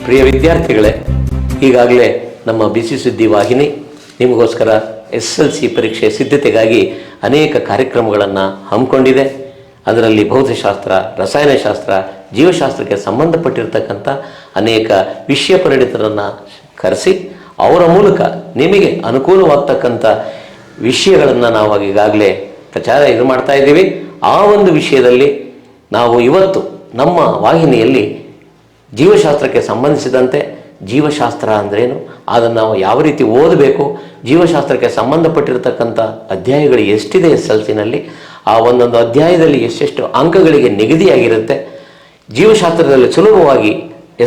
ಪ್ರಿಯ ವಿದ್ಯಾರ್ಥಿಗಳೇ, ಈಗಾಗಲೇ ನಮ್ಮ ಬಿಸಿ ಸುದ್ದಿ ವಾಹಿನಿ ನಿಮಗೋಸ್ಕರ SSLC ಪರೀಕ್ಷೆ ಸಿದ್ಧತೆಗಾಗಿ ಅನೇಕ ಕಾರ್ಯಕ್ರಮಗಳನ್ನು ಹಮ್ಮಿಕೊಂಡಿದೆ. ಅದರಲ್ಲಿ ಭೌತಶಾಸ್ತ್ರ, ರಸಾಯನಶಾಸ್ತ್ರ, ಜೀವಶಾಸ್ತ್ರಕ್ಕೆ ಸಂಬಂಧಪಟ್ಟಿರ್ತಕ್ಕಂಥ ಅನೇಕ ವಿಷಯ ಪರಿಣಿತರನ್ನು ಕರೆಸಿ ಅವರ ಮೂಲಕ ನಿಮಗೆ ಅನುಕೂಲವಾಗ್ತಕ್ಕಂಥ ವಿಷಯಗಳನ್ನು ನಾವು ಈಗಾಗಲೇ ಇದು ಮಾಡ್ತಾ ಇದ್ದೀವಿ. ಆ ಒಂದು ವಿಷಯದಲ್ಲಿ ನಾವು ಇವತ್ತು ನಮ್ಮ ವಾಹಿನಿಯಲ್ಲಿ ಜೀವಶಾಸ್ತ್ರಕ್ಕೆ ಸಂಬಂಧಿಸಿದಂತೆ ಜೀವಶಾಸ್ತ್ರ ಅಂದ್ರೇನು, ಅದನ್ನು ನಾವು ಯಾವ ರೀತಿ ಓದಬೇಕು, ಜೀವಶಾಸ್ತ್ರಕ್ಕೆ ಸಂಬಂಧಪಟ್ಟಿರ್ತಕ್ಕಂಥ ಅಧ್ಯಾಯಗಳು ಎಷ್ಟಿದೆ SSLCನಲ್ಲಿ, ಆ ಒಂದೊಂದು ಅಧ್ಯಾಯದಲ್ಲಿ ಎಷ್ಟೆಷ್ಟು ಅಂಕಗಳಿಗೆ ನಿಗದಿಯಾಗಿರುತ್ತೆ, ಜೀವಶಾಸ್ತ್ರದಲ್ಲಿ ಸುಲಭವಾಗಿ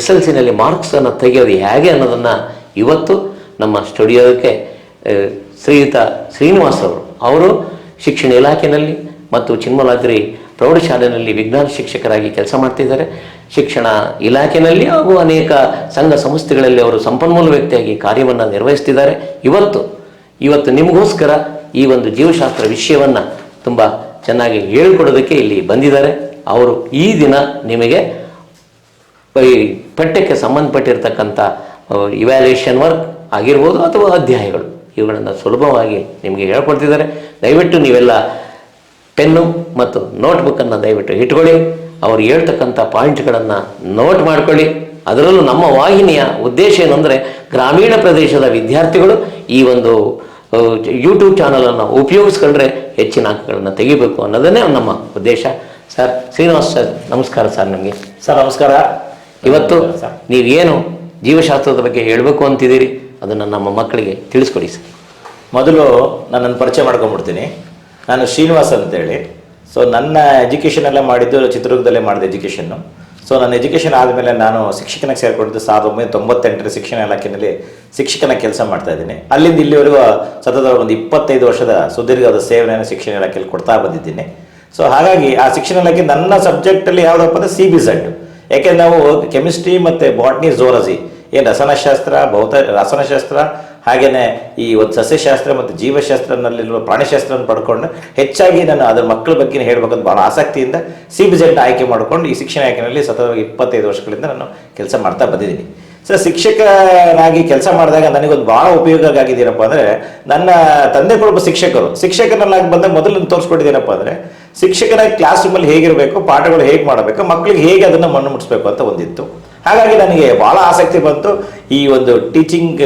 SSLCನಲ್ಲಿ ಮಾರ್ಕ್ಸನ್ನು ತೆಗೆಯೋದು ಹೇಗೆ ಅನ್ನೋದನ್ನು ಇವತ್ತು ನಮ್ಮ ಸ್ಟುಡಿಯೋಕ್ಕೆ ಶ್ರೀಯುತ ಶ್ರೀನಿವಾಸ್ ಅವರು ಶಿಕ್ಷಣ ಇಲಾಖೆಯಲ್ಲಿ ಮತ್ತು ಚಿನ್ಮಲಾದ್ರಿ ಪ್ರೌಢಶಾಲೆಯಲ್ಲಿ ವಿಜ್ಞಾನ ಶಿಕ್ಷಕರಾಗಿ ಕೆಲಸ ಮಾಡ್ತಿದ್ದಾರೆ. ಶಿಕ್ಷಣ ಇಲಾಖೆಯಲ್ಲಿ ಹಾಗೂ ಅನೇಕ ಸಂಘ ಸಂಸ್ಥೆಗಳಲ್ಲಿ ಅವರು ಸಂಪನ್ಮೂಲ ವ್ಯಕ್ತಿಯಾಗಿ ಕಾರ್ಯವನ್ನು ನಿರ್ವಹಿಸ್ತಿದ್ದಾರೆ. ಇವತ್ತು ನಿಮಗೋಸ್ಕರ ಈ ಒಂದು ಜೀವಶಾಸ್ತ್ರ ವಿಷಯವನ್ನು ತುಂಬ ಚೆನ್ನಾಗಿ ಹೇಳಿಕೊಡೋದಕ್ಕೆ ಇಲ್ಲಿ ಬಂದಿದ್ದಾರೆ. ಅವರು ಈ ದಿನ ನಿಮಗೆ ಈ ಪಠ್ಯಕ್ಕೆ ಸಂಬಂಧಪಟ್ಟಿರ್ತಕ್ಕಂಥ ಇವ್ಯಾಲ್ಯೂಯೇಷನ್ ವರ್ಕ್ ಆಗಿರ್ಬೋದು ಅಥವಾ ಅಧ್ಯಾಯಗಳು ಇವುಗಳನ್ನು ಸುಲಭವಾಗಿ ನಿಮಗೆ ಹೇಳ್ಕೊಡ್ತಿದ್ದಾರೆ. ದಯವಿಟ್ಟು ನೀವೆಲ್ಲ ಪೆನ್ನು ಮತ್ತು ನೋಟ್ಬುಕ್ಕನ್ನು ದಯವಿಟ್ಟು ಇಟ್ಕೊಳ್ಳಿ. ಅವರು ಹೇಳ್ತಕ್ಕಂಥ ಪಾಯಿಂಟ್ಗಳನ್ನು ನೋಟ್ ಮಾಡ್ಕೊಳ್ಳಿ. ಅದರಲ್ಲೂ ನಮ್ಮ ವಾಹಿನಿಯ ಉದ್ದೇಶ ಏನಂದರೆ ಗ್ರಾಮೀಣ ಪ್ರದೇಶದ ವಿದ್ಯಾರ್ಥಿಗಳು ಈ ಒಂದು ಯೂಟ್ಯೂಬ್ ಚಾನಲನ್ನು ಉಪಯೋಗಿಸ್ಕೊಂಡ್ರೆ ಹೆಚ್ಚಿನ ಅಂಕಗಳನ್ನು ತೆಗಿಬೇಕು ಅನ್ನೋದನ್ನೇ ನಮ್ಮ ಉದ್ದೇಶ. ಸರ್ ಶ್ರೀನಿವಾಸ್ ಸರ್, ನಮಸ್ಕಾರ ಸರ್. ನಿಮಗೆ ಸರ್ ನಮಸ್ಕಾರ. ಇವತ್ತು ನೀವೇನು ಜೀವಶಾಸ್ತ್ರದ ಬಗ್ಗೆ ಹೇಳಬೇಕು ಅಂತಿದ್ದೀರಿ ಅದನ್ನು ನಮ್ಮ ಮಕ್ಕಳಿಗೆ ತಿಳಿಸ್ಕೊಡಿ ಸರ್. ಮೊದಲು ನನ್ನನ್ನು ಪರಿಚಯ ಮಾಡ್ಕೊಂಡ್ಬಿಡ್ತೀನಿ. ನಾನು ಶ್ರೀನಿವಾಸ್ ಅಂತೇಳಿ. ಸೊ ನನ್ನ ಎಜುಕೇಷನ್ ಎಲ್ಲ ಮಾಡಿದ್ದು ಚಿತ್ರದುರ್ಗದಲ್ಲೇ ಮಾಡಿದೆ ಎಜುಕೇಷನ್ನು. ಸೊ ನನ್ನ ಎಜುಕೇಷನ್ ಆದಮೇಲೆ ನಾನು ಶಿಕ್ಷಕನಾಗಿ ಸೇರಿಕೊಂಡಿದ್ದು 1998 ಶಿಕ್ಷಣ ಇಲಾಖೆಯಲ್ಲಿ ಶಿಕ್ಷಕನ ಕೆಲಸ ಮಾಡ್ತಾ ಇದ್ದೀನಿ. ಅಲ್ಲಿಂದ ಇಲ್ಲಿವರೆಗೂ ಸತತ ಒಂದು 25 ವರ್ಷದ ಸುದೀರ್ಘವಾದ ಸೇವೆಯನ್ನು ಶಿಕ್ಷಣ ಇಲಾಖೆಯಲ್ಲಿ ಕೊಡ್ತಾ ಬಂದಿದ್ದೀನಿ. ಸೊ ಹಾಗಾಗಿ ಆ ಶಿಕ್ಷಣ ಇಲಾಖೆ ನನ್ನ ಸಬ್ಜೆಕ್ಟಲ್ಲಿ ಯಾವುದಪ್ಪ ಅಂದರೆ CBZ. ಯಾಕೆಂದರೆ ನಾವು ಕೆಮಿಸ್ಟ್ರಿ ಮತ್ತು ಬಾಟ್ನಿ, ಝೂಲಾಜಿ, ಏನು ರಸಾಯನಶಾಸ್ತ್ರ ಹಾಗೆಯೇ ಈ ಒಂದು ಸಸ್ಯಶಾಸ್ತ್ರ ಮತ್ತು ಜೀವಶಾಸ್ತ್ರನಲ್ಲಿರುವ ಪ್ರಾಣಿಶಾಸ್ತ್ರವನ್ನು ಪಡ್ಕೊಂಡು ಹೆಚ್ಚಾಗಿ ನಾನು ಅದರ ಮಕ್ಕಳ ಬಗ್ಗೆ ಹೇಳಬೇಕಂತ ಭಾಳ ಆಸಕ್ತಿಯಿಂದ CBZ ಆಯ್ಕೆ ಮಾಡಿಕೊಂಡು ಈ ಶಿಕ್ಷಣ ಇಲಾಖೆಯಲ್ಲಿ ಸತತವಾಗಿ 25 ವರ್ಷಗಳಿಂದ ನಾನು ಕೆಲಸ ಮಾಡ್ತಾ ಬಂದಿದ್ದೀನಿ. ಸರ್, ಶಿಕ್ಷಕನಾಗಿ ಕೆಲಸ ಮಾಡಿದಾಗ ನನಗೊಂದು ಭಾಳ ಉಪಯೋಗ ಆಗಿದ್ದೀನಪ್ಪ ಅಂದರೆ ನನ್ನ ತಂದೆ ಕೂಡ ಶಿಕ್ಷಕರನ್ನಾಗಿ ಬಂದಾಗ ಮೊದಲು ತೋರಿಸ್ಕೊಟ್ಟಿದ್ದೀನಪ್ಪ ಅಂದರೆ ಶಿಕ್ಷಕನಾಗಿ ಕ್ಲಾಸ್ ರೂಮಲ್ಲಿ ಹೇಗಿರಬೇಕು, ಪಾಠಗಳು ಹೇಗೆ ಮಾಡಬೇಕು, ಮಕ್ಕಳಿಗೆ ಹೇಗೆ ಅದನ್ನು ಮಣ್ಣು ಮುಟ್ಟಿಸ್ಬೇಕು ಅಂತ ಒಂದಿತ್ತು. ಹಾಗಾಗಿ ನನಗೆ ಭಾಳ ಆಸಕ್ತಿ ಬಂತು ಈ ಒಂದು ಟೀಚಿಂಗ್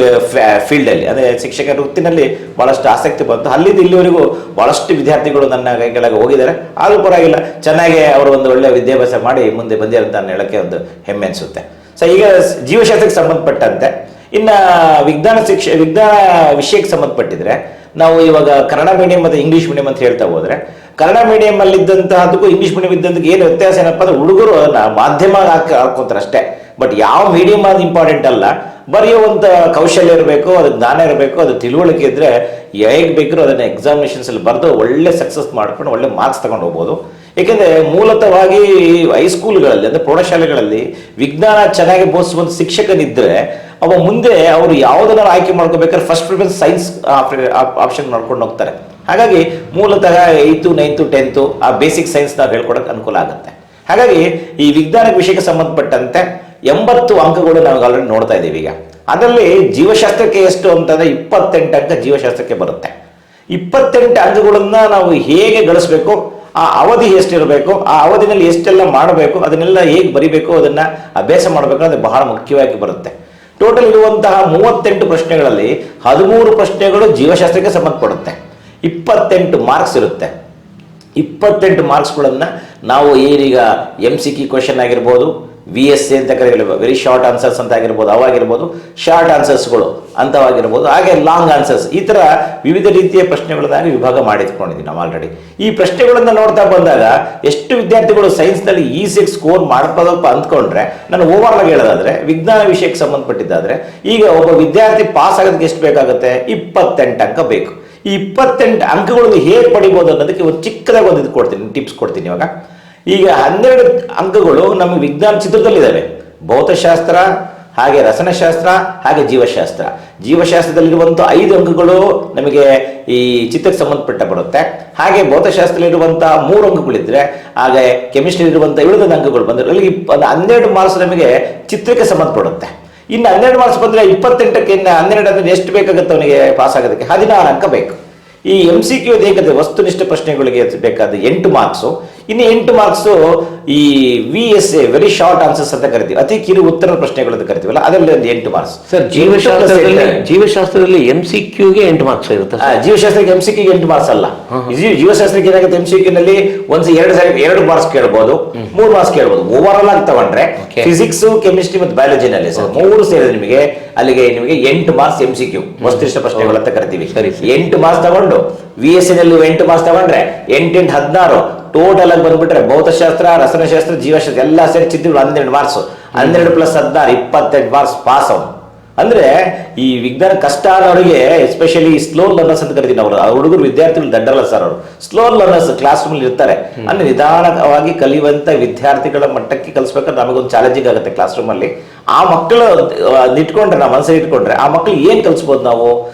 ಫೀಲ್ಡಲ್ಲಿ, ಅಂದರೆ ಶಿಕ್ಷಕ ವೃತ್ತಿನಲ್ಲಿ ಭಾಳಷ್ಟು ಆಸಕ್ತಿ ಬಂತು. ಅಲ್ಲಿಂದ ಇಲ್ಲಿವರೆಗೂ ಭಾಳಷ್ಟು ವಿದ್ಯಾರ್ಥಿಗಳು ನನ್ನ ಕೈಗಳಿಗೆ ಹೋಗಿದ್ದಾರೆ. ಆದರೂ ಪರವಾಗಿಲ್ಲ, ಚೆನ್ನಾಗಿ ಅವರು ಒಂದು ಒಳ್ಳೆಯ ವಿದ್ಯಾಭ್ಯಾಸ ಮಾಡಿ ಮುಂದೆ ಬಂದಿರೋಂಥ ಹೇಳೋಕ್ಕೆ ಒಂದು ಹೆಮ್ಮೆ ಅನಿಸುತ್ತೆ. ಸೊ ಈಗ ಜೀವಶಾಸ್ತ್ರಕ್ಕೆ ಸಂಬಂಧಪಟ್ಟಂತೆ ಇನ್ನು ವಿಜ್ಞಾನ ವಿಷಯಕ್ಕೆ ಸಂಬಂಧಪಟ್ಟಿದ್ರೆ ನಾವು ಇವಾಗ ಕನ್ನಡ ಮೀಡಿಯಂ ಮತ್ತು ಇಂಗ್ಲೀಷ್ ಮೀಡಿಯಂ ಅಂತ ಹೇಳ್ತಾ ಹೋದರೆ, ಕನ್ನಡ ಮೀಡಿಯಮಲ್ಲಿ ಇದ್ದಂತಹದಕ್ಕೂ ಇಂಗ್ಲೀಷ್ ಮೀಡಿಯಂ ಇದ್ದಂತಕ್ಕೆ ಏನು ವ್ಯತ್ಯಾಸ ಏನಪ್ಪ ಅಂದರೆ ಹುಡುಗರು ಮಾಧ್ಯಮ ಹಾಕೋತಾರೆ ಅಷ್ಟೇ. ಬಟ್ ಯಾವ ಮೀಡಿಯಂ ಅದು ಇಂಪಾರ್ಟೆಂಟ್ ಅಲ್ಲ. ಬರೆಯೋ ಒಂದು ಕೌಶಲ್ಯ ಇರಬೇಕು, ಅದು ಜ್ಞಾನ ಇರಬೇಕು, ಅದು ತಿಳುವಳಿಕೆ ಇದ್ದರೆ ಹೇಗೆ ಬೇಕಾದ್ರೂ ಅದನ್ನು ಎಕ್ಸಾಮಿನೇಷನ್ಸಲ್ಲಿ ಬರೆದು ಒಳ್ಳೆ ಸಕ್ಸಸ್ ಮಾಡ್ಕೊಂಡು ಒಳ್ಳೆ ಮಾರ್ಕ್ಸ್ ತಗೊಂಡು ಹೋಗ್ಬೋದು. ಏಕೆಂದರೆ ಮೂಲತಃವಾಗಿ ಹೈಸ್ಕೂಲ್ಗಳಲ್ಲಿ ಅಂದರೆ ಪ್ರೌಢಶಾಲೆಗಳಲ್ಲಿ ವಿಜ್ಞಾನ ಚೆನ್ನಾಗಿ ಬೋಧಿಸುವಂಥ ಶಿಕ್ಷಕನಿದ್ದರೆ ಅವ ಮುಂದೆ ಅವರು ಯಾವುದನ್ನ ಆಯ್ಕೆ ಮಾಡ್ಕೋಬೇಕಾದ್ರೆ ಫಸ್ಟ್ ಪ್ರಿಫರೆನ್ಸ್ ಸೈನ್ಸ್ ಆಪ್ಷನ್ ಮಾಡ್ಕೊಂಡು ಹೋಗ್ತಾರೆ. ಹಾಗಾಗಿ ಮೂಲತಃ 8th, 9th, 10th ಆ ಬೇಸಿಕ್ ಸೈನ್ಸ್ ನಾವು ಹೇಳ್ಕೊಡೋಕೆ ಅನುಕೂಲ ಆಗುತ್ತೆ. ಹಾಗಾಗಿ ಈ ವಿಜ್ಞಾನ ವಿಷಯಕ್ಕೆ ಸಂಬಂಧಪಟ್ಟಂತೆ 80 ಅಂಕಗಳು ನಾವು ಆಲ್ರೆಡಿ ನೋಡ್ತಾ ಇದ್ದೀವಿ. ಈಗ ಅದರಲ್ಲಿ ಜೀವಶಾಸ್ತ್ರಕ್ಕೆ ಎಷ್ಟು ಅಂತಂದರೆ 28 ಅಂಕ ಜೀವಶಾಸ್ತ್ರಕ್ಕೆ ಬರುತ್ತೆ. 28 ಅಂಕಗಳನ್ನ ನಾವು ಹೇಗೆ ಗಳಿಸ್ಬೇಕು, ಆ ಅವಧಿ ಎಷ್ಟಿರಬೇಕು, ಆ ಅವಧಿನಲ್ಲಿ ಎಷ್ಟೆಲ್ಲ ಮಾಡಬೇಕು, ಅದನ್ನೆಲ್ಲ ಹೇಗೆ ಬರಿಬೇಕು, ಅದನ್ನು ಅಭ್ಯಾಸ ಮಾಡಬೇಕು ಅನ್ನೋದು ಬಹಳ ಮುಖ್ಯವಾಗಿ ಬರುತ್ತೆ. ಟೋಟಲ್ ಇರುವಂತಹ 38 ಪ್ರಶ್ನೆಗಳಲ್ಲಿ 13 ಪ್ರಶ್ನೆಗಳು ಜೀವಶಾಸ್ತ್ರಕ್ಕೆ ಸಂಬಂಧಪಡುತ್ತೆ. 28 ಮಾರ್ಕ್ಸ್ ಇರುತ್ತೆ. 28 ಮಾರ್ಕ್ಸ್ಗಳನ್ನು ನಾವು ಏನೀಗ MCQ ಕ್ವೆಶನ್ ಆಗಿರ್ಬೋದು, VSA ಅಂತ ಕರೆಯಲಿಲ್ಲ, ವೆರಿ ಶಾರ್ಟ್ ಆನ್ಸರ್ಸ್ ಅಂತ ಆಗಿರ್ಬೋದು, ಅವಾಗಿರ್ಬೋದು ಶಾರ್ಟ್ ಆನ್ಸರ್ಸ್ಗಳು ಅಂಥವಾಗಿರ್ಬೋದು, ಹಾಗೆ ಲಾಂಗ್ ಆನ್ಸರ್ಸ್, ಈ ಥರ ವಿವಿಧ ರೀತಿಯ ಪ್ರಶ್ನೆಗಳನ್ನಾಗಿ ವಿಭಾಗ ಮಾಡಿಟ್ಕೊಂಡಿದ್ದೀವಿ ನಾವು ಆಲ್ರೆಡಿ. ಈ ಪ್ರಶ್ನೆಗಳನ್ನು ನೋಡ್ತಾ ಬಂದಾಗ ಎಷ್ಟು ವಿದ್ಯಾರ್ಥಿಗಳು ಸೈನ್ಸ್ನಲ್ಲಿ ಈಸಿಯಾಗಿ ಸ್ಕೋರ್ ಮಾಡ್ಬೋದಪ್ಪ ಅಂದ್ಕೊಂಡ್ರೆ, ನಾನು ಓವರ್ ಆಗಿ ಹೇಳೋದಾದರೆ ವಿಜ್ಞಾನ ವಿಷಯಕ್ಕೆ ಸಂಬಂಧಪಟ್ಟಿದ್ದಾದರೆ ಈಗ ಒಬ್ಬ ವಿದ್ಯಾರ್ಥಿ ಪಾಸ್ ಆಗೋದಕ್ಕೆ ಎಷ್ಟು ಬೇಕಾಗುತ್ತೆ? 28 ಅಂಕ ಬೇಕು. ಈ 28 ಅಂಕಗಳನ್ನು ಹೇಗೆ ಪಡಿಬೋದು ಅನ್ನೋದಕ್ಕೆ ಒಂದು ಚಿಕ್ಕದಾಗಿ ಒಂದು ಇದು ಕೊಡ್ತೀನಿ, ಟಿಪ್ಸ್ ಕೊಡ್ತೀನಿ. ಇವಾಗ ಈಗ 12 ಅಂಕಗಳು ನಮ್ಮ ವಿಜ್ಞಾನ ಚಿತ್ರದಲ್ಲಿದ್ದಾವೆ. ಭೌತಶಾಸ್ತ್ರ, ಹಾಗೆ ರಸಾಯನಶಾಸ್ತ್ರ, ಹಾಗೆ ಜೀವಶಾಸ್ತ್ರದಲ್ಲಿರುವಂಥ 5 ಅಂಕಗಳು ನಮಗೆ ಈ ಚಿತ್ರಕ್ಕೆ ಸಂಬಂಧಪಟ್ಟ ಬರುತ್ತೆ. ಹಾಗೆ ಭೌತಶಾಸ್ತ್ರದಲ್ಲಿರುವಂಥ 3 ಅಂಕಗಳಿದ್ರೆ, ಹಾಗೆ ಕೆಮಿಸ್ಟ್ರಿ ಇರುವಂಥ 7 ಅಂಕಗಳು ಬಂದರೆ ಅಲ್ಲಿ 12 ಮಾರ್ಕ್ಸ್ ನಮಗೆ ಚಿತ್ರಕ್ಕೆ ಸಂಬಂಧಪಡುತ್ತೆ. ಇನ್ನು 12 ಮಾರ್ಕ್ಸ್ ಬಂದ್ರೆ 28ಕ್ಕೆ ಇನ್ನು 12 ಅಂದ್ರೆ ಎಷ್ಟು ಬೇಕಾಗುತ್ತೆ ಅವನಿಗೆ ಪಾಸ್ ಆಗೋದಕ್ಕೆ? 16 ಅಂಕ ಬೇಕು. ಈ MCQ ಹೇಗಿದೆ, ವಸ್ತುನಿಷ್ಠ ಪ್ರಶ್ನೆಗಳಿಗೆ ಬೇಕಾದ 8 ಮಾರ್ಕ್ಸು. ಇನ್ನು 8 ಮಾರ್ಕ್ಸು ಈ VSA ವೆರಿ ಶಾರ್ಟ್ ಆನ್ಸರ್ಸ್ ಅಂತ ಕರಿತೀವಿ, ಅತಿ ಕಿರು ಉತ್ತರ ಪ್ರಶ್ನೆಗಳು ಅಂತ ಕರಿತೀವಲ್ಲ, ಅದರಲ್ಲಿ ಒಂದು 8 ಮಾರ್ಕ್ಸ್. ಸರ್, ಜೀವಶಾಸ್ತ್ರದಲ್ಲಿ MCQಗೆ 8 ಮಾರ್ಕ್ಸ್ ಇರುತ್ತೆ. ಜೀವಶಾಸ್ತ್ರಕ್ಕೆ MCQಗೆ 8 ಮಾರ್ಕ್ಸ್ ಅಲ್ಲ. ಜೀವಶಾಸ್ತ್ರಕ್ಕೆ ಏನಾಗುತ್ತೆ, MCQ ನಲ್ಲಿ ಒಂದು 2 ಮಾರ್ಕ್ಸ್ ಕೇಳ್ಬೋದು, 3 ಮಾರ್ಕ್ಸ್ ಕೇಳ್ಬೋದು. ಓವರ್ ಆಲ್ ಆಗಿ ತಗೊಂಡ್ರೆ ಫಿಸಿಕ್ಸ್, ಕೆಮಿಸ್ಟ್ರಿ ಮತ್ತು ಬಯಾಲಜಿನಲ್ಲಿ ಸರ್ 3 ಸೇರಿದ್ರೆ ನಿಮಗೆ 8 ಮಾರ್ಕ್ಸ್ MCQ ವಸ್ತುನಿಷ್ಠ ಪ್ರಶ್ನೆಗಳು ಅಂತ ಕರಿತೀವಿ. 8 ಮಾರ್ಕ್ಸ್ ತಗೊಂಡು VSA ನಲ್ಲಿ 8 ಮಾರ್ಕ್ಸ್ ತಗೊಂಡ್ರೆ 8 8 16 ಟೋಟಲ್ ಆಗಿ ಬಂದ್ಬಿಟ್ರೆ ಭೌತಶಾಸ್ತ್ರ, ರಸಾಯನಶಾಸ್ತ್ರ, ಜೀವಶಾಸ್ತ್ರ ಎಲ್ಲ ಸೇರಿ ಚಿತ್ರ 12 ಮಾರ್ಕ್ಸ್. 12 + 16 28 ಮಾರ್ಕ್ಸ್ ಪಾಸ್ ಅವನು. ಅಂದ್ರೆ ಈ ವಿಜ್ಞಾನ ಕಷ್ಟ ಅನ್ನೋರಿಗೆ, ಎಸ್ಪೆಷಲಿ ಸ್ಲೋ ಲರ್ನರ್ಸ್ ಅಂತ ಕರಿತೀವಿ ನಾವು. ಹುಡುಗರು ವಿದ್ಯಾರ್ಥಿಗಳು ದಡ್ಡಲ್ಲ ಸರ್, ಅವರು ಸ್ಲೋ ಲರ್ನರ್ಸ್ ಕ್ಲಾಸ್ ರೂಮ್ ಇರ್ತಾರೆ. ಅಂದ್ರೆ ನಿಧಾನವಾಗಿ ಕಲಿಯುವಂತ ವಿದ್ಯಾರ್ಥಿಗಳ ಮಟ್ಟಕ್ಕೆ ಕಲಿಸ್ಬೇಕಾದ್ರೆ ನಮಗೊಂದು ಚಾಲೆಂಜಿಂಗ್ ಆಗುತ್ತೆ ಕ್ಲಾಸ್ ರೂಮ್ ಅಲ್ಲಿ. ಆ ಮಕ್ಕಳು ಇಟ್ಕೊಂಡ್ರೆ, ನಾವು ಮನಸ್ಸಲ್ಲಿ ಇಟ್ಕೊಂಡ್ರೆ ಆ ಮಕ್ಕಳು ಏನ್ ಕಲಿಸ್ಬೋದು ನಾವು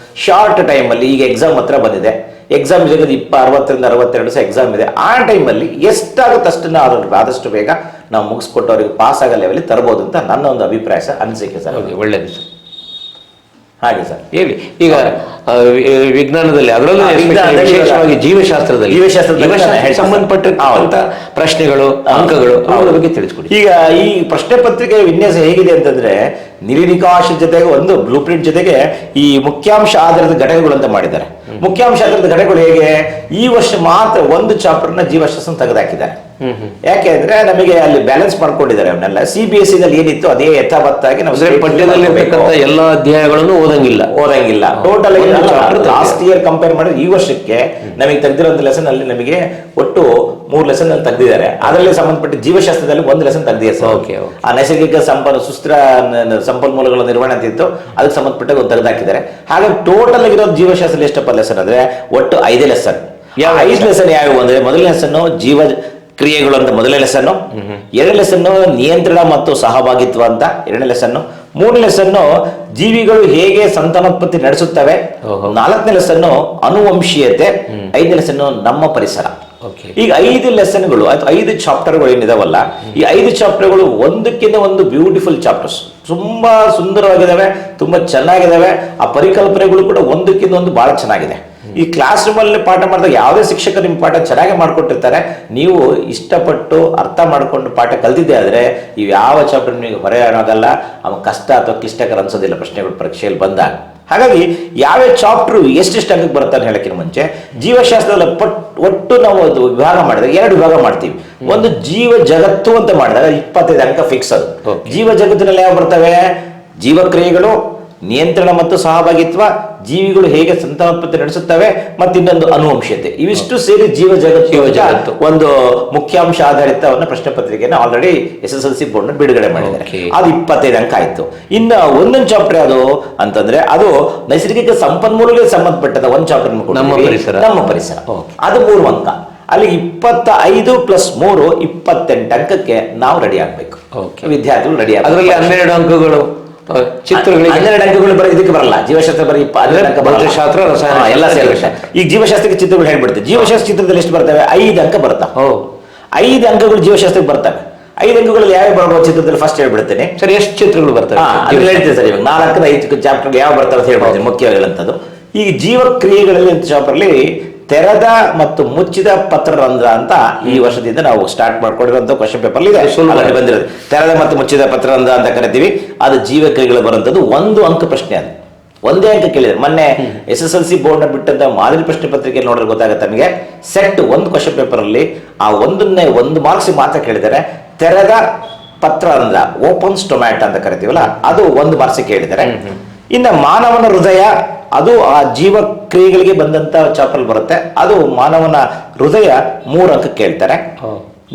ಶಾರ್ಟ್ ಟೈಮಲ್ಲಿ. ಈಗ ಎಕ್ಸಾಮ್ ಹತ್ರ ಬಂದಿದೆ, ಎಕ್ಸಾಮ್ ಜಗದ್ 60 ರಿಂದ 62 ದಿವಸ ಎಕ್ಸಾಮ್ ಇದೆ. ಆ ಟೈಮಲ್ಲಿ ಎಷ್ಟಾಗುತ್ತೆ ಅಷ್ಟನ್ನ ಆದಷ್ಟು ಬೇಗ ನಾವು ಮುಗಿಸ್ಕೊಟ್ಟು ಅವರಿಗೆ ಪಾಸ್ ಆಗೋ ಲೆವೆಲ್ ತರಬಹುದು ಅಂತ ನನ್ನ ಒಂದು ಅಭಿಪ್ರಾಯ ಸರ್, ಅನಿಸಿಕೆ ಸರ್. ಒಳ್ಳೇದು ಸರ್, ಹಾಗೆ ಸರ್. ಹೇಳಿ. ಈಗ ವಿಜ್ಞಾನದಲ್ಲಿ, ಅದರಲ್ಲೂ ವಿಶೇಷವಾಗಿ ಜೀವಶಾಸ್ತ್ರದಲ್ಲಿ ಸಂಬಂಧಪಟ್ಟ ಪ್ರಶ್ನೆಗಳು, ಅಂಕಗಳು, ಅವರ ಬಗ್ಗೆ ತಿಳಿಸ್ಕೊಡಿ. ಈಗ ಈ ಪ್ರಶ್ನೆ ಪತ್ರಿಕೆ ವಿನ್ಯಾಸ ಹೇಗಿದೆ ಅಂತಂದ್ರೆ, ನಿಲಿನಿಕಾಶ ಜೊತೆಗೆ ಒಂದು ಬ್ಲೂ ಪ್ರಿಂಟ್ ಜೊತೆಗೆ ಈ ಮುಖ್ಯಾಂಶ ಆಧಾರದ ಘಟಕಗಳು ಅಂತ ಮಾಡಿದ್ದಾರೆ. ಮುಖ್ಯಾಂಶ ಆಧಾರದ ಘಟಕಗಳು ಹೇಗೆ, ಈ ವರ್ಷ ಮಾತ್ರ ಒಂದು ಚಾಪ್ಟರ್ನ ಜೀವಶಾಸ್ತ್ರ ತೆಗೆದಾಕಿದ್ದಾರೆ. ಯಾಕೆ ಅಂದ್ರೆ ನಮಗೆ ಅಲ್ಲಿ ಬ್ಯಾಲೆನ್ಸ್ ಮಾಡ್ಕೊಂಡಿದ್ದಾರೆ ಅವನ್ನೆಲ್ಲ. CBSE ನಲ್ಲಿ ಏನಿತ್ತು ಅದೇ ಯಥಾವತ್ತಾಗಿ ನಾವು ಪಠ್ಯದಲ್ಲಿ ಎಲ್ಲ ಅಧ್ಯಾಯಗಳನ್ನು ಓದಂಗಿಲ್ಲ. ಟೋಟಲ್ ಲಾಸ್ಟ್ ಇಯರ್ ಕಂಪೇರ್ ಮಾಡಿದ್ರೆ ಈ ವರ್ಷಕ್ಕೆ ನಮಗೆ ತೆಗೆದಿರುವಂತ ಲೆಸನ್ ಅಲ್ಲಿ ನಮಗೆ ಒಟ್ಟು 3 ಲೆಸನ್ ಅಲ್ಲಿ ತೆಗೆದಿದ್ದಾರೆ. ಅದರಲ್ಲಿ ಸಂಬಂಧಪಟ್ಟ ಜೀವಶಾಸ್ತ್ರದಲ್ಲಿ 1 ಲೆಸನ್ ತೆಗೆದಿದೆ. ಆ ನೈಸರ್ಗಿಕ ಸುಸ್ಥಿರ ಸಂಪನ್ಮೂಲಗಳ ನಿರ್ವಹಣೆ ಅಂತ ಇತ್ತು, ಅದಕ್ಕೆ ಸಂಬಂಧಪಟ್ಟ ಒಂದು ತೆಗೆದಾಕಿದ್ದಾರೆ. ಹಾಗಾಗಿ ಟೋಟಲ್ ಆಗಿರೋದು ಜೀವಶಾಸ್ತ್ರ ಎಷ್ಟಪ್ಪ ಲೆಸನ್ ಅಂದ್ರೆ ಒಟ್ಟು 5 ಲೆಸನ್. 5 ಲೆಸನ್ ಯಾವ್ಯಾವ ಅಂದ್ರೆ, ಮೊದಲನೇ ಲೆಸನ್ ಜೀವ ಕ್ರಿಯೆಗಳು ಅಂತ ಮೊದಲನೇ ಲೆಸನ್ನು, 2ನೇ ಲೆಸನ್ನು ನಿಯಂತ್ರಣ ಮತ್ತು ಸಹಭಾಗಿತ್ವ ಅಂತ 2ನೇ ಲೆಸನ್ನು, 3ನೇ ಲೆಸನ್ನು ಜೀವಿಗಳು ಹೇಗೆ ಸಂತಾನೋತ್ಪತ್ತಿ ನಡೆಸುತ್ತವೆ, 4ನೇ ಲೆಸನ್ನು ಅನುವಂಶೀಯತೆ, 5ನೇ ಲೆಸನ್ನು ನಮ್ಮ ಪರಿಸರ. ಈಗ 5 ಲೆಸನ್ಗಳು, 5 ಚಾಪ್ಟರ್ಗಳು ಏನಿದಾವಲ್ಲ, ಈ 5 ಚಾಪ್ಟರ್ಗಳು ಒಂದಕ್ಕಿಂತ ಒಂದು ಬ್ಯೂಟಿಫುಲ್ ಚಾಪ್ಟರ್ಸ್, ತುಂಬಾ ಸುಂದರವಾಗಿದ್ದಾವೆ, ತುಂಬಾ ಚೆನ್ನಾಗಿದ್ದಾವೆ. ಆ ಪರಿಕಲ್ಪನೆಗಳು ಕೂಡ ಒಂದಕ್ಕಿಂತ ಒಂದು ಬಹಳ ಚೆನ್ನಾಗಿದೆ. ಈ ಕ್ಲಾಸ್ ರೂಮ್ ಅಲ್ಲಿ ಪಾಠ ಮಾಡಿದಾಗ ಯಾವುದೇ ಶಿಕ್ಷಕರು ನಿಮ್ಮ ಪಾಠ ಚೆನ್ನಾಗಿ ಮಾಡ್ಕೊಟ್ಟಿರ್ತಾರೆ, ನೀವು ಇಷ್ಟಪಟ್ಟು ಅರ್ಥ ಮಾಡ್ಕೊಂಡು ಪಾಠ ಕಲ್ತಿದ್ದೆ ಆದ್ರೆ ಇವು ಯಾವ ಚಾಪ್ಟರ್ ನಿಮಗೆ ಹೊರೆ ಆಗೋಲ್ಲ, ಅವ ಕಷ್ಟ ಅಥವಾ ಕ್ಲಿಷ್ಟಕರ ಅನ್ಸೋದಿಲ್ಲ ಪ್ರಶ್ನೆಗಳು ಪರೀಕ್ಷೆಯಲ್ಲಿ ಬಂದಾಗ. ಹಾಗಾಗಿ ಯಾವ್ಯಾವ ಚಾಪ್ಟರ್ ಎಷ್ಟೆಷ್ಟು ಅಂಕಕ್ಕೆ ಬರುತ್ತೆ ಅಂತ ಹೇಳಕ್ಕಿಂತ ಮುಂಚೆ, ಜೀವಶಾಸ್ತ್ರದಲ್ಲಿ ಒಟ್ಟು ನಾವು ಅದು ವಿಭಾಗ ಮಾಡಿದಾಗ 2 ವಿಭಾಗ ಮಾಡ್ತೀವಿ. ಒಂದು ಜೀವ ಜಗತ್ತು ಅಂತ ಮಾಡಿದಾಗ 25 ಅಂಕ ಫಿಕ್ಸ್. ಅದು ಜೀವ ಜಗತ್ತಿನಲ್ಲಿ ಯಾವ ಬರ್ತವೆ, ಜೀವಕ್ರಿಯೆಗಳು, ನಿಯಂತ್ರಣ ಮತ್ತು ಸಹಭಾಗಿತ್ವ, ಜೀವಿಗಳು ಹೇಗೆ ಸಂತಾನೋತ್ಪತ್ತಿ ನಡೆಸುತ್ತವೆ, ಮತ್ತು ಇನ್ನೊಂದು ಅನುವಂಶೀಯತೆ. ಇವಿಷ್ಟು ಸೇರಿ ಜೀವ ಜಗತ್ತು ಒಂದು ಮುಖ್ಯಾಂಶ ಆಧಾರಿತವನ್ನ ಪ್ರಶ್ನೆ ಪತ್ರಿಕೆಯನ್ನು ಆಲ್ರೆಡಿ SSLC ಬೋರ್ಡ್ ಬಿಡುಗಡೆ ಮಾಡಿದ್ದಾರೆ. ಅದು 25 ಅಂಕ ಆಯ್ತು. ಇನ್ನು ಒಂದೊಂದು ಚಾಪ್ಟರ್ ಯಾವುದು ಅಂತಂದ್ರೆ, ಅದು ನೈಸರ್ಗಿಕ ಸಂಪನ್ಮೂಲಗಳಿಗೆ ಸಂಬಂಧಪಟ್ಟದ ಒಂದು ಚಾಪ್ಟರ್ ನಮ್ಮ ಪರಿಸರ, ಅದು 3 ಅಂಕ. ಅಲ್ಲಿ 25 + 3 28 ಅಂಕಕ್ಕೆ ನಾವು ರೆಡಿ ಆಗ್ಬೇಕು, ವಿದ್ಯಾರ್ಥಿಗಳು ರೆಡಿ ಆಗ್ಬೇಕು. ಅದರಲ್ಲಿ 12 ಅಂಕಗಳು ಚಿತ್ರಗಳಿಗೆ, 12 ಅಂಕಗಳು ಇದಕ್ಕೆ ಬರಲ್ಲ. ಜೀವಶಾಸ್ತ್ರ ಬರೀ ಭೌತಶಾಸ್ತ್ರ, ರಸಾಯನ ಎಲ್ಲ ಸೇರಿ. ಈಗ ಜೀವಶಾಸ್ತ್ರಕ್ಕೆ ಚಿತ್ರಗಳು ಹೇಳ್ಬಿಡ್ತೀವಿ. ಜೀವಶಾಸ್ತ್ರ ಚಿತ್ರದಲ್ಲಿ ಎಷ್ಟು ಬರ್ತವೆ, 5 ಅಂಕ ಬರ್ತಾವೆ. 5 ಅಂಕಗಳು ಜೀವಶಾಸ್ತ್ರಕ್ಕೆ ಬರ್ತವೆ. 5 ಅಂಕಗಳಲ್ಲಿ ಯಾವ ಬರ್ಬೋದು ಚಿತ್ರದಲ್ಲಿ ಫಸ್ಟ್ ಹೇಳ್ಬಿಡ್ತೇನೆ ಸರ್. ಎಷ್ಟು ಚಿತ್ರಗಳು ಬರ್ತವೆ ಹೇಳ್ತೀನಿ ಸರ್. ಇವಾಗ 4 5 ಚಾಪ್ಟರ್ ಯಾವ ಬರ್ತವೆ ಅಂತ ಹೇಳ್ಬಿಡ್ತೀನಿ ಮುಖ್ಯವಾಗಿರುವಂಥದ್ದು. ಈ ಜೀವಕ್ರಿಯೆಗಳಲ್ಲಿ ಚಾಪ್ಟರ್ಲಿ ತೆರೆದ ಮತ್ತು ಮುಚ್ಚಿದ ಪತ್ರರಂಧ್ರ ಅಂತ ಈ ವರ್ಷದಿಂದ ನಾವು ಸ್ಟಾರ್ಟ್ ಮಾಡ್ಕೊಂಡಿರುವಂತ ಕ್ವಶನ್ ಪೇಪರ್ ಇದೆ, ಬಂದಿರೋದು. ತೆರೆದ ಮತ್ತು ಮುಚ್ಚಿದ ಪತ್ರರಂಧ್ರ ಅಂತ ಕರಿತೀವಿ. ಅದು ಜೀವಕ್ರಿಯೆಗಳು ಬರುವಂತದ್ದು 1 ಅಂಕ ಪ್ರಶ್ನೆ. ಅದು 1 ಅಂಕ ಕೇಳಿದ್ರೆ, ಮೊನ್ನೆ SSLC ಬೋರ್ಡ್ ನ ಬಿಟ್ಟಂತ ಮಾದರಿ ಪ್ರಶ್ನೆ ಪತ್ರಿಕೆ ನೋಡಿದ್ರೆ ಗೊತ್ತಾಗುತ್ತೆ ನಮಗೆ. ಸೆಟ್ 1 ಕ್ವಶನ್ ಪೇಪರ್ ಅಲ್ಲಿ ಆ 1 ಮಾರ್ಕ್ಸ್ ಮಾತ್ರ ಕೇಳಿದ್ದಾರೆ. ತೆರೆದ ಪತ್ರರಂಧ್ರ, ಓಪನ್ ಸ್ಟೊಮ್ಯಾಟ್ ಅಂತ ಕರಿತೀವಲ್ಲ, ಅದು 1 ಮಾರ್ಕ್ಸ್ ಕೇಳಿದ್ದಾರೆ. ಇನ್ನು ಮಾನವನ ಹೃದಯ, ಅದು ಆ ಜೀವ ಕ್ರಿಯೆಗಳಿಗೆ ಬಂದಂತ ಚಾಪ್ಟರ್ ಬರುತ್ತೆ. ಅದು ಮಾನವನ ಹೃದಯ 3 ಅಂಕ ಕೇಳ್ತಾರೆ.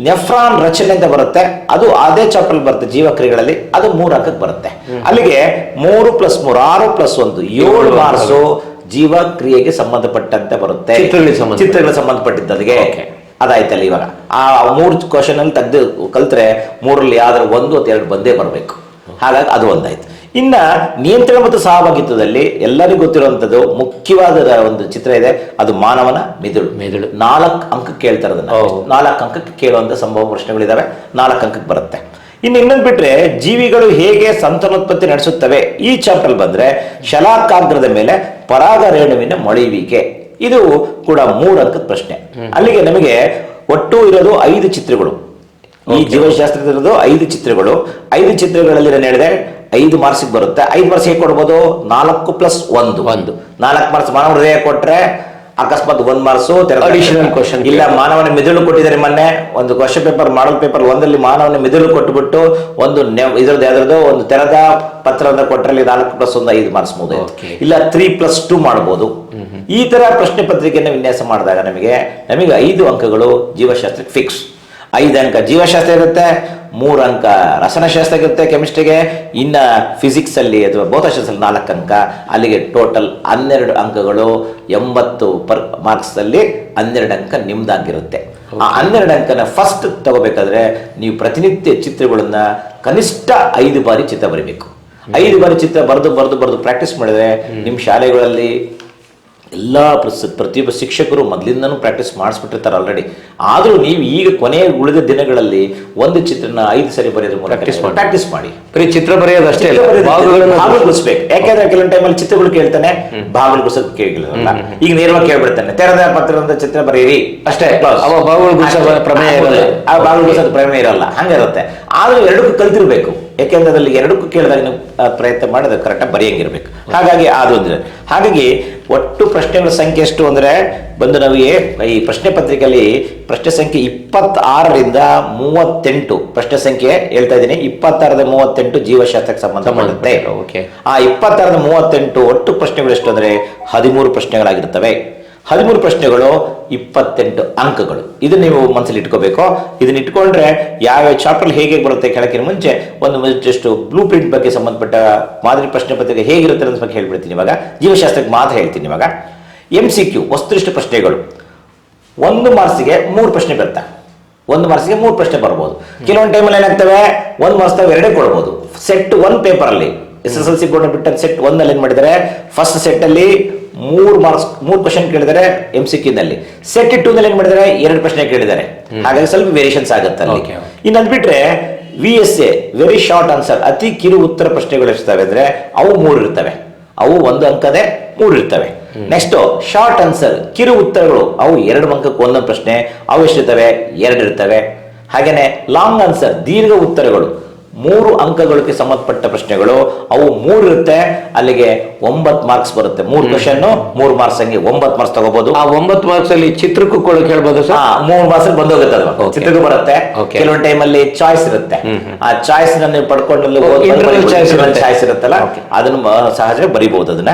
ನೆಫ್ರಾನ್ ರಚನೆ ಅಂತ ಬರುತ್ತೆ, ಅದು ಅದೇ ಚಾಪ್ಟರ್ ಬರುತ್ತೆ ಜೀವಕ್ರಿಯೆಗಳಲ್ಲಿ, ಅದು 3 ಅಂಕಕ್ಕೆ ಬರುತ್ತೆ. ಅಲ್ಲಿಗೆ 3 + 3 6 + 1 7 ಮಾರ್ಕ್ಸು ಜೀವಕ್ರಿಯೆಗೆ ಸಂಬಂಧಪಟ್ಟಂತೆ ಬರುತ್ತೆ, ಚಿತ್ರಗಳಿಗೆ ಸಂಬಂಧಪಟ್ಟಿದ್ದಲ್ಲಿಗೆ. ಅದಾಯ್ತಲ್ಲ. ಇವಾಗ ಆ 3 ಕ್ವಶನ್ ಅಲ್ಲಿ ತೆಗೆದು ಕಲ್ತ್ರೆ 3ರಲ್ಲಿ ಯಾವ್ದಾದ್ರು 1 ಅಥವಾ 2 ಬಂದೇ ಬರಬೇಕು. ಹಾಗಾಗಿ ಅದು ಒಂದಾಯ್ತು. ಇನ್ನ ನಿಯಂತ್ರಣ ಮತ್ತು ಸಹಭಾಗಿತ್ವದಲ್ಲಿ ಎಲ್ಲರಿಗೂ ಗೊತ್ತಿರುವಂತದ್ದು ಮುಖ್ಯವಾದ ಒಂದು ಚಿತ್ರ ಇದೆ, ಅದು ಮಾನವನ ಮೆದುಳು. 4 ಅಂಕ ಕೇಳ್ತಾರೆ. ಅದನ್ನ 4 ಅಂಕಕ್ಕೆ ಕೇಳುವಂತ ಸಂಭವ ಪ್ರಶ್ನೆಗಳಿದಾವೆ, 4 ಅಂಕಕ್ಕೆ ಬರುತ್ತೆ. ಇನ್ನೊಂದು ಬಿಟ್ರೆ ಜೀವಿಗಳು ಹೇಗೆ ಸಂತಾನೋತ್ಪತ್ತಿ ನಡೆಸುತ್ತವೆ ಈ ಚಾಪ್ಟರ್ ಬಂದ್ರೆ ಶಲಾಕಾಗ್ರದ ಮೇಲೆ ಪರಾಗ ರೇಣುವಿನ ಮೊಳೆಯುವಿಕೆ, ಇದು ಕೂಡ 3 ಅಂಕದ ಪ್ರಶ್ನೆ. ಅಲ್ಲಿಗೆ ನಮಗೆ ಒಟ್ಟು ಇರೋದು 5 ಚಿತ್ರಗಳು. ಈ ಜೀವಶಾಸ್ತ್ರದ ಇರೋದು 5 ಚಿತ್ರಗಳು. 5 ಚಿತ್ರಗಳಲ್ಲಿ ನಾನು ಹೇಳಿದೆ 5 ಮಾರ್ಕ್ಸ್ ಬರುತ್ತೆ. 5 ಮಾರ್ಕ್ಸ್ ಹೇಗೆ ಕೊಡ್ಬೋದು? 4+1 4 ಮಾರ್ಕ್ಸ್ ಮಾನವ ಹೃದಯ ಕೊಟ್ರೆ ಅಕಸ್ಮಾತ್ 1 ಮಾರ್ಕ್ಸ್ ಅಡಿಷನಲ್ ಕ್ವಶನ್. ಇಲ್ಲ ಮಾನವನ ಮೆದುಳು ಕೊಟ್ಟಿದ್ದಾರೆ. ಮೊನ್ನೆ ಒಂದು ಕ್ವಶನ್ ಪೇಪರ್ ಮಾಡಲ್ ಪೇಪರ್ 1ರಲ್ಲಿ ಮಾನವನ ಮೆದುಳು ಕೊಟ್ಟುಬಿಟ್ಟು ಒಂದು ಇದ್ರದ್ದು ಒಂದು ತೆರೆದ ಪತ್ರವನ್ನು ಕೊಟ್ಟರಲ್ಲಿ 4+1 5 ಮಾರ್ಕ್ಸ್ ಮುಗಿದು. ಇಲ್ಲ 3+2 ಮಾಡಬಹುದು. ಈ ತರ ಪ್ರಶ್ನೆ ಪತ್ರಿಕೆಯನ್ನು ವಿನ್ಯಾಸ ಮಾಡಿದಾಗ ನಮಗೆ 5 ಅಂಕಗಳು ಜೀವಶಾಸ್ತ್ರಕ್ಕೆ ಫಿಕ್ಸ್. 5 ಅಂಕ ಜೀವಶಾಸ್ತ್ರ ಇರುತ್ತೆ, 3 ಅಂಕ ರಸಾಯನಶಾಸ್ತ್ರ ಇರುತ್ತೆ ಕೆಮಿಸ್ಟ್ರಿಗೆ, ಇನ್ನ ಫಿಸಿಕ್ಸ್ ಅಲ್ಲಿ ಅಥವಾ ಭೌತಶಾಸ್ತ್ರ 4 ಅಂಕ. ಅಲ್ಲಿಗೆ ಟೋಟಲ್ 12 ಅಂಕಗಳು. 80 ಮಾರ್ಕ್ಸ್ ಅಲ್ಲಿ 12 ಅಂಕ ನಿಮ್ದಾಗಿರುತ್ತೆ. ಆ 12 ಅಂಕನ ಫಸ್ಟ್ ತಗೋಬೇಕಾದ್ರೆ ನೀವು ಪ್ರತಿನಿತ್ಯ ಚಿತ್ರಗಳನ್ನ ಕನಿಷ್ಠ 5 ಬಾರಿ ಚಿತ್ರ ಬರೀಬೇಕು. 5 ಬಾರಿ ಚಿತ್ರ ಬರೆದು ಪ್ರಾಕ್ಟೀಸ್ ಮಾಡಿದ್ರೆ ನಿಮ್ಮ ಶಾಲೆಗಳಲ್ಲಿ ಎಲ್ಲ ಪ್ರತಿಯೊಬ್ಬ ಶಿಕ್ಷಕರು ಮೊದಲಿಂದನೂ ಪ್ರಾಕ್ಟೀಸ್ ಮಾಡಿಸ್ಬಿಟ್ಟಿರ್ತಾರೆ ಆಲ್ರೆಡಿ. ಆದರೂ ನೀವು ಈಗ ಕೊನೆಯ ಉಳಿದ ದಿನಗಳಲ್ಲಿ ಒಂದು ಚಿತ್ರನ 5 ಸರಿ ಬರೆಯೋದ್ರ ಮೂಲಕ ಪ್ರಾಕ್ಟೀಸ್ ಮಾಡಿ. ಬರೀ ಚಿತ್ರ ಬರೆಯೋದು ಅಷ್ಟೇ ಅಲ್ಲ, ಭಾಗಗೊಳಿಸ್ಬೇಕು. ಯಾಕೆಂದ್ರೆ ಕೆಲವೊಂದು ಟೈಮಲ್ಲಿ ಚಿತ್ರಗಳು ಕೇಳ್ತಾನೆ, ಭಾಗಗೊಳಿಸೋದು ಕೇಳಿಲ್ಲ. ಈಗ ನೇರವಾಗಿ ಕೇಳ್ಬಿಡ್ತಾನೆ, ತೆರೆದ ಪತ್ರದ ಚಿತ್ರ ಬರೀರಿ ಅಷ್ಟೇ, ಭಾಗಗೊಳಿಸೋದು ಪ್ರಮೇಯ ಇರಲ್ಲ, ಹಂಗಿರುತ್ತೆ. ಆದ್ರೂ 2ಕ್ಕೂ ಕಲ್ತಿರ್ಬೇಕು. ಯಾಕೆಂದ್ರೆ ಅದರಲ್ಲಿ 2ಕ್ಕೂ ಕೇಳಿದಾಗ ನೀವು ಪ್ರಯತ್ನ ಮಾಡಿ ಅದು ಕರೆಕ್ಟಾಗಿ ಬರೆಯಂಗಿರ್ಬೇಕು. ಹಾಗಾಗಿ ಅದೊಂದು. ಹಾಗಾಗಿ ಒಟ್ಟು ಪ್ರಶ್ನೆಗಳ ಸಂಖ್ಯೆ ಎಷ್ಟು ಅಂದ್ರೆ ಬಂದು ನಮಗೆ ಈ ಪ್ರಶ್ನೆ ಪತ್ರಿಕೆಯಲ್ಲಿ ಪ್ರಶ್ನೆ ಸಂಖ್ಯೆ 26ರಿಂದ 38 ಪ್ರಶ್ನೆ ಸಂಖ್ಯೆ ಹೇಳ್ತಾ ಇದ್ದೀನಿ. 26ರಿಂದ 38 ಜೀವಶಾಸ್ತ್ರಕ್ಕೆ ಸಂಬಂಧಪಡುತ್ತೆ. ಆ 26ರಿಂದ 38 ಒಟ್ಟು ಪ್ರಶ್ನೆಗಳು ಎಷ್ಟು ಅಂದ್ರೆ 13 ಪ್ರಶ್ನೆಗಳಾಗಿರ್ತವೆ. 13 ಪ್ರಶ್ನೆಗಳು 28 ಅಂಕಗಳು. ಇದನ್ನ ನೀವು ಮನಸ್ಸಲ್ಲಿ ಇಟ್ಕೋಬೇಕು. ಇದನ್ನ ಇಟ್ಕೊಂಡ್ರೆ ಯಾವ ಚಾಪ್ಟರ್ ಹೇಗೆ ಬರುತ್ತೆ ಕೇಳಕ್ಕಿಂತ ಮುಂಚೆ ಒಂದು ಜಸ್ಟ್ ಬ್ಲೂ ಪ್ರಿಂಟ್ ಬಗ್ಗೆ ಸಂಬಂಧಪಟ್ಟ ಮಾದರಿ ಪ್ರಶ್ನೆ ಪತ್ರಿಕೆ ಹೇಗಿರುತ್ತೆ ಅನ್ನೋದ್ರ ಬಗ್ಗೆ ಹೇಳ್ಬಿಡ್ತೀನಿ. ಇವಾಗ ಜೀವಶಾಸ್ತ್ರಕ್ಕೆ ಮಾತ್ರ ಹೇಳ್ತೀನಿ. ಇವಾಗ MCQ ವಸ್ತುನಿಷ್ಠ ಪ್ರಶ್ನೆಗಳು 1 ಮಾರ್ಕ್ಸ್ಗೆ 3 ಪ್ರಶ್ನೆ ಬರ್ತವೆ. 1 ಮಾರ್ಕ್ಸ್ಗೆ 3 ಪ್ರಶ್ನೆ ಬರ್ಬೋದು. ಕೆಲವೊಂದು ಟೈಮಲ್ಲಿ ಏನಾಗ್ತವೆ 1 ಮಾರ್ಕ್ಸ್ 2 ಕೊಡ್ಬೋದು. ಸೆಟ್ 1 ಪೇಪರ್ ಅಲ್ಲಿ SSLC ಬೋರ್ಡ್ ಬಿಟ್ಟ ಸೆಟ್ 1 ಅಲ್ಲಿ ಏನ್ ಮಾಡಿದ್ದಾರೆ, ಫಸ್ಟ್ ಸೆಟ್ ಅಲ್ಲಿ 3 ಮಾರ್ಕ್ಸ್ 3 ಕ್ವಶನ್ ಕೇಳಿದ್ದಾರೆ MCQ ನಲ್ಲಿ. ಸೆಟ್ 2 ನಲ್ಲಿ ಏನ್ ಮಾಡಿದ್ದಾರೆ 2 ಪ್ರಶ್ನೆ ಕೇಳಿದ್ದಾರೆ. ಹಾಗಾಗಿ ಸ್ವಲ್ಪ ವೇರಿಯೇಷನ್ಸ್ ಆಗುತ್ತೆ ಅಲ್ಲಿ. ಇನ್ನೊಂದು ಬಿಟ್ರೆ VSA ವೆರಿ ಶಾರ್ಟ್ ಆನ್ಸರ್, ಅತಿ ಕಿರು ಉತ್ತರ ಪ್ರಶ್ನೆಗಳು ಇರ್ತವೆ ಅಂದ್ರೆ ಅವು 3 ಇರ್ತವೆ. ಅವು 1 ಅಂಕದೇ 3 ಇರ್ತವೆ. ನೆಕ್ಸ್ಟ್ ಶಾರ್ಟ್ ಆನ್ಸರ್ ಕಿರು ಉತ್ತರಗಳು ಅವು 2 ಅಂಕಕ್ಕೆ 1 ಪ್ರಶ್ನೆ, ಅವು ಎಷ್ಟಿರ್ತವೆ 2 ಇರ್ತವೆ. ಹಾಗೇನೆ ಲಾಂಗ್ ಆನ್ಸರ್ ದೀರ್ಘ ಉತ್ತರಗಳು 3 ಅಂಕಗಳಿಗೆ ಸಂಬಂಧಪಟ್ಟ ಪ್ರಶ್ನೆಗಳು ಅವು 3 ಇರುತ್ತೆ. ಅಲ್ಲಿಗೆ 9 ಮಾರ್ಕ್ಸ್ ಬರುತ್ತೆ. 3 ಕ್ವಶನ್ 3 ಮಾರ್ಕ್ಸ್ ಹಂಗೆ 9 ಮಾರ್ಕ್ಸ್ ತಗೋಬಹುದು. ಆ 9 ಮಾರ್ಕ್ಸ್ ಅಲ್ಲಿ ಚಿತ್ರಕ್ಕೂ ಕೇಳ್ಬೋದು ಸರ್. 3 ಮಾರ್ಕ್ಸ್ ಅಲ್ಲಿ ಬಂದೋಗುತ್ತೆ ಅದು, ಚಿತ್ರಕ್ಕೂ ಬರುತ್ತೆ. ಕೆಲವೊಂದು ಟೈಮ್ ಅಲ್ಲಿ ಚಾಯ್ಸ್ ಇರುತ್ತೆ. ಆ ಚಾಯ್ಸ್ ನೀವು ಪಡ್ಕೊಂಡ್ರಲ್ಲಿ ಚಾಯ್ಸ್ ಇರುತ್ತಲ್ಲ, ಅದನ್ನು ಸಹಜ ಬರೀಬಹುದು ಅದನ್ನ.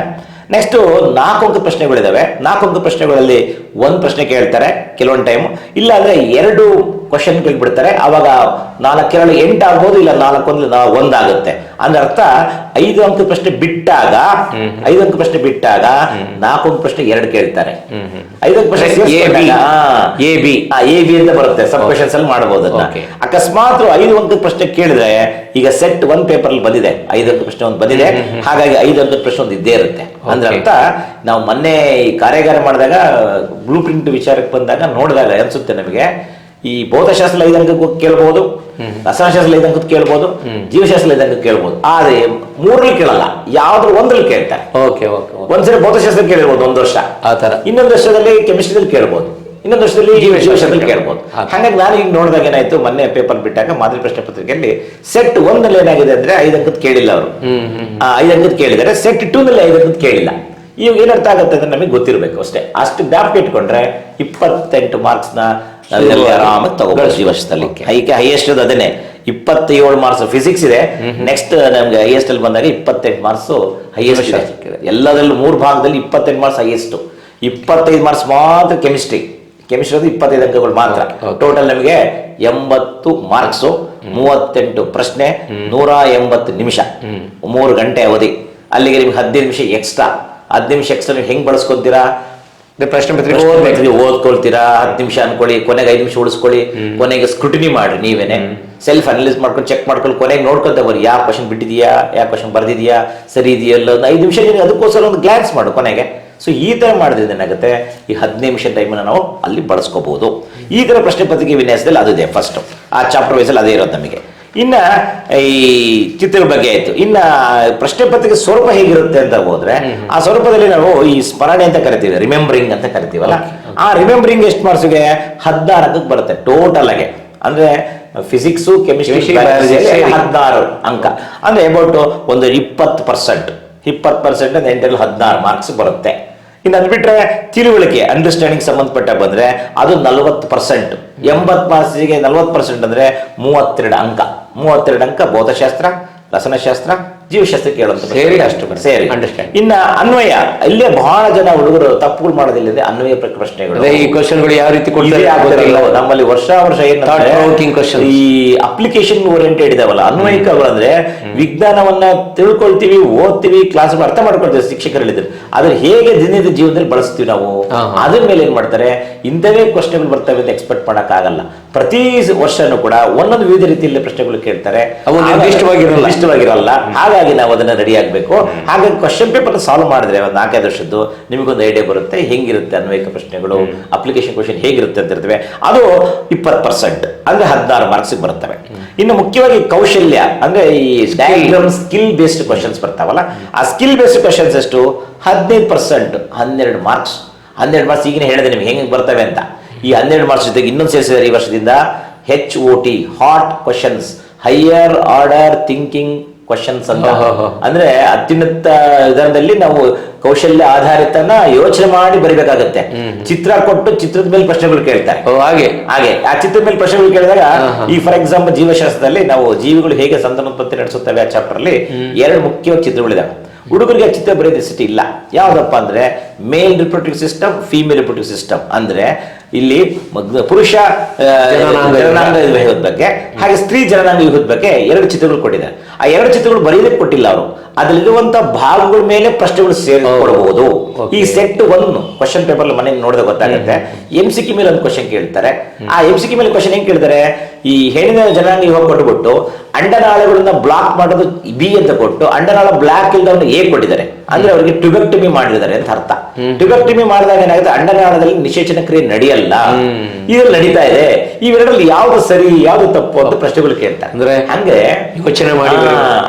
ನೆಕ್ಸ್ಟ್ 4 ಅಂಕ ಪ್ರಶ್ನೆಗಳಿದಾವೆ. 4 ಅಂಕ ಪ್ರಶ್ನೆಗಳಲ್ಲಿ 1 ಪ್ರಶ್ನೆ ಕೇಳ್ತಾರೆ ಕೆಲವೊಂದು ಟೈಮ್, ಇಲ್ಲ ಅಂದ್ರೆ 2 ಕ್ವಶನ್ ಕೇಳ್ಬಿಡ್ತಾರೆ. ಅವಾಗ 4 ಕೇಳಲು 8 ಆಗ್ಬೋದು, ಇಲ್ಲ 4 1 ಆಗುತ್ತೆ. ಅಂದ್ರೆ ಅರ್ಥ 5 ಅಂಕ ಪ್ರಶ್ನೆ ಬಿಟ್ಟಾಗ 5 ಅಂಕ ಪ್ರಶ್ನೆ ಬಿಟ್ಟಾಗ 4 ಅಂಕ ಪ್ರಶ್ನೆ 2 ಕೇಳ್ತಾರೆ. 5 ಅಂಕ ಪ್ರಶ್ನೆ ಎ ಬಿ ಅಂತ ಬರುತ್ತೆ, ಸಬ್ ಕ್ವಶನ್ಸ್ ಅಲ್ಲಿ ಮಾಡಬಹುದು. ಅಕಸ್ಮಾತ್ 5 ಅಂಕ ಪ್ರಶ್ನೆ ಕೇಳಿದ್ರೆ ಈಗ ಸೆಟ್ 1 ಪೇಪರ್ ಅಲ್ಲಿ ಬಂದಿದೆ 5 ಅಂಕ ಪ್ರಶ್ನೆ 1 ಬಂದಿದೆ. ಹಾಗಾಗಿ 5 ಅಂಕ ಪ್ರಶ್ನೆ 1 ಇದ್ದೇ ಇರುತ್ತೆ. ಅಂದ್ರೆ ಅರ್ಥ ನಾವು ಮೊನ್ನೆ ಈ ಕಾರ್ಯಾಗಾರ ಮಾಡಿದಾಗ ಬ್ಲೂ ಪ್ರಿಂಟ್ ವಿಚಾರಕ್ಕೆ ಬಂದಾಗ ನೋಡಿದಾಗ ಅನ್ಸುತ್ತೆ ನಮಗೆ, ಈ ಭೌತಶಾಸ್ತ್ರ 5 ಅಂಕಕ್ಕೂ ಕೇಳ್ಬಹುದು, ರಸಾಯನಶಾಸ್ತ್ರ 5 ಅಂಕಕ್ಕೆ ಕೇಳ್ಬಹುದು, ಜೀವಶಾಸ್ತ್ರ 5 ಅಂಕಕ್ಕೆ ಕೇಳ್ಬಹುದು. ಆದ್ರೆ 3ರಲ್ಲಿ ಕೇಳಲ್ಲ, ಯಾವ್ದು 1ರಲ್ಲಿ ಕೇಳ್ತಾರೆ. ಒಂದ್ಸರಿ ಭೌತಶಾಸ್ತ್ರ ಕೇಳಿರ್ಬೋದು 1 ವರ್ಷ, ಇನ್ನೊಂದು ವರ್ಷದಲ್ಲಿ ಕೆಮಿಸ್ಟ್ರಿಯಲ್ಲಿ ಕೇಳ್ಬೋದು, ಇನ್ನೊಂದು ವರ್ಷದಲ್ಲಿ ಜೀವಶಾಸ್ತ್ರದಲ್ಲಿ ಕೇಳ್ಬೋದು. ಹಾಗಾಗಿ ನಾನು ಈಗ ನೋಡಿದಾಗ ಏನಾಯ್ತು, ಮೊನ್ನೆ ಪೇಪರ್ ಬಿಟ್ಟಾಗ ಮಾದರಿ ಪ್ರಶ್ನೆ ಪತ್ರಿಕೆಯಲ್ಲಿ ಸೆಟ್ 1 ನಲ್ಲಿ ಏನಾಗಿದೆ ಅಂದ್ರೆ 5 ಅಂಕದ ಕೇಳಿಲ್ಲ ಅವರು, 5 ಅಂಕದ ಕೇಳಿದ್ದಾರೆ. ಸೆಟ್ 2 ನಲ್ಲಿ 5 ಅಂಕದ ಕೇಳಿಲ್ಲ. ಇವಾಗ ಏನರ್ಥ ಆಗುತ್ತೆ ಅಂದ್ರೆ ನಮಗೆ ಗೊತ್ತಿರಬೇಕು ಅಷ್ಟೇ. ಅಷ್ಟು ಜ್ಞಾಪಕ ಇಟ್ಕೊಂಡ್ರೆ 28 ಮಾರ್ಕ್ಸ್ ನ ಆರಾಮಾಗಿ ತಗೋಬಹುದು ಜೀವಶಾಸ್ತ್ರದಲ್ಲಿ. ಹೈಯೆಸ್ಟ್ ಅದನ್ನೇ 27 ಮಾರ್ಕ್ಸ್ ಫಿಸಿಕ್ಸ್ ಇದೆ. ನೆಕ್ಸ್ಟ್ ನಮ್ಗೆ ಹೈಯೆಸ್ಟ್ ಅಲ್ಲಿ ಬಂದಾಗ 28 ಮಾರ್ಕ್ಸ್ ಹೈಯೆಸ್ಟ್ ಇದೆ. ಎಲ್ಲದರಲ್ಲೂ 3 ಭಾಗದಲ್ಲಿ 28 ಮಾರ್ಕ್ಸ್ ಹೈಯೆಸ್ಟ್. 25 ಮಾರ್ಕ್ಸ್ ಮಾತ್ರ ಕೆಮಿಸ್ಟ್ರಿ ಅದು 25 ಅಂಕಗಳು ಮಾತ್ರ. ಟೋಟಲ್ ನಮಗೆ 80 ಮಾರ್ಕ್ಸ್, 38 ಪ್ರಶ್ನೆ, 180 ನಿಮಿಷ, 3 ಗಂಟೆ ಅವಧಿ. ಅಲ್ಲಿಗೆ ನಿಮ್ಗೆ 15 ನಿಮಿಷ ಎಕ್ಸ್ಟ್ರಾ. 15 ನಿಮಿಷ ಎಕ್ಸ್ಟ್ರಾ ನೀವು ಹೆಂಗ್ ಬಳಸ್ಕೊತೀರಾ? ಪ್ರಶ್ನೆ ಪತ್ರಿಕೆ ಓದ್ಕೊಳ್ತೀರಾ, 10 ನಿಮಿಷ ಅನ್ಕೊಳ್ಳಿ, ಕೊನೆಗೆ 5 ನಿಮಿಷ ಉಳಿಸ್ಕೊಳ್ಳಿ, ಕೊನೆಗೆ ಸ್ಕ್ರೂಟಿನಿ ಮಾಡ್ರಿ, ನೀವೇನೆ ಸೆಲ್ಫ್ ಅನಲೈಸ್ ಮಾಡ್ಕೊಂಡು ಚೆಕ್ ಮಾಡ್ಕೊಂಡು ಕೊನೆಗೆ ನೋಡ್ಕೊಂತ ಬರ್ರಿ, ಯಾವ ಕ್ವಶನ್ ಬಿಟ್ಟಿದೆಯಾ, ಯಾವ ಕ್ವಶನ್ ಬರ್ದಿದ್ಯಾ, ಸರಿ ಇದೆಯಲ್ಲ, ಒಂದು 5 ನಿಮಿಷ ಅದಕ್ಕೋಸ್ಕರ ಒಂದು ಗ್ಲಾನ್ಸ್ ಮಾಡು ಕೊನೆಗೆ. ಸೊ ಈ ತರ ಮಾಡಿದ್ರೆ ಏನಾಗುತ್ತೆ, ಈ 15 ನಿಮಿಷ ಟೈಮನ್ನು ನಾವು ಅಲ್ಲಿ ಬಳಸ್ಕೋಬಹುದು. ಈ ತರ ಪ್ರಶ್ನೆ ಪತ್ರಿಕೆ ವಿನ್ಯಾಸದಲ್ಲಿ ಅದಿದೆ ಫಸ್ಟ್. ಆ ಚಾಪ್ಟರ್ ವೈಸಲ್ಲಿ ಅದೇ ಇರೋದು ನಮಗೆ. ಇನ್ನ ಈ ಚಿತ್ರಗಳ ಬಗ್ಗೆ ಆಯ್ತು. ಇನ್ನ ಪ್ರಶ್ನೆ ಪತ್ರಿಕೆ ಸ್ವರೂಪ ಹೇಗಿರುತ್ತೆ ಅಂತ ಹೋದ್ರೆ ಆ ಸ್ವರೂಪದಲ್ಲಿ ನಾವು ಈ ಸ್ಮರಣೆ ಅಂತ ಕರಿತೀವಿ, ರಿಮೆಂಬರಿಂಗ್ ಅಂತ ಕರಿತೀವಲ್ಲ, ಆ ರಿಮೆಂಬರಿಂಗ್ ಎಷ್ಟು ಮಾರ್ಕ್ಸ್ಗೆ 16 ಅಂಕಕ್ಕೆ ಬರುತ್ತೆ ಟೋಟಲ್ ಆಗಿ. ಅಂದ್ರೆ ಫಿಸಿಕ್ಸು, ಕೆಮಿಸ್ಟ್ರಿ, 16 ಅಂಕ ಅಂದ್ರೆ ಅಬೌಟ್ ಒಂದು 20% ಅಂದ್ರೆ 8ರಲ್ಲಿ 16 ಮಾರ್ಕ್ಸ್ ಬರುತ್ತೆ. ಇನ್ನು ಅದ್ಬಿಟ್ರೆ ತಿಳುವಳಿಕೆ, ಅಂಡರ್ಸ್ಟ್ಯಾಂಡಿಂಗ್ ಸಂಬಂಧಪಟ್ಟ ಬಂದ್ರೆ ಅದು 40%. 80 ಮಾರ್ಕ್ಸಿಗೆ 40% ಅಂದ್ರೆ 32 ಅಂಕ. 32 ಅಂಕ ಭೌತಶಾಸ್ತ್ರ, ರಸನಶಾಸ್ತ್ರ, ಜೀವಶಾಸ್ತ್ರ ಕೇಳುವಂತ ಸೇರಿ ಅಷ್ಟು ಸೇರಿ. ಅಂಡರ್ಸ್ಟ್ಯಾಂಡ್. ಇನ್ನ ಅನ್ವಯ, ಇಲ್ಲೇ ಬಹಳ ಜನ ಹುಡುಗರು ತಪ್ಪುಗಳು ಮಾಡೋದಿಲ್ಲ, ಅನ್ವಯ ಪ್ರಶ್ನೆಗಳು. ಈ ಕ್ವಶನ್ಗಳು ಯಾವ ರೀತಿ ನಮ್ಮಲ್ಲಿ ವರ್ಷ ಏನು ಈ ಅಪ್ಲಿಕೇಶನ್ ಓರಿಯೆಂಟೆಡ್ ಇದಾವಲ್ಲ, ಅನ್ವಯಿಕಗಳು ಅಂದ್ರೆ ವಿಜ್ಞಾನವನ್ನ ತಿಳ್ಕೊಳ್ತೀವಿ, ಓದ್ತೀವಿ, ಕ್ಲಾಸ್ ಅರ್ಥ ಮಾಡ್ಕೊಳ್ತೀವಿ, ಶಿಕ್ಷಕರು ಹೇಳಿದ್ರು, ಆದ್ರೆ ಹೇಗೆ ದಿನದ ಜೀವನದಲ್ಲಿ ಬಳಸ್ತೀವಿ ನಾವು, ಅದ್ರ ಮೇಲೆ ಏನ್ ಮಾಡ್ತಾರೆ, ಇಂಥವೇ ಪ್ರಶ್ನೆಗಳು ಬರ್ತವೆ ಅಂತ ಎಕ್ಸ್ಪೆಕ್ಟ್ ಮಾಡಕ್ ಆಗಲ್ಲ. ಪ್ರತಿ ವರ್ಷನೂ ಕೂಡ ಒಂದೊಂದು ವಿವಿಧ ರೀತಿಯಲ್ಲಿ ಪ್ರಶ್ನೆಗಳು ಕೇಳ್ತಾರೆ, ನಿರ್ದಿಷ್ಟವಾಗಿರಲ್ಲ. ಹಾಗಾಗಿ ನಾವು ಅದನ್ನ ರೆಡಿ ಆಗ್ಬೇಕು. ಹಾಗಾಗಿ ಕ್ವಶನ್ ಪೇಪರ್ ಸಾಲ್ವ್ ಮಾಡಿದ್ರೆ ಒಂದು 4-5 ವರ್ಷದ್ದು ನಿಮಗೊಂದು ಐಡಿಯಾ ಬರುತ್ತೆ, ಹೆಂಗಿರುತ್ತೆ ಅನ್ವಯಿಕ ಪ್ರಶ್ನೆಗಳು, ಅಪ್ಲಿಕೇಶನ್ ಕ್ವಶನ್ ಹೇಗಿರುತ್ತೆ ಅಂತ ಇರ್ತವೆ. ಅದು 20% ಅಂದ್ರೆ 16 ಮಾರ್ಕ್ಸ್ ಬರ್ತವೆ. ಇನ್ನು ಮುಖ್ಯವಾಗಿ ಕೌಶಲ್ಯ ಅಂದ್ರೆ ಈ ಡಯಾಗ್ರಾಮ್ ಸ್ಕಿಲ್ ಬೇಸ್ಡ್ ಕ್ವಶನ್ಸ್ ಬರ್ತಾವಲ್ಲ, ಆ ಸ್ಕಿಲ್ ಬೇಸ್ಡ್ ಕ್ವಶನ್ಸ್ ಎಷ್ಟು 15%, 12 ಮಾರ್ಕ್ಸ್. 12 ಮಾರ್ಕ್ಸ್ ಈಗಿನ ಹೇಳಿದೆ ನಿಮ್ಗೆ ಹೆಂಗೆ ಬರ್ತವೆ ಅಂತ. ಈ 12 ಮಾರ್ಕ್ಸ್ ಜೊತೆಗೆ ಇನ್ನೊಂದು ಸೇರಿಸಿದ್ದಾರೆ ಈ ವರ್ಷದಿಂದ HOT, hot questions, higher order thinking questions ಅಂತ. ಅಂದ್ರೆ ಅತ್ಯುನ್ನತ ವಿಧಾನದಲ್ಲಿ ನಾವು ಕೌಶಲ್ಯ ಆಧಾರಿತನ ಯೋಚನೆ ಮಾಡಿ ಬರಿಬೇಕಾಗತ್ತೆ. ಚಿತ್ರ ಕೊಟ್ಟು ಚಿತ್ರದ ಮೇಲೆ ಪ್ರಶ್ನೆಗಳು ಕೇಳ್ತಾರೆ. ಹಾಗೆ ಆ ಚಿತ್ರದ ಮೇಲೆ ಪ್ರಶ್ನೆಗಳು ಕೇಳಿದಾಗ ಈ ಫಾರ್ ಎಕ್ಸಾಂಪಲ್ ಜೀವಶಾಸ್ತ್ರದಲ್ಲಿ ನಾವು ಜೀವಿಗಳು ಹೇಗೆ ಸಂತಾನೋತ್ಪತ್ತಿ ನಡೆಸುತ್ತವೆ ಆ ಚಾಪ್ಟರ್ ಅಲ್ಲಿ 2 ಮುಖ್ಯವಾದ ಚಿತ್ರಗಳಿದಾವೆ. ಹುಡುಗರಿಗೆ ಆ ಚಿತ್ರ ಬರೆಯೋದಿಸಿಟಿ ಇಲ್ಲ. ಯಾವ್ದಪ್ಪ ಅಂದ್ರೆ male reproductive system, female reproductive system. ಅಂದ್ರೆ ಇಲ್ಲಿ ಪುರುಷ ಜನನಾಂಗ ವಿಭಾಗದ ಬಗ್ಗೆ ಹಾಗೆ ಸ್ತ್ರೀ ಜನನಾಂಗ ವಿಭಾಗದ ಬಗ್ಗೆ 2 ಚಿತ್ರಗಳು ಕೊಟ್ಟಿದ್ದಾರೆ. ಆ 2 ಚಿತ್ರಗಳು ಬರೆಯೋದಕ್ಕೆ ಕೊಟ್ಟಿಲ್ಲ ಅವರು, ಅದರಲ್ಲಿರುವಂತ ಭಾಗಗಳ ಮೇಲೆ ಪ್ರಶ್ನೆಗಳು ಸೇರಿಕೊಡಬಹುದು. ಈ ಸೆಟ್ 1 ಕ್ವಶನ್ ಪೇಪರ್ ಮನೆ ನೋಡಿದಾಗ ಗೊತ್ತಾಗುತ್ತೆ. MCQ ಮೇಲೆ ಒಂದು ಕ್ವಶನ್ ಕೇಳ್ತಾರೆ. ಆ MCQ ಮೇಲೆ ಕ್ವಶನ್ ಹೆಂಗ್ ಕೇಳಿದ್ದಾರೆ, ಈ ಹೆಣ್ಣಿನ ಜನಾಂಗ ವಿಭಾಗ ಕೊಟ್ಟುಬಿಟ್ಟು ಅಂಡನಾಳಗಳನ್ನ ಬ್ಲಾಕ್ ಮಾಡೋದು B ಅಂತ ಕೊಟ್ಟು ಅಂಡನಾಳ ಬ್ಲಾಕ್ ಇಲ್ದವನ್ನ A ಕೊಟ್ಟಿದ್ದಾರೆ. ಅಂದ್ರೆ ಅವರಿಗೆ ಟ್ಯುಬೆಕ್ಟಮಿ ಮಾಡಿದ್ದಾರೆ ಅಂತ ಅರ್ಥ. ಟ್ಯುಬೆಕ್ಟಮಿ ಮಾಡಿದಾಗ ಏನಾಗುತ್ತೆ, ಅಂಡನಾಳದಲ್ಲಿ ನಿಷೇಚನ ಕ್ರಿಯೆ ನಡೆಯಲ್ಲ, ಇದ್ರಲ್ಲಿ ನಡೀತಾ ಇದೆ. ಇವೆರಡರಲ್ಲಿ ಯಾವ್ದು ಸರಿ ಯಾವ್ದು ತಪ್ಪು ಅಂತ ಪ್ರಶ್ನೆಗಳು ಕೇಳ್ತಾರೆ. ಅಂದ್ರೆ ಹಂಗೆ ಯೋಚನೆ ಮಾಡಿ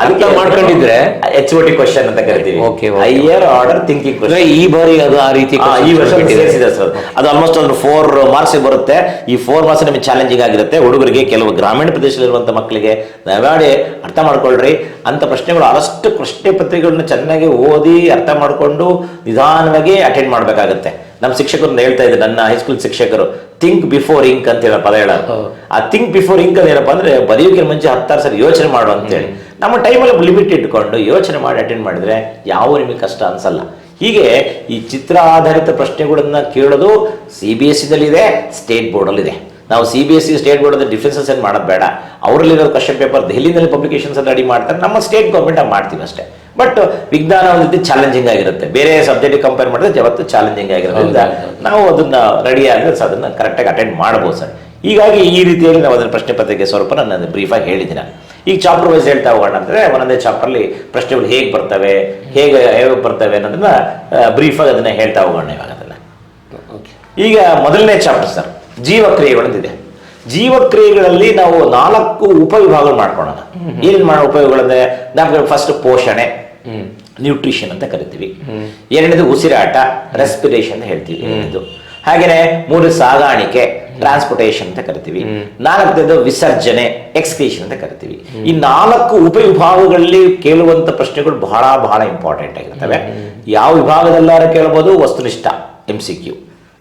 ಅದಕ್ಕೆ ಮಾಡ್ಕೊಂಡಿದ್ರೆ HOT ಕ್ವಶನ್ ಅಂತ ಕರಿತೀವಿ, ಹೈಯರ್ ಆರ್ಡರ್ ಥಿಂಕಿಂಗ್ ಕ್ವಶನ್. ಈ ಬಾರಿ ಅದು ಆ ರೀತಿ ಈ ವರ್ಷ ಅದು ಆಲ್ಮೋಸ್ಟ್ ಒಂದು 4 ಮಾರ್ಕ್ಸ್ ಬರುತ್ತೆ. ಈ 4 ಮಾರ್ಕ್ಸ್ ನಿಮಗೆ ಚಾಲೆಂಜಿಂಗ್ ಆಗಿರುತ್ತೆ. ಹುಡುಗರಿಗೆ, ಕೆಲವು ಗ್ರಾಮೀಣ ಪ್ರದೇಶದಲ್ಲಿರುವಂತ ಮಕ್ಕಳಿಗೆ ದಯಮಾಡಿ ಅರ್ಥ ಮಾಡ್ಕೊಳ್ರಿ ಅಂತ ಪ್ರಶ್ನೆಗಳು. ಅಷ್ಟು ಪ್ರಶ್ನೆ ಪತ್ರಿಕೆಗಳನ್ನ ಚೆನ್ನಾಗಿ ಓದಿ ಅರ್ಥ ಮಾಡ್ಕೊಂಡು ನಿಧಾನವಾಗಿ ಅಟೆಂಡ್ ಮಾಡ್ಬೇಕಾಗತ್ತೆ. ನಮ್ಮ ಶಿಕ್ಷಕರು ಹೇಳ್ತಾ ಇದ್ರು, ನನ್ನ ಹೈಸ್ಕೂಲ್ ಶಿಕ್ಷಕರು, ಥಿಂಕ್ ಬಿಫೋರ್ ಇಂಕ್ ಅಂತ ಹೇಳೋ ಪದ ಹೇಳೋದು. ಆ ಥಿಂಕ್ ಬಿಫೋರ್ ಇಂಕ್ ಅಂತ ಏನಪ್ಪಾ ಅಂದ್ರೆ ಬರೆಯೋಕೆ ಮುಂಚೆ 10 ಸರಿ ಯೋಚನೆ ಮಾಡು ಅಂತೇಳಿ. ನಮ್ಮ ಟೈಮಲ್ಲಿ ಲಿಮಿಟ್ ಇಟ್ಕೊಂಡು ಯೋಚನೆ ಮಾಡಿ ಅಟೆಂಡ್ ಮಾಡಿದ್ರೆ ಯಾವ ನಿಮಗೆ ಕಷ್ಟ ಅನ್ಸಲ್ಲ. ಹೀಗೆ ಈ ಚಿತ್ರ ಆಧಾರಿತ ಪ್ರಶ್ನೆಗಳನ್ನ ಕೇಳೋದು CBSE ಇದೆ, ಸ್ಟೇಟ್ ಬೋರ್ಡಲ್ಲಿದೆ. ನಾವು CBSE ಸ್ಟೇಟ್ ಬೋರ್ಡ್ ಡಿಫ್ರೆನ್ಸಸ್ ಏನು ಮಾಡೋದು ಬೇಡ. ಅವರಲ್ಲಿರೋ ಕ್ವಶನ್ ಪೇಪರ್ ದೆಹಲಿನಲ್ಲಿ ಪಬ್ಲಿಕೇಶನ್ಸ್ ರೆಡಿ ಮಾಡ್ತಾರೆ, ನಮ್ಮ ಸ್ಟೇಟ್ ಗೌರ್ಮೆಂಟ್ ಮಾಡ್ತೀವಿ ಅಷ್ಟೇ. ಬಟ್ ವಿಜ್ಞಾನ ಒಂದು ಚಾಲೆಂಜಿಂಗ್ ಆಗಿರುತ್ತೆ, ಬೇರೆ ಸಬ್ಜೆಕ್ಟ್ ಕಂಪೇರ್ ಮಾಡಿದ್ರೆ ಯಾವತ್ತು ಚಾಲೆಂಜಿಂಗ್ ಆಗಿರೋದ್ರಿಂದ ನಾವು ಅದನ್ನ ರೆಡಿ ಆಗಿದ್ರೆ ಅದನ್ನ ಕರೆಕ್ಟಾಗಿ ಅಟೆಂಡ್ ಮಾಡ್ಬೋದು ಸರ್. ಹೀಗಾಗಿ ಈ ರೀತಿಯಲ್ಲಿ ನಾವು ಅದನ್ನ ಪ್ರಶ್ನೆ ಪತ್ರಿಕೆ ಸ್ವರೂಪ ನಾನು ಬ್ರೀಫಾಗಿ ಹೇಳಿದ್ದೀನಿ. ಈಗ ಚಾಪ್ಟರ್ ವೈಸ್ ಹೇಳ್ತಾ ಹೋಗೋಣ ಅಂದ್ರೆ ಒಂದೊಂದೇ ಚಾಪ್ಟರ್ಲಿ ಪ್ರಶ್ನೆಗಳು ಹೇಗೆ ಬರ್ತವೆ, ಹೇಗೆ ಬರ್ತವೆ ಅನ್ನೋದನ್ನ ಬ್ರೀಫಾಗಿ ಅದನ್ನ ಹೇಳ್ತಾ ಹೋಗೋಣ ಇವಾಗ ಅದನ್ನ. ಈಗ ಮೊದಲನೇ ಚಾಪ್ಟರ್ ಸರ್, ಜೀವಕ್ರಿಯೆಗಳಂತಿದೆ. ಜೀವಕ್ರಿಯೆಗಳಲ್ಲಿ ನಾವು 4 ಉಪವಿಭಾಗಗಳು ಮಾಡ್ಕೊಳ್ಳೋಣ. ಏನೇನು ಮಾಡೋ ಉಪಯೋಗಗಳಂದ್ರೆ, ನಮ್ಗೆ ಫಸ್ಟ್ ಪೋಷಣೆ, ನ್ಯೂಟ್ರಿಷನ್ ಅಂತ ಕರಿತೀವಿ. 2ನೇದು ಉಸಿರಾಟ, ರೆಸ್ಪಿರೇಷನ್ ಅಂತ ಹೇಳ್ತೀವಿ. ಹಾಗೇನೆ 3 ಸಾಗಾಣಿಕೆ, ಟ್ರಾನ್ಸ್ಪೋರ್ಟೇಷನ್ ಅಂತ ಕರಿತೀವಿ. 4ನೇದು ವಿಸರ್ಜನೆ, ಎಕ್ಸ್ಕ್ರೀಷನ್ ಅಂತ ಕರಿತೀವಿ. ಈ 4 ಉಪವಿಭಾಗಗಳಲ್ಲಿ ಕೇಳುವಂತ ಪ್ರಶ್ನೆಗಳು ಬಹಳ ಬಹಳ ಇಂಪಾರ್ಟೆಂಟ್ ಆಗಿರ್ತವೆ. ಯಾವ ವಿಭಾಗದಲ್ಲಾರ ಕೇಳಬಹುದು, ವಸ್ತುನಿಷ್ಠ MCQ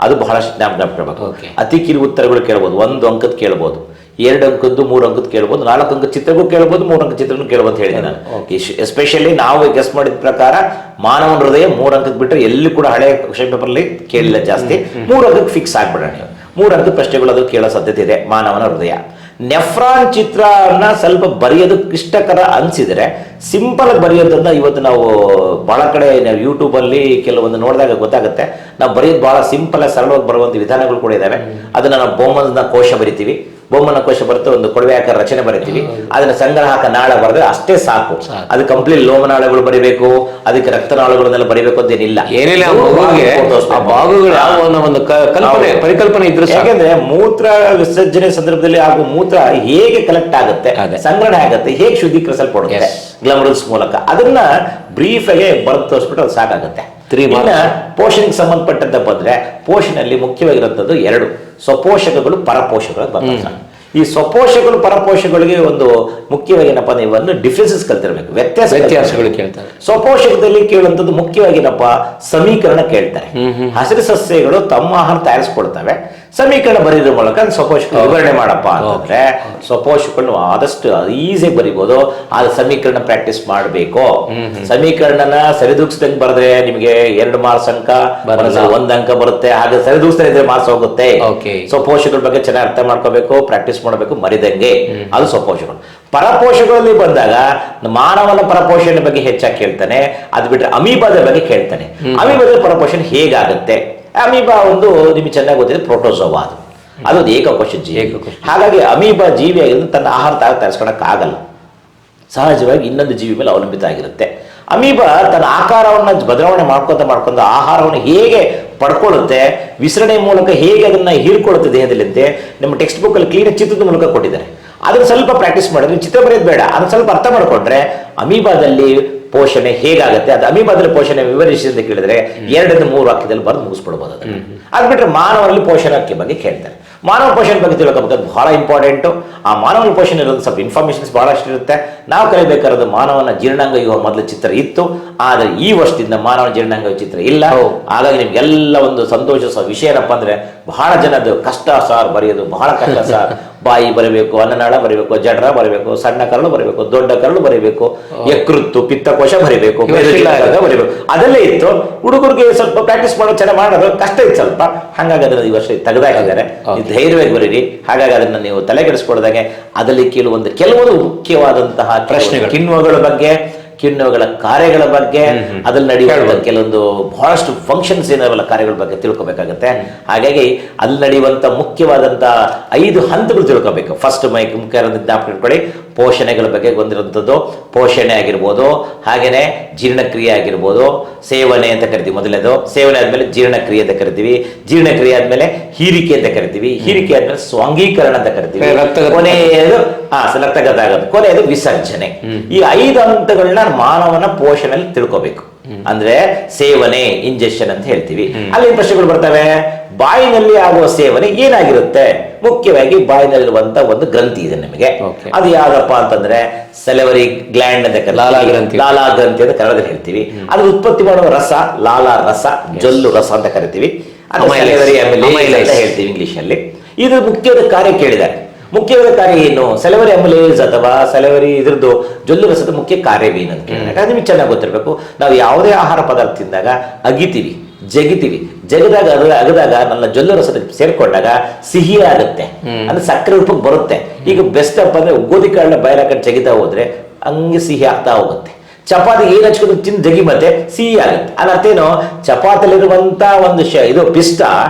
ಅದು ಬಹಳಷ್ಟು ಜ್ಞಾಪಕ. ಅತಿ ಕಿರು ಉತ್ತರಗಳು ಕೇಳಬಹುದು, 1 ಅಂಕದ ಕೇಳಬಹುದು, 2 ಅಂಕದ್ದು, 3 ಅಂಕದ ಕೇಳಬಹುದು, 4 ಅಂಕದ ಚಿತ್ರಗಳು ಕೇಳಬಹುದು, 3 ಅಂಕದ ಚಿತ್ರಗಳು ಕೇಳಬಹುದು ಅಂತ ಹೇಳಿದೆ ನಾನು. ಎಸ್ಪೆಷಲಿ ನಾವು ಗೆಸ್ ಮಾಡಿದ ಪ್ರಕಾರ ಮಾನವನ ಹೃದಯ 3 ಅಂಕದ ಬಿಟ್ಟರೆ ಎಲ್ಲಿ ಕೂಡ ಹಳೆ ಕ್ವಶನ್ ಪೇಪರ್ ಅಲ್ಲಿ ಕೇಳಿಲ್ಲ ಜಾಸ್ತಿ. 3 ಅಂಕಕ್ಕೆ ಫಿಕ್ಸ್ ಆಗ್ಬಿಡೋಣ ನೀವು. 3 ಅಂಕದ ಪ್ರಶ್ನೆಗಳು ಅದು ಕೇಳೋ ಸಾಧ್ಯತೆ ಇದೆ. ಮಾನವನ ಹೃದಯ. ನೆಫ್ರಾನ್ ಚಿತ್ರನ ಸ್ವಲ್ಪ ಬರೆಯೋದು ಕ್ಲಿಷ್ಟಕರ ಅನ್ಸಿದ್ರೆ ಸಿಂಪಲ್ ಆಗಿ ಬರೆಯೋದನ್ನ ಇವತ್ತು ನಾವು ಬಹಳ ಕಡೆ ನಾವು ಯೂಟ್ಯೂಬ್ ಅಲ್ಲಿ ಕೆಲವೊಂದು ನೋಡಿದಾಗ ಗೊತ್ತಾಗುತ್ತೆ. ನಾವು ಬರೆಯೋದು ಬಹಳ ಸಿಂಪಲ್ ಆಗಿ ಸರಳವಾಗಿ ಬರುವಂತ ವಿಧಾನಗಳು ಕೂಡ ಇದಾವೆ. ಅದನ್ನ ನಾವು ಬೋಮನ್ಸ್ನ ಕೋಶ ಬರಿತೀವಿ. ಬಹುಮನ ಕೋಶ ಬರುತ್ತೆ, ಒಂದು ಕೊಳವೆ ಆಕಾರ ರಚನೆ ಬರಿತೀವಿ, ಅದನ್ನ ಸಂಗ್ರಾಹಕ ನಾಳ ಬರೆದ್ರೆ ಅಷ್ಟೇ ಸಾಕು. ಅದು ಕಂಪ್ಲೀಟ್ ಲೋಮನಾಳಗಳು ಬರಿಬೇಕು, ಅದಕ್ಕೆ ರಕ್ತನಾಳಗಳನ್ನೆಲ್ಲ ಬರಿಬೇಕು ಅಂತ ಏನಿಲ್ಲ. ಏನಿಲ್ಲ, ಆ ಭಾಗಗಳು ಯಾವ ಒಂದು ಪರಿಕಲ್ಪನೆ ಇದ್ರೆ. ಯಾಕಂದ್ರೆ ಮೂತ್ರ ವಿಸರ್ಜನೆ ಸಂದರ್ಭದಲ್ಲಿ ಆಗುವ ಮೂತ್ರ ಹೇಗೆ ಕಲೆಕ್ಟ್ ಆಗುತ್ತೆ, ಸಂಗ್ರಹಣೆ ಆಗುತ್ತೆ, ಹೇಗೆ ಶುದ್ಧೀಕರಿಸಲ್ಪಡುತ್ತೆ ಗ್ಲಮರಲ್ಸ್ ಮೂಲಕ, ಅದನ್ನ ಬ್ರೀಫ್ ಆಗಿ ಬರೆದು ತೋರಿಸ್ಬಿಟ್ಟು ಅದು ಸಾಕಾಗುತ್ತೆ. ಪೋಷಣೆಗೆ ಸಂಬಂಧಪಟ್ಟಂತ ಬಂದ್ರೆ ಪೋಷಣೆಯಲ್ಲಿ ಮುಖ್ಯವಾಗಿರುವಂತದ್ದು 2 ಸ್ವಪೋಷಕಗಳು, ಪರಪೋಷಕಗಳು ಬರ್ತದೆ. ಈ ಸ್ವಪೋಷಕಗಳು ಪರಪೋಷಕಗಳಿಗೆ ಒಂದು ಮುಖ್ಯವಾಗಿ ಏನಪ್ಪಾ, ನೀವನ್ನು ಡಿಫ್ರೆನ್ಸಸ್ ಕಲ್ತಿರ್ಬೇಕು, ವ್ಯತ್ಯಾಸಗಳು ಕೇಳ್ತಾರೆ. ಸ್ವಪೋಷಕದಲ್ಲಿ ಕೇಳುವಂಥದ್ದು ಮುಖ್ಯವಾಗಿ ಏನಪ್ಪ, ಸಮೀಕರಣ ಕೇಳ್ತಾರೆ. ಹಸಿರು ಸಸ್ಯಗಳು ತಮ್ಮ ಆಹಾರ ತಯಾರಿಸ್ಕೊಳ್ತವೆ, ಸಮೀಕರಣ ಬರೆಯೋದ್ರ ಮೂಲಕ ಸ್ವಪೋಷಕ ವಿವರಣೆ ಮಾಡಪ್ಪ ಅಂತಂದ್ರೆ ಸ್ವಪೋಷಕಗಳು ಆದಷ್ಟು ಈಸಿಯಾಗಿ ಬರಿಬೋದು. ಆದ ಸಮೀಕರಣ ಪ್ರಾಕ್ಟೀಸ್ ಮಾಡಬೇಕು. ಸಮೀಕರಣನ ಸರಿದೂಗಿಸ್ದಂಗೆ ಬರೆದ್ರೆ ನಿಮಗೆ 2 ಮಾರ್ಕ್ಸ್ ಅಂಕ, 1 ಅಂಕ ಬರುತ್ತೆ. ಹಾಗೆ ಸರಿದೂಗಿಸ್ತಾ ಇದ್ರೆ ಮಾರ್ಕ್ಸ್ ಹೋಗುತ್ತೆ. ಸ್ವಪೋಷಕಗಳ ಬಗ್ಗೆ ಚೆನ್ನಾಗಿ ಅರ್ಥ ಮಾಡ್ಕೋಬೇಕು, ಪ್ರಾಕ್ಟೀಸ್ ಮಾಡಬೇಕು, ಮರಿದಂಗೆ. ಅದು ಸ್ವಪೋಷಕಗಳು. ಪರಪೋಷಕಗಳಲ್ಲಿ ಬಂದಾಗ ಮಾನವನ ಪರಪೋಷಣೆ ಬಗ್ಗೆ ಹೆಚ್ಚಾಗಿ ಕೇಳ್ತಾನೆ. ಅದು ಬಿಟ್ರೆ ಅಮೀಬಾದ ಬಗ್ಗೆ ಕೇಳ್ತಾನೆ. ಅಮೀಬಾದ ಪರಪೋಷಣೆ ಹೇಗಾಗುತ್ತೆ? ಅಮೀಬಾ ಒಂದು ನಿಮಗೆ ಚೆನ್ನಾಗಿ ಗೊತ್ತಿದೆ, ಪ್ರೋಟೋಜೋವಾ. ಅದು ಏಕಕೋಶ ಜೀವಿ. ಹಾಗಾಗಿ ಅಮೀಬಾ ಜೀವಿಯಾಗಿದ್ದು ತನ್ನ ಆಹಾರ ತಯಾರಿಸ್ಕೊಳಕ್ ಆಗಲ್ಲ, ಸಹಜವಾಗಿ ಇನ್ನೊಂದು ಜೀವಿ ಮೇಲೆ ಅವಲಂಬಿತ ಆಗಿರುತ್ತೆ. ಅಮೀಬಾ ತನ್ನ ಆಕಾರವನ್ನು ಬದಲಾವಣೆ ಮಾಡ್ಕೊಂತ ಆಹಾರವನ್ನು ಹೇಗೆ ಪಡ್ಕೊಳ್ಳುತ್ತೆ, ವಿಸರಣೆ ಮೂಲಕ ಹೇಗೆ ಅದನ್ನ ಹೀರ್ಕೊಳ್ಳುತ್ತೆ ದೇಹದಲ್ಲಿ ಅಂತೆ ನಮ್ಮ ಟೆಕ್ಸ್ಟ್ ಬುಕ್ ಅಲ್ಲಿ ಕ್ಲೀನ್ ಚಿತ್ರದ ಮೂಲಕ ಕೊಟ್ಟಿದ್ದಾರೆ. ಅದನ್ನ ಸ್ವಲ್ಪ ಪ್ರಾಕ್ಟೀಸ್ ಮಾಡಿದ್ರೆ, ಚಿತ್ರ ಬರೆಯೋದು ಬೇಡ, ಅದನ್ನ ಸ್ವಲ್ಪ ಅರ್ಥ ಮಾಡ್ಕೊಂಡ್ರೆ ಅಮೀಬಾದಲ್ಲಿ ಪೋಷಣೆ ಹೇಗಾಗುತ್ತೆ, ಅದು ಅಮೀಬಾದಲ್ಲಿ ಪೋಷಣೆ ವಿವರಿಸಿ ಅಂತ ಕೇಳಿದ್ರೆ 2-3 ವಾಕ್ಯದಲ್ಲಿ ಬರೆದು ಮುಗಿಸ್ಬಿಡ್ಬೋದು. ಅದು ಬಿಟ್ಟರೆ ಮಾನವರಲ್ಲಿ ಪೋಷಣಕ್ಕೆ ಬಗ್ಗೆ ಕೇಳ್ತಾರೆ. ಮಾನವ ಪೋಷಣೆ ಬಗ್ಗೆ ತಿಳ್ಕೊಬೇಕಾದ್ರೆ ಬಹಳ ಇಂಪಾರ್ಟೆಂಟು. ಆ ಮಾನವನ ಪೋಷಣೆ ಇರೋದು ಸ್ವಲ್ಪ ಇನ್ಫಾರ್ಮೇಶನ್ಸ್ ಬಹಳಷ್ಟು ಇರುತ್ತೆ. ನಾವು ಕಲಿಬೇಕಾದ್ರೆ ಮಾನವನ ಜೀರ್ಣಾಂಗ ಯುವ ಮೊದಲು ಚಿತ್ರ ಇತ್ತು, ಆದರೆ ಈ ವರ್ಷದಿಂದ ಮಾನವನ ಜೀರ್ಣಾಂಗ ಚಿತ್ರ ಇಲ್ಲ. ಹಾಗಾಗಿ ನಿಮ್ಗೆಲ್ಲ ಒಂದು ಸಂತೋಷ ವಿಷಯ ಏನಪ್ಪ ಅಂದ್ರೆ, ಬಹಳ ಜನದ್ದು ಕಷ್ಟ ಸಾರ್ ಬರೆಯೋದು, ಬಹಳ ಕಷ್ಟ ಸಾರ್. ಬಾಯಿ ಬರಬೇಕು, ಅನ್ನನಾಳ ಬರಬೇಕು, ಜಠರ ಬರಬೇಕು, ಸಣ್ಣ ಕರಳು ಬರಬೇಕು, ದೊಡ್ಡ ಕರಳು ಬರಬೇಕು, ಯಕೃತ್ತು ಪಿತ್ತಕೋಶ ಬರಬೇಕು, ಬರಬೇಕು, ಅದೆಲ್ಲೇ ಇತ್ತು. ಹುಡುಗರಿಗೆ ಸ್ವಲ್ಪ ಪ್ರಾಕ್ಟೀಸ್ ಮಾಡೋದು ಚೆನ್ನಾಗಿ ಮಾಡೋದು ಕಷ್ಟ ಇತ್ತು ಸ್ವಲ್ಪ. ಹಾಗಾಗಿ ಅದನ್ನ ಈ ವರ್ಷ ತೆಗೆದಾಕಿದ್ದಾರೆ. ಧೈರ್ಯವಾಗಿ ಬರೀರಿ. ಹಾಗಾಗಿ ಅದನ್ನ ನೀವು ತಲೆಗೆಡಿಸ್ಕೊಳ್ದಾಗೆ ಅದರಲ್ಲಿ ಕೆಲವೊಂದು ಮುಖ್ಯವಾದಂತಹ ಪ್ರಶ್ನೆಗಳು, ಕಿಣ್ವಗಳ ಬಗ್ಗೆ, ಕಿಣ್ವಗಳ ಕಾರ್ಯಗಳ ಬಗ್ಗೆ, ಅದ್ರಲ್ಲಿ ನಡೆಯುವ ಕೆಲವೊಂದು ಬಹಳಷ್ಟು ಫಂಕ್ಷನ್ಸ್ ಏನಾವಲ್ಲ ಕಾರ್ಯಗಳ ಬಗ್ಗೆ ತಿಳ್ಕೊಬೇಕಾಗತ್ತೆ. ಹಾಗಾಗಿ ಅಲ್ಲಿ ನಡೆಯುವಂತ ಮುಖ್ಯವಾದಂತ 5 ಹಂತಗಳು ತಿಳ್ಕೊಬೇಕು. ಫಸ್ಟ್ ಮುಖ್ಯ ಜ್ಞಾಪಕ ಇಟ್ಕೊಳ್ಳಿ, ಪೋಷಣೆಗಳ ಬಗ್ಗೆ ಹೊಂದಿರುವಂಥದ್ದು. ಪೋಷಣೆ ಆಗಿರ್ಬೋದು, ಹಾಗೇನೆ ಜೀರ್ಣಕ್ರಿಯೆ ಆಗಿರ್ಬೋದು, ಸೇವನೆ ಅಂತ ಕರಿತೀವಿ ಮೊದಲನೇದು. ಸೇವನೆ ಆದ್ಮೇಲೆ ಜೀರ್ಣಕ್ರಿಯೆ ಅಂತ ಕರಿತೀವಿ. ಜೀರ್ಣಕ್ರಿಯೆ ಆದ್ಮೇಲೆ ಹೀರಿಕೆ ಅಂತ ಕರಿತೀವಿ. ಹೀರಿಕೆ ಆದ್ಮೇಲೆ ಸ್ವಾಂಗೀಕರಣ ಅಂತ ಕರಿತೀವಿ. ಕೊನೆಯದು ರಕ್ತಗತ ಆಗೋದು, ಕೊನೆಯದು ವಿಸರ್ಜನೆ. ಈ 5 ಹಂತಗಳನ್ನ ಮಾನವನ ಪೋಷಣೆಯಲ್ಲಿ ತಿಳ್ಕೋಬೇಕು. ಅಂದ್ರೆ ಸೇವನೆ, ಇಂಜೆಕ್ಷನ್ ಅಂತ ಹೇಳ್ತೀವಿ. ಅಲ್ಲಿ ಪ್ರಶ್ನೆಗಳು ಬರ್ತವೆ. ಬಾಯಿನಲ್ಲಿ ಆಗುವ ಸೇವನೆ ಏನಾಗಿರುತ್ತೆ? ಮುಖ್ಯವಾಗಿ ಬಾಯಿನಲ್ಲಿರುವಂತ ಒಂದು ಗ್ರಂಥಿ ಇದೆ ನಮಗೆ. ಅದು ಯಾವ್ದಪ್ಪ ಅಂತಂದ್ರೆ ಸೆಲೆವರಿ ಗ್ಲ್ಯಾಂಡ್ ಅಂತ ಲಾಲಾ ಗ್ರಂಥಿ ಅಂತ ಕನ್ನಡದಲ್ಲಿ ಹೇಳ್ತೀವಿ. ಅದ್ರ ಉತ್ಪತ್ತಿ ಮಾಡುವ ರಸ ಲಾಲಾ ರಸ, ಜೊಲ್ಲು ರಸ ಅಂತ ಕರಿತೀವಿ. ಸೆಲೆವರಿ ಅಂತ ಹೇಳ್ತೀವಿ ಇಂಗ್ಲಿಷ್ ಅಲ್ಲಿ. ಇದು ಮುಖ್ಯವಾದ ಕಾರ್ಯ ಕೇಳಿದ್ದಾರೆ. ಮುಖ್ಯವಾದ ಕಾರ್ಯ ಏನು? ಸೆಲೆವರಿ ಅಮ್ಲೇಸ್ ಅಥವಾ ಸೆಲೆವರಿ ಇದ್ರದ್ದು ಜೊಲ್ಲು ರಸದ ಮುಖ್ಯ ಕಾರ್ಯವೇನು ಅಂತ ಕೇಳಿದಾಗ ನಿಮಗೆ ಚೆನ್ನಾಗಿ ಗೊತ್ತಿರಬೇಕು. ನಾವು ಯಾವುದೇ ಆಹಾರ ಪದಾರ್ಥ ತಿಂದಾಗ ಅಗಿತೀವಿ, ಜಗಿತೀವಿ. ಅಗದಾಗ ನನ್ನ ಜೊಲ್ಲು ರಸದ ಸೇರ್ಕೊಂಡಾಗ ಸಿಹಿ ಆಗುತ್ತೆ, ಅಂದ್ರೆ ಸಕ್ಕರೆ ರೂಪಕ್ಕೆ ಬರುತ್ತೆ. ಈಗ ಬೆಸ್ಟ್ ಅಪ್ಪ ಅಂದ್ರೆ ಗೋಧಿ ಕಾಳನ್ನ ಬಯಲಾಕಂಡು ಜಗಿತಾ ಹೋದ್ರೆ ಹಂಗೆ ಸಿಹಿ ಆಗ್ತಾ ಹೋಗುತ್ತೆ. ಚಪಾತಿ ಏನ್ ಹಚ್ಕೊಂಡು ತಿಂದು ಜಗಿ ಮತ್ತೆ ಸಿಹಿ ಆಗುತ್ತೆ. ಅದರ್ಥೇನು, ಚಪಾತಿಲಿರುವಂತ ಒಂದು ಇದು ಪಿಷ್ಟ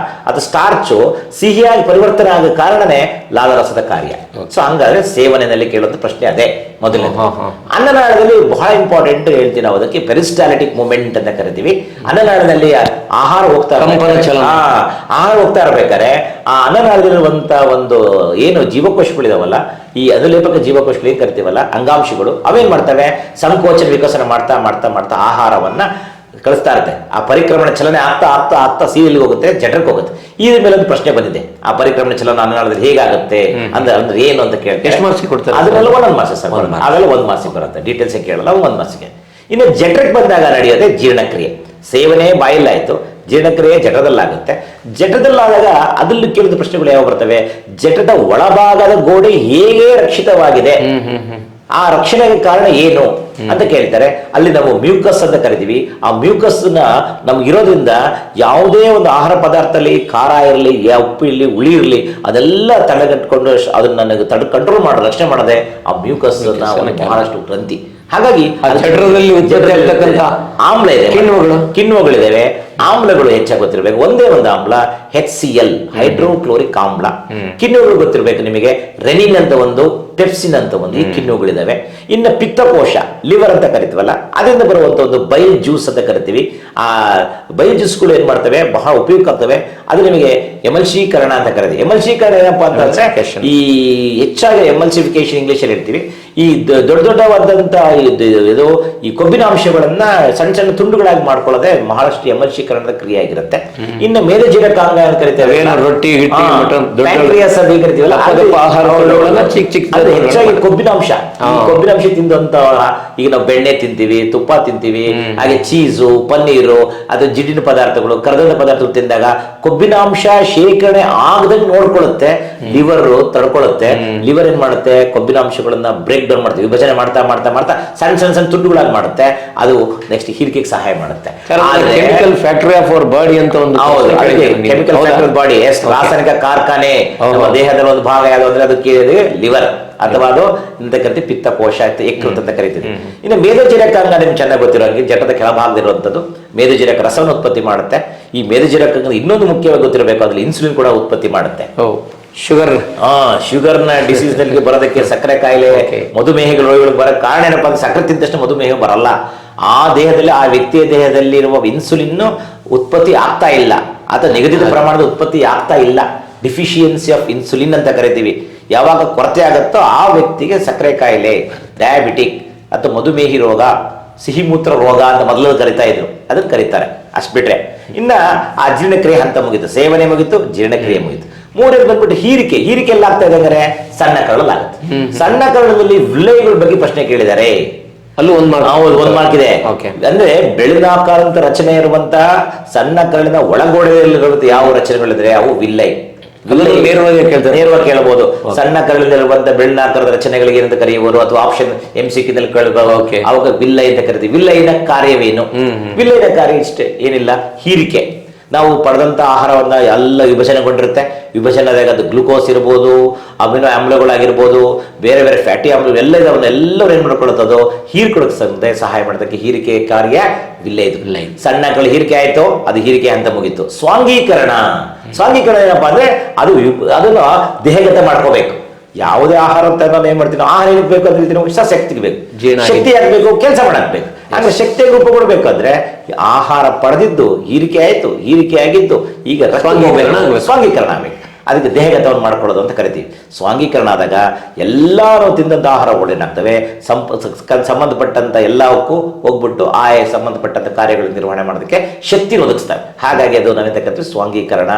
ಅಥವಾ ಸ್ಟಾರ್ಚು ಸಿಹಿಯಾಗಿ ಪರಿವರ್ತನೆ ಆಗ ಕಾರಣನೇ ಲಾಲರಸದ ಕಾರ್ಯ. ಸೊ ಹಂಗಾದ್ರೆ ಸೇವನೆಯಲ್ಲಿ ಕೇಳುವಂತ ಪ್ರಶ್ನೆ ಅದೇ ಮೊದಲನೇ. ಅನ್ನನಾಳದಲ್ಲಿ ಬಹಳ ಇಂಪಾರ್ಟೆಂಟ್ ಹೇಳ್ತೀವಿ ನಾವು, ಅದಕ್ಕೆ ಪೆರಿಸ್ಟಾಲಿಟಿಕ್ ಮೂಮೆಂಟ್ ಅಂತ ಕರಿತೀವಿ. ಅನ್ನನಾಳದಲ್ಲಿ ಆಹಾರ ಹೋಗ್ತಾ ಇರ್ಬೇಕಾದ್ರೆ ಆ ಅನ್ನನಾಳದಲ್ಲಿರುವಂತ ಒಂದು ಏನು ಜೀವಕೋಶಗಳಿದಾವಲ್ಲ, ಈ ಅನುಲೇಪಕ ಜೀವಕೋಶಗಳು ಏನ್ ಕರಿತೀವಲ್ಲ, ಅಂಗಾಂಶಗಳು, ಅವೇನ್ ಮಾಡ್ತವೆ, ಸಂಕೋಚನ ವಿಕಸನ ಮಾಡ್ತಾ ಮಾಡ್ತಾ ಮಾಡ್ತಾ ಆಹಾರವನ್ನ ಕಳಿಸ್ತಾ ಇರುತ್ತೆ. ಆ ಪರಿಕ್ರಮಣ ಚಲನೆ ಆಗ್ತಾ ಆಗ್ತಾ ಆಗ್ತಾ ಸೀಲಿಗೆ ಹೋಗುತ್ತೆ, ಜಠರಕ್ಕೆ ಹೋಗುತ್ತೆ. ಇದ್ರ ಮೇಲೆ ಒಂದು ಪ್ರಶ್ನೆ ಬಂದಿದೆ, ಆ ಪರಿಕ್ರಮಣ ಚಲನ ಅನ್ನನಾಳದಲ್ಲಿ ಹೇಗಾಗುತ್ತೆ ಅಂದ್ರೆ ಏನು ಅಂತ ಕೇಳ್ತಾರೆ. ಎಷ್ಟು ಮಾರ್ಕ್ಸ್ ಕೊಡ್ತಾರೆ? ಅದನ್ನೆಲ್ಲ 1 ಮಾರ್ಕ್ಸ್ ಸರ್, ಅವೆಲ್ಲ 1 ಮಾರ್ಕ್ಸ್ ಬರುತ್ತೆ. ಡೀಟೇಲ್ಸ್ ಕೇಳಲ್ಲ, 1 ಮಾರ್ಕ್ಸ್ಗೆ. ಇನ್ನು ಜಠರಕ್ಕೆ ಬಂದಾಗ ನಡೆಯೋದೆ ಜೀರ್ಣಕ್ರಿಯೆ. ಸೇವನೆ ಬಾಯಲ್ಲಾಯ್ತು, ಜೀರ್ಣಕ್ರಿಯೆ ಜಠರದಲ್ಲಾಗುತ್ತೆ. ಜಠರದಲ್ಲಾದಾಗ ಅದಲ್ಲಿ ಕೇಳಿದ ಪ್ರಶ್ನೆಗಳು ಯಾವ ಬರ್ತವೆ? ಜಠರದ ಒಳಭಾಗದ ಗೋಡೆ ಹೇಗೆ ರಕ್ಷಿತವಾಗಿದೆ, ಆ ರಕ್ಷಣೆಗೆ ಕಾರಣ ಏನು ಅಂತ ಕೇಳ್ತಾರೆ. ಅಲ್ಲಿ ನಾವು ಮ್ಯೂಕಸ್ ಅಂತ ಕರಿತೀವಿ. ಆ ಮ್ಯೂಕಸ್ ನಮ್ಗಿರೋದ್ರಿಂದ ಯಾವುದೇ ಒಂದು ಆಹಾರ ಪದಾರ್ಥದಲ್ಲಿ ಖಾರ ಇರಲಿ, ಉಪ್ಪು ಇರಲಿ, ಹುಳಿ ಇರಲಿ, ಅದೆಲ್ಲ ತಡೆಗಟ್ಕೊಂಡು ಅದನ್ನ ನನಗೆ ಕಂಟ್ರೋಲ್ ಮಾಡೋ ರಕ್ಷಣೆ ಮಾಡದೆ ಆ ಮ್ಯೂಕಸ್ ಬಹಳಷ್ಟು ಗ್ರಂಥಿ. ಹಾಗಾಗಿ ಆಮ್ಲ ಇದೆ, ಕಿಣ್ವಗಳಿದ್ದಾವೆ. ಆಮ್ಲಗಳು ಹೆಚ್ಚಾಗಿ ಗೊತ್ತಿರಬೇಕು. ಒಂದೇ ಒಂದು ಆಮ್ಲ HCl ಹೈಡ್ರೋಕ್ಲೋರಿಕ್ ಆಮ್ಲ. ಕಿಣ್ವಗಳು ಗೊತ್ತಿರಬೇಕು ನಿಮಗೆ, ರೆನಿನ್ ಅಂತ ಒಂದು, ಪೆಪ್ಸಿನ್ ಅಂತ ಒಂದು, ಈ ಕಿಣ್ವಗಳಿದಾವೆ. ಇನ್ನು ಪಿತ್ತಕೋಶ, ಲಿವರ್ ಅಂತ ಕರಿತೀವಲ್ಲ, ಅದರಿಂದ ಬರುವಂತ ಒಂದು ಬೈಲ್ ಜ್ಯೂಸ್ ಅಂತ ಕರಿತೀವಿ. ಆ ಬೈಲ್ ಜ್ಯೂಸ್ಗಳು ಏನ್ ಮಾಡ್ತವೆ, ಬಹಳ ಉಪಯುಕ್ತ ಆಗ್ತವೆ. ಅದು ನಿಮಗೆ ಎಮಲ್ಶೀಕರಣ ಅಂತ ಕರಿತೀವಿ. ಎಮಲ್ಶೀಕರಣ ಏನಪ್ಪಾ ಅಂತಂದ್ರೆ, ಈ ಹೆಚ್ಚಾಗಿ ಎಮಲ್ಸಿಫಿಕೇಶನ್ ಇಂಗ್ಲಿಷ್ ಅಲ್ಲಿ ಇರ್ತೀವಿ. ಈ ದೊಡ್ಡವಾದಂತ ಇದು ಈ ಕೊಬ್ಬಿನಾಂಶಗಳನ್ನ ಸಣ್ಣ ಸಣ್ಣ ತುಂಡುಗಳಾಗಿ ಮಾಡ್ಕೊಳ್ಳೋದೆ ಬಹಳಷ್ಟು ಎಮಲ್ಶೀಕರಣದ ಕ್ರಿಯೆ ಆಗಿರುತ್ತೆ. ಇನ್ನು ಮೇದಜೀರಕಾಂಗ ಅಂತ ಕರಿತೇವೆ, ರೊಟ್ಟಿ ಪ್ಯಾಂಕ್ರಿಯಾಸ್ ಅಂತ ಕರಿತೀವಲ್ಲ, ಅದು ಹೆಚ್ಚಾಗಿ ಕೊಬ್ಬಿನಾಂಶ. ಕೊಬ್ಬಿನಾಂಶ ತಿಂದಂತ, ಈಗ ನಾವು ಬೆಣ್ಣೆ ತಿಂತೀವಿ, ತುಪ್ಪ ತಿಂತೀವಿ, ಹಾಗೆ ಚೀಸು, ಪನ್ನೀರು, ಅದು ಜಿಡ್ಡಿನ ಪದಾರ್ಥಗಳು, ಕರಗದ ಪದಾರ್ಥಗಳು ತಿಂದಾಗ ಕೊಬ್ಬಿನಾಂಶ ಶೇಖರಣೆ ಆಗದಂಗೆ ನೋಡ್ಕೊಳ್ಳುತ್ತೆ. ಲಿವರ್ ತಡ್ಕೊಳ್ಳುತ್ತೆ. ಲಿವರ್ ಏನ್ ಮಾಡುತ್ತೆ, ಕೊಬ್ಬಿನಾಂಶಗಳನ್ನ ಬ್ರೇಕ್ ಡೌನ್ ಮಾಡ್ತೀವಿ, ವಿಭಜನೆ ಮಾಡ್ತಾ ಮಾಡ್ತಾ ಮಾಡ್ತಾ ಸಣ್ಣ ಸಣ್ಣ ಸಣ್ಣ ತುಂಡುಗಳಾಗಿ ಮಾಡುತ್ತೆ. ಅದು ನೆಕ್ಸ್ಟ್ ಹೀರಿಕೆಗೆ ಸಹಾಯ ಮಾಡುತ್ತೆ. Chemical factory of our body ಅಂತ ಒಂದು, ಕೆಮಿಕಲ್ ಫ್ಯಾಕ್ಟರಿ ಆಫ್ ಬಾಡಿ, ರಾಸಾಯನಿಕ ಕಾರ್ಖಾನೆ ನಮ್ಮ ದೇಹದ ಒಂದು ಭಾಗ ಯಾವುದು ಅಂದ್ರೆ ಅದಕ್ಕೆ ಲಿವರ್ ಅಥವಾ ಅದು ಅಂತ ಕರಿತೀವಿ, ಪಿತ್ತಕೋಶ ಯಕೃತ್ ಅಂತ ಕರಿತೀವಿ. ಇನ್ನು ಮೇದೋಜೀರಕಾಂಗ ನಿಮ್ಗೆ ಚೆನ್ನಾಗಿ ಗೊತ್ತಿರೋ ಹಾಗೆ ಜಠರದ ಕೆಳಭಾಗದಿರುವಂಥದ್ದು ಮೇದೋಜೀರಕ ರಸವನ್ನು ಉತ್ಪತ್ತಿ ಮಾಡುತ್ತೆ. ಈ ಮೇದೋಜೀರಕಾಂಗ ಇನ್ನೊಂದು ಮುಖ್ಯವಾಗಿ ಗೊತ್ತಿರಬೇಕು, ಅದ್ರಲ್ಲಿ ಇನ್ಸುಲಿನ್ ಕೂಡ ಉತ್ಪತ್ತಿ ಮಾಡುತ್ತೆ. ಶುಗರ್ನ ಡಿಸೀಸ್ ನಲ್ಲಿ ಬರೋದಕ್ಕೆ, ಸಕ್ಕರೆ ಕಾಯಿಲೆ, ಮಧುಮೇಹ ರೋಗಿಗಳು ಬರೋ ಕಾರಣ ಏನಪ್ಪಾ ಅಂದ್ರೆ ಸಕ್ಕರೆ ತಿಂದಷ್ಟು ಮಧುಮೇಹ ಬರಲ್ಲ. ಆ ದೇಹದಲ್ಲಿ, ಆ ವ್ಯಕ್ತಿಯ ದೇಹದಲ್ಲಿ ಇರುವ ಇನ್ಸುಲಿನ್ ಉತ್ಪತ್ತಿ ಆಗ್ತಾ ಇಲ್ಲ, ಅಥವಾ ನಿಗದಿತ ಪ್ರಮಾಣದ ಉತ್ಪತ್ತಿ ಆಗ್ತಾ ಇಲ್ಲ. ಡಿಫಿಷಿಯನ್ಸಿ ಆಫ್ ಇನ್ಸುಲಿನ್ ಅಂತ ಕರಿತೀವಿ. ಯಾವಾಗ ಕೊರತೆ ಆಗುತ್ತೋ ಆ ವ್ಯಕ್ತಿಗೆ ಸಕ್ಕರೆ ಕಾಯಿಲೆ, ಡಯಾಬಿಟಿಕ್ ಅಥವಾ ಮಧುಮೇಹಿ ರೋಗ, ಸಿಹಿಮೂತ್ರ ರೋಗ ಅಂತ ಮೊದಲು ಕರಿತಾ ಇದ್ರು, ಅದನ್ನ ಕರೀತಾರೆ. ಅಷ್ಟು ಬಿಟ್ರೆ ಇನ್ನ ಆ ಜೀರ್ಣಕ್ರಿಯೆ ಹಂತ ಮುಗಿತು, ಸೇವನೆ ಮುಗಿತು, ಜೀರ್ಣಕ್ರಿಯೆ ಮುಗಿತು. ಮೂರನೇದು ಬಂದ್ಬಿಟ್ಟು ಹೀರಿಕೆ. ಹೀರಿಕೆ ಎಲ್ಲ ಆಗ್ತಾ ಇದೆ ಅಂದ್ರೆ ಸಣ್ಣ ಕರಳಲ್ಲಾಗುತ್ತೆ. ಸಣ್ಣ ಕರಳದಲ್ಲಿ ವಿಲಯಗಳ ಬಗ್ಗೆ ಪ್ರಶ್ನೆ ಕೇಳಿದ್ದಾರೆ. ಅಲ್ಲೂ ಒಂದ್ ಮಾರ್ಕ್ ಇದೆ. ಅಂದ್ರೆ ಬೆಳೆದಾಕಾರಂತ ರಚನೆ ಇರುವಂತಹ ಸಣ್ಣ ಕರಳಿನ ಒಳಗೋಡೆಯಲ್ಲಿ ಯಾವ ರಚನೆಗಳಿದ್ರೆ ಅವು ವಿಲ್ಲೈ. ನೇರವಾಗಿ ಕೇಳಬಹುದು. ಸಣ್ಣ ಕರಳಿನಲ್ಲಿರುವಂತ ಬೆಳ್ಳಾಕಾರದ ರಚನೆಗಳಿಗೆ ಏನಂತ ಕರೆಯುವರು, ಅಥವಾ ಆಪ್ಷನ್ MCQ ನಲ್ಲಿ ಕೇಳಬಹುದು. ಅವಾಗ ವಿಲ್ಲೈ ಅಂತ ಕರಿತೀವಿ. ವಿಲ್ಲೈನ ಕಾರ್ಯವೇನು? ವಿಲ್ಲೈನ ಕಾರ್ಯ ಇಷ್ಟೇ, ಏನಿಲ್ಲ, ಹೀರಿಕೆ. ನಾವು ಪಡೆದಂತ ಆಹಾರವನ್ನ ಎಲ್ಲ ವಿಭಜನೆಗೊಂಡಿರುತ್ತೆ. ವಿಭಜನೆದಾಗ ಅದು ಗ್ಲುಕೋಸ್ ಇರ್ಬೋದು, ಅಮಿನೋ ಆಮ್ಲಗಳಾಗಿರ್ಬೋದು, ಬೇರೆ ಬೇರೆ ಫ್ಯಾಟಿ ಆಮ್ಲಗಳು ಎಲ್ಲ ಎಲ್ಲವೂ ಏನ್ ಮಾಡ್ಕೊಳ್ಳುತ್ತದೋ ಹೀರ್ಕೊಳ್ಳೋಕೆ ಸಹಾಯ ಮಾಡೋದಕ್ಕೆ ಹೀರಿಕೆ ಕಾರ್ಯ ವಿಲ್ಲೈ. ಸಣ್ಣಗಳು ಹೀರಿಕೆ ಆಯ್ತು, ಅದು ಹೀರಿಕೆ ಅಂತ ಮುಗೀತು. ಸ್ವಾಂಗೀಕರಣ. ಸ್ವಾಂಗೀಕರಣ ಏನಪ್ಪಾ ಅಂದ್ರೆ ಅದನ್ನ ದೇಹಗತ ಮಾಡ್ಕೋಬೇಕು. ಯಾವುದೇ ಆಹಾರ ಅಂತ ನಾವು ಏನ್ ಮಾಡ್ತೀವಿ, ಆಹಾರ ಏನಕ್ಕೆ ಬೇಕು ಅಂತ ಹೇಳ್ತೀವಿ, ಶಕ್ತಿಗೆ ಬೇಕು, ಶಕ್ತಿ ಆಗ್ಬೇಕು, ಕೆಲಸ ಮಾಡಬೇಕು. ಅಂದ್ರೆ ಶಕ್ತಿಯ ರೂಪ ಕೊಡ್ಬೇಕಾದ್ರೆ ಆಹಾರ ಪಡೆದಿದ್ದು ಹೀರಿಕೆ ಆಯ್ತು, ಹೀರಿಕೆ ಆಗಿದ್ದು ಈಗ ಸ್ವಾಂಗೀಕರಣ ಆಗ್ಬೇಕು. ಅದಕ್ಕೆ ದೇಹಗತವನ್ನು ಮಾಡ್ಕೊಳ್ಳೋದು ಅಂತ ಕರಿತೀವಿ. ಸ್ವಾಂಗೀಕರಣ ಆದಾಗ ಎಲ್ಲರೂ ತಿಂದಂತ ಆಹಾರಗಳು ಏನಾಗ್ತವೆ, ಸಂಬಂಧಪಟ್ಟಂತ ಎಲ್ಲಕ್ಕೂ ಹೋಗ್ಬಿಟ್ಟು ಆಯಾ ಸಂಬಂಧಪಟ್ಟಂತ ಕಾರ್ಯಗಳ ನಿರ್ವಹಣೆ ಮಾಡೋದಕ್ಕೆ ಶಕ್ತಿ ಒದಗಿಸ್ತವೆ. ಹಾಗಾಗಿ ಅದು ನಾವೇಂತ ಸ್ವಾಂಗೀಕರಣ,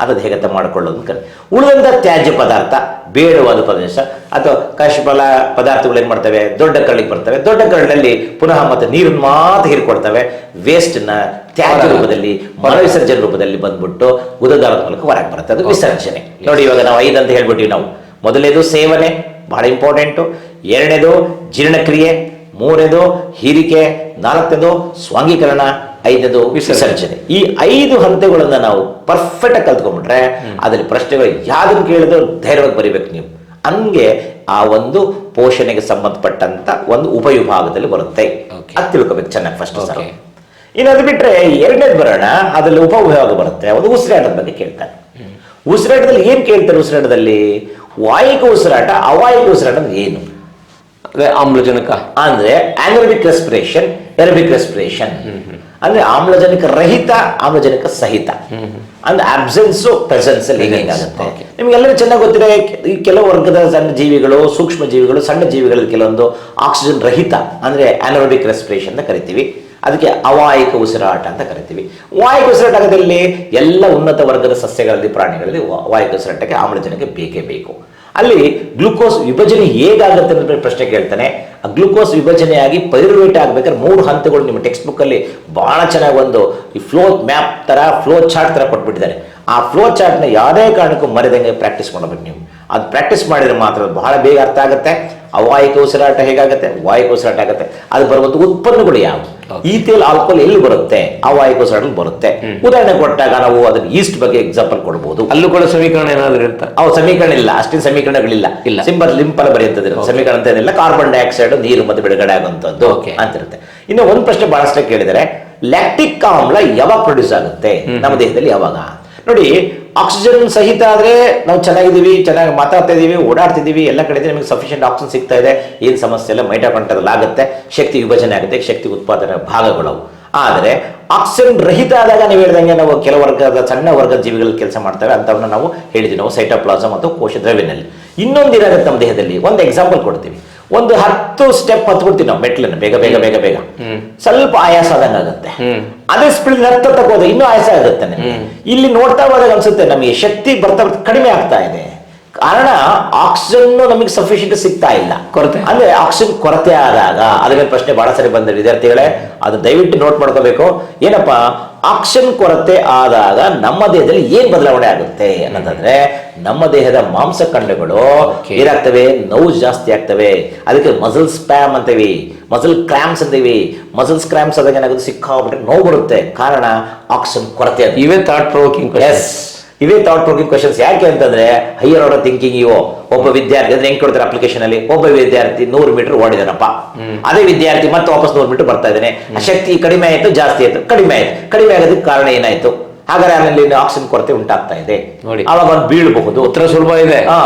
ಅದು ದೇಹಗತ ಮಾಡಿಕೊಳ್ಳೋದು ಕರೆ. ಉಳಿದಂತ ತ್ಯಾಜ್ಯ ಪದಾರ್ಥ, ಬೇಡವಾದ ಪ್ರದೇಶ ಅಥವಾ ಕಷಫಲ ಪದಾರ್ಥಗಳು ಏನ್ ಮಾಡ್ತವೆ, ದೊಡ್ಡ ಕರಳಿಗೆ ಬರ್ತವೆ. ದೊಡ್ಡ ಕರಳಿನಲ್ಲಿ ಪುನಃ ಮತ್ತೆ ನೀರನ್ನು ಮಾತ್ರ ಹೀರ್ಕೊಡ್ತವೆ. ವೇಸ್ಟ್ನ ತ್ಯಾಜ್ಯ ರೂಪದಲ್ಲಿ, ಮಲವಿಸರ್ಜನೆ ರೂಪದಲ್ಲಿ ಬಂದ್ಬಿಟ್ಟು ಗುದದ್ವಾರದ ಮೂಲಕ ಹೊರಗೆ ಬರುತ್ತೆ, ಅದು ವಿಸರ್ಜನೆ. ನೋಡಿ, ಇವಾಗ ನಾವು 5 ಅಂತ ಹೇಳ್ಬಿಟ್ಟಿವಿ. ನಾವು ಮೊದಲನೇದು ಸೇವನೆ, ಬಹಳ ಇಂಪಾರ್ಟೆಂಟು. ಎರಡನೇದು ಜೀರ್ಣಕ್ರಿಯೆ, ಮೂರನೇದು ಹೀರಿಕೆ, ನಾಲ್ಕನೇದು ಸ್ವಾಂಗೀಕರಣ, ಐದನೇದು ವಿಸರ್ಜನೆ. ಈ 5 ಹಂತಗಳನ್ನ ನಾವು ಪರ್ಫೆಕ್ಟ್ ಆಗಿ ಕಲ್ತ್ಕೊಂಡ್ಬಿಟ್ರೆ ಅದರಲ್ಲಿ ಪ್ರಶ್ನೆಗಳು ಯಾವ್ದನ್ನು ಕೇಳಿದ್ರು ಧೈರ್ಯವಾಗಿ ಬರಿಬೇಕು ನೀವು. ಹಂಗೆ ಆ ಒಂದು ಪೋಷಣೆಗೆ ಸಂಬಂಧಪಟ್ಟಂತ ಒಂದು ಉಪವಿಭಾಗದಲ್ಲಿ ಬರುತ್ತೆ. ಅದು ತಿಳ್ಕೊಬೇಕು ಚೆನ್ನಾಗಿ ಫಸ್ಟ್ ಸಲ. ಇನ್ನು ಅದು ಬಿಟ್ರೆ ಎರಡನೇದು ಬರೋಣ, ಅದರಲ್ಲಿ ಉಪವಿಭಾಗ ಬರುತ್ತೆ. ಒಂದು ಉಸಿರಾಟದ ಬಗ್ಗೆ ಕೇಳ್ತಾರೆ. ಉಸಿರಾಟದಲ್ಲಿ ಏನ್ ಕೇಳ್ತಾರೆ? ಉಸಿರಾಟದಲ್ಲಿ ವಾಯಿಕ ಉಸಿರಾಟ, ಅವಾಯಿಕ ಉಸಿರಾಟ ಅಂದ್ರೆ ಏನು? ಆಮ್ಲಜನಕ ಅಂದ್ರೆ ಆನರೋಬಿಕ್ ರೆಸ್ಪಿರೇಷನ್, ಏರೋಬಿಕ್ ರೆಸ್ಪಿರೇಷನ್. ಅಂದ್ರೆ ಆಮ್ಲಜನಕ ರಹಿತ, ಆಮ್ಲಜನಕ ಸಹಿತ. ಅಂದ್ರೆ ಅಬ್ಸೆನ್ಸ್ ಪ್ರೆಸೆನ್ಸ್ ಅಲ್ಲಿ ಹೇಗಾಗುತ್ತೆ ನಿಮ್ಗೆಲ್ಲರೂ ಚೆನ್ನಾಗಿ ಗೊತ್ತಿರೋ. ಈ ಕೆಲವು ವರ್ಗದ ಸಣ್ಣ ಜೀವಿಗಳು, ಸೂಕ್ಷ್ಮ ಜೀವಿಗಳು, ಸಣ್ಣ ಜೀವಿಗಳಲ್ಲಿ ಕೆಲವೊಂದು ಆಕ್ಸಿಜನ್ ರಹಿತ, ಅಂದ್ರೆ ಆನರೋಬಿಕ್ ರೆಸ್ಪಿರೇಷನ್ ಅಂತ ಕರಿತೀವಿ. ಅದಕ್ಕೆ ಅವಾಯಿಕ ಉಸಿರಾಟ ಅಂತ ಕರಿತೀವಿ. ವಾಯಿಕ ಉಸಿರಾಟದಲ್ಲಿ ಎಲ್ಲ ಉನ್ನತ ವರ್ಗದ ಸಸ್ಯಗಳಲ್ಲಿ, ಪ್ರಾಣಿಗಳಲ್ಲಿ ವಾಯಿಕ ಉಸಿರಾಟಕ್ಕೆ ಆಮ್ಲಜನಕ ಬೇಕೇ ಬೇಕು. ಅಲ್ಲಿ ಗ್ಲುಕೋಸ್ ವಿಭಜನೆ ಹೇಗಾಗುತ್ತೆ ಅಂತ ಪ್ರಶ್ನೆ ಕೇಳ್ತಾನೆ. ಆ ಗ್ಲುಕೋಸ್ ವಿಭಜನೆಯಾಗಿ ಪೈರುವೇಟ್ ಆಗ್ಬೇಕಾದ್ರೆ 3 ಹಂತಗಳು ನಿಮ್ಮ ಟೆಕ್ಸ್ಟ್ ಬುಕ್ ಅಲ್ಲಿ ಬಹಳ ಚೆನ್ನಾಗಿ ಒಂದು ಈ ಫ್ಲೋ ಮ್ಯಾಪ್ ತರ, ಫ್ಲೋ ಚಾರ್ಟ್ ತರ ಕೊಟ್ಬಿಟ್ಟಿದ್ದಾರೆ. ಆ ಫ್ಲೋ ಚಾರ್ಟ್ನ ಯಾವುದೇ ಕಾರಣಕ್ಕೂ ಮರೆದಂಗೆ ಪ್ರಾಕ್ಟೀಸ್ ಮಾಡಬೇಕು ನೀವು. ಅದು ಪ್ರಾಕ್ಟೀಸ್ ಮಾಡಿದ್ರೆ ಮಾತ್ರ ಬಹಳ ಬೇಗ ಅರ್ಥ ಆಗುತ್ತೆ. ಅವಾಯಿಕ ಉಸಿರಾಟ ಹೇಗಾಗುತ್ತೆ, ವಾಯಿಕ ಉಸಿರಾಟ ಆಗುತ್ತೆ. ಅದು ಬರುವಂತ ಉತ್ಪನ್ನಗಳು ಯಾವು, ಈಥೈಲ್ ಆಲ್ಕೋಹಾಲ್ ಎಲ್ಲಿ ಬರುತ್ತೆ, ಅವಾಯಿಕ ಉಸಿರಾಟ ಬರುತ್ತೆ. ಉದಾಹರಣೆ ಕೊಟ್ಟಾಗ ನಾವು ಅದನ್ನ ಈಸ್ಟ್ ಬಗ್ಗೆ ಎಕ್ಸಾಂಪಲ್ ಕೊಡಬಹುದು. ಅಲ್ಲೂ ಕೂಡ ಸಮೀಕರಣ ಏನಾದ್ರು ಇರುತ್ತೆ? ಸಮೀಕರಣ ಇಲ್ಲ, ಅಷ್ಟಿನ ಸಮೀಕರಣಗಳಿಲ್ಲ. ಸಿಂಪಲ್ ಲಿಂಪಲ್ ಬರೆಯುತ್ತದೆ ಸಮೀಕರಣ ಅಂತ ಏನಿಲ್ಲ. ಕಾರ್ಬನ್ ಡೈಆಕ್ಸೈಡ್, ನೀರು ಮತ್ತೆ ಬಿಡುಗಡೆ ಆಗುವಂತದ್ದು ಅಂತಿರುತ್ತೆ. ಇನ್ನು ಒಂದು ಪ್ರಶ್ನೆ ಬಹಳಷ್ಟು ಕೇಳಿದರೆ, ಲ್ಯಾಕ್ಟಿಕ್ ಆಮ್ಲ ಯಾವಾಗ ಪ್ರೊಡ್ಯೂಸ್ ಆಗುತ್ತೆ ನಮ್ಮ ದೇಹದಲ್ಲಿ, ಯಾವಾಗ? ನೋಡಿ, ಆಕ್ಸಿಜನ್ ಸಹಿತ ಆದ್ರೆ ನಾವು ಚೆನ್ನಾಗಿದ್ದೀವಿ, ಚೆನ್ನಾಗಿ ಮಾತಾಡ್ತಾ ಇದೀವಿ, ಓಡಾಡ್ತಿದ್ದೀವಿ, ಎಲ್ಲ ಕಡೆ ನಮಗೆ ಸಫಿಷಿಯಂಟ್ ಆಕ್ಸಿಜನ್ ಸಿಗ್ತಾ ಇದೆ, ಏನು ಸಮಸ್ಯೆ ಇಲ್ಲ, ಮೈಟೊಕಾಂಡ್ರಿಯಲ್ ಆಗುತ್ತೆ, ಶಕ್ತಿ ವಿಭಜನೆ ಆಗುತ್ತೆ, ಶಕ್ತಿ ಉತ್ಪಾದನೆ ಭಾಗಗಳು. ಆದರೆ ಆಕ್ಸಿಜನ್ ರಹಿತ ಆದಾಗ ನೀವು ಹೇಳಿದಂಗೆ ನಾವು ಕೆಲವು ವರ್ಗದ ಸಣ್ಣ ವರ್ಗದ ಜೀವಿಗಳಲ್ಲಿ ಕೆಲಸ ಮಾಡ್ತೇವೆ, ಅಂತವನ್ನ ನಾವು ಹೇಳಿದ್ವಿ ನಾವು ಸೈಟೋಪ್ಲಾಸಮ್ ಮತ್ತು ಕೋಶ ದ್ರವ್ಯನಲ್ಲಿ. ಇನ್ನೊಂದು ಏನಾಗುತ್ತೆ ನಮ್ಮ ದೇಹದಲ್ಲಿ, ಒಂದು ಎಕ್ಸಾಂಪಲ್ ಕೊಡ್ತೀವಿ. ಒಂದು 10 ಸ್ಟೆಪ್ ಹತ್ಬಿಡ್ತೀವಿ ನಾವು ಮೆಟ್ಲನ್ನು, ಬೇಗ ಬೇಗ ಬೇಗ ಬೇಗ, ಸ್ವಲ್ಪ ಆಯಾಸ ಆದಂಗೆ ಆಗುತ್ತೆ. ಅದೇ ಸ್ಪೀಡ್ ಹತ್ತಕ್ಕೆ ಹೋದ್ರೆ ಇನ್ನೂ ಆಯಾಸ ಆಗುತ್ತೆ ನಮಗೆ. ಇಲ್ಲಿ ನೋಡ್ತಾ ಹೋದಾಗ ಅನ್ಸುತ್ತೆ ನಮಗೆ ಶಕ್ತಿ ಬರ್ತಾ ಕಡಿಮೆ ಆಗ್ತಾ ಇದೆ. ಕಾರಣ ಆಕ್ಸಿಜನ್ ನಮಗೆ ಸಫಿಷಿಯಂಟ್ ಸಿಗ್ತಾ ಇಲ್ಲ, ಕೊರತೆ. ಅಂದ್ರೆ ಆಕ್ಸಿಜನ್ ಕೊರತೆ ಆದಾಗ ಅದ್ರ ಮೇಲೆ ಪ್ರಶ್ನೆ ಬಹಳ ಸರಿ ಬಂದ ವಿದ್ಯಾರ್ಥಿಗಳೇ, ಅದು ದಯವಿಟ್ಟು ನೋಟ್ ಮಾಡ್ಕೋಬೇಕು. ಏನಪ್ಪಾ, ಆಕ್ಸಿಜನ್ ಕೊರತೆ ಆದಾಗ ನಮ್ಮ ದೇಹದಲ್ಲಿ ಏನ್ ಬದಲಾವಣೆ ಆಗುತ್ತೆ ಅನ್ನೋದಾದ್ರೆ, ನಮ್ಮ ದೇಹದ ಮಾಂಸಖಂಡಗಳು ಏನಾಗ್ತವೆ, ನೋವು ಜಾಸ್ತಿ ಆಗ್ತವೆ. ಅದಕ್ಕೆ ಮಸಲ್ ಸ್ಪ್ಯಾಮ್ ಅಂತೀವಿ, ಮಸಲ್ ಕ್ರಾಂಪ್ಸ್ ಅಂತೀವಿ. ಮಸಲ್ಸ್ ಕ್ರಾಂಪ್ಸ್ ಆದಾಗ ಏನಾಗುತ್ತೆ, ಸಿಕ್ಕಾಬಿಟ್ರೆ ನೋವು ಬರುತ್ತೆ. ಕಾರಣ ಆಕ್ಸಿಜನ್ ಕೊರತೆ. ಇವೇ ಥಾಟ್ ಪ್ರೊವೋಕಿಂಗ್ ಇವೇ ಥಾಟ್ ಪ್ರೊವೋಕಿಂಗ್ ಕ್ವೆಶ್ಚನ್ಸ್. ಯಾಕೆ ಅಂತಂದ್ರೆ ಹೈಯರ್ ಆರ್ಡರ್ ಥಿಂಕಿಂಗ್. ಒಬ್ಬ ವಿದ್ಯಾರ್ಥಿ ಅಂದ್ರೆ ಹೆಂಗ್ ಕೊಡ್ತಾರೆ ಅಪ್ಲಿಕೇಶನ್ ಅಲ್ಲಿ, ಒಬ್ಬ ವಿದ್ಯಾರ್ಥಿ 100 ಮೀಟರ್ ಓಡಿದಾನಪ್ಪ, ಅದೇ ವಿದ್ಯಾರ್ಥಿ ಮತ್ತೆ ವಾಪಸ್ 100 ಮೀಟರ್ ಬರ್ತಾ ಇದ್ದಾನೆ. ಶಕ್ತಿ ಕಡಿಮೆ ಆಯ್ತು, ಜಾಸ್ತಿ ಆಯ್ತು, ಕಡಿಮೆ ಆಯ್ತು. ಕಡಿಮೆ ಆಗೋದಕ್ಕೆ ಕಾರಣ ಏನಾಯ್ತು? ಹಾಗಾದ್ರೆ ಆಮೇಲೆ ಆಕ್ಸಿಜನ್ ಕೊರತೆ ಉಂಟಾಗ್ತಾ ಇದೆ ನೋಡಿ. ಅವಾಗ ಅವ್ನು ಬೀಳಬಹುದು. ಉತ್ತರ ಸುಲಭ ಇದೆ,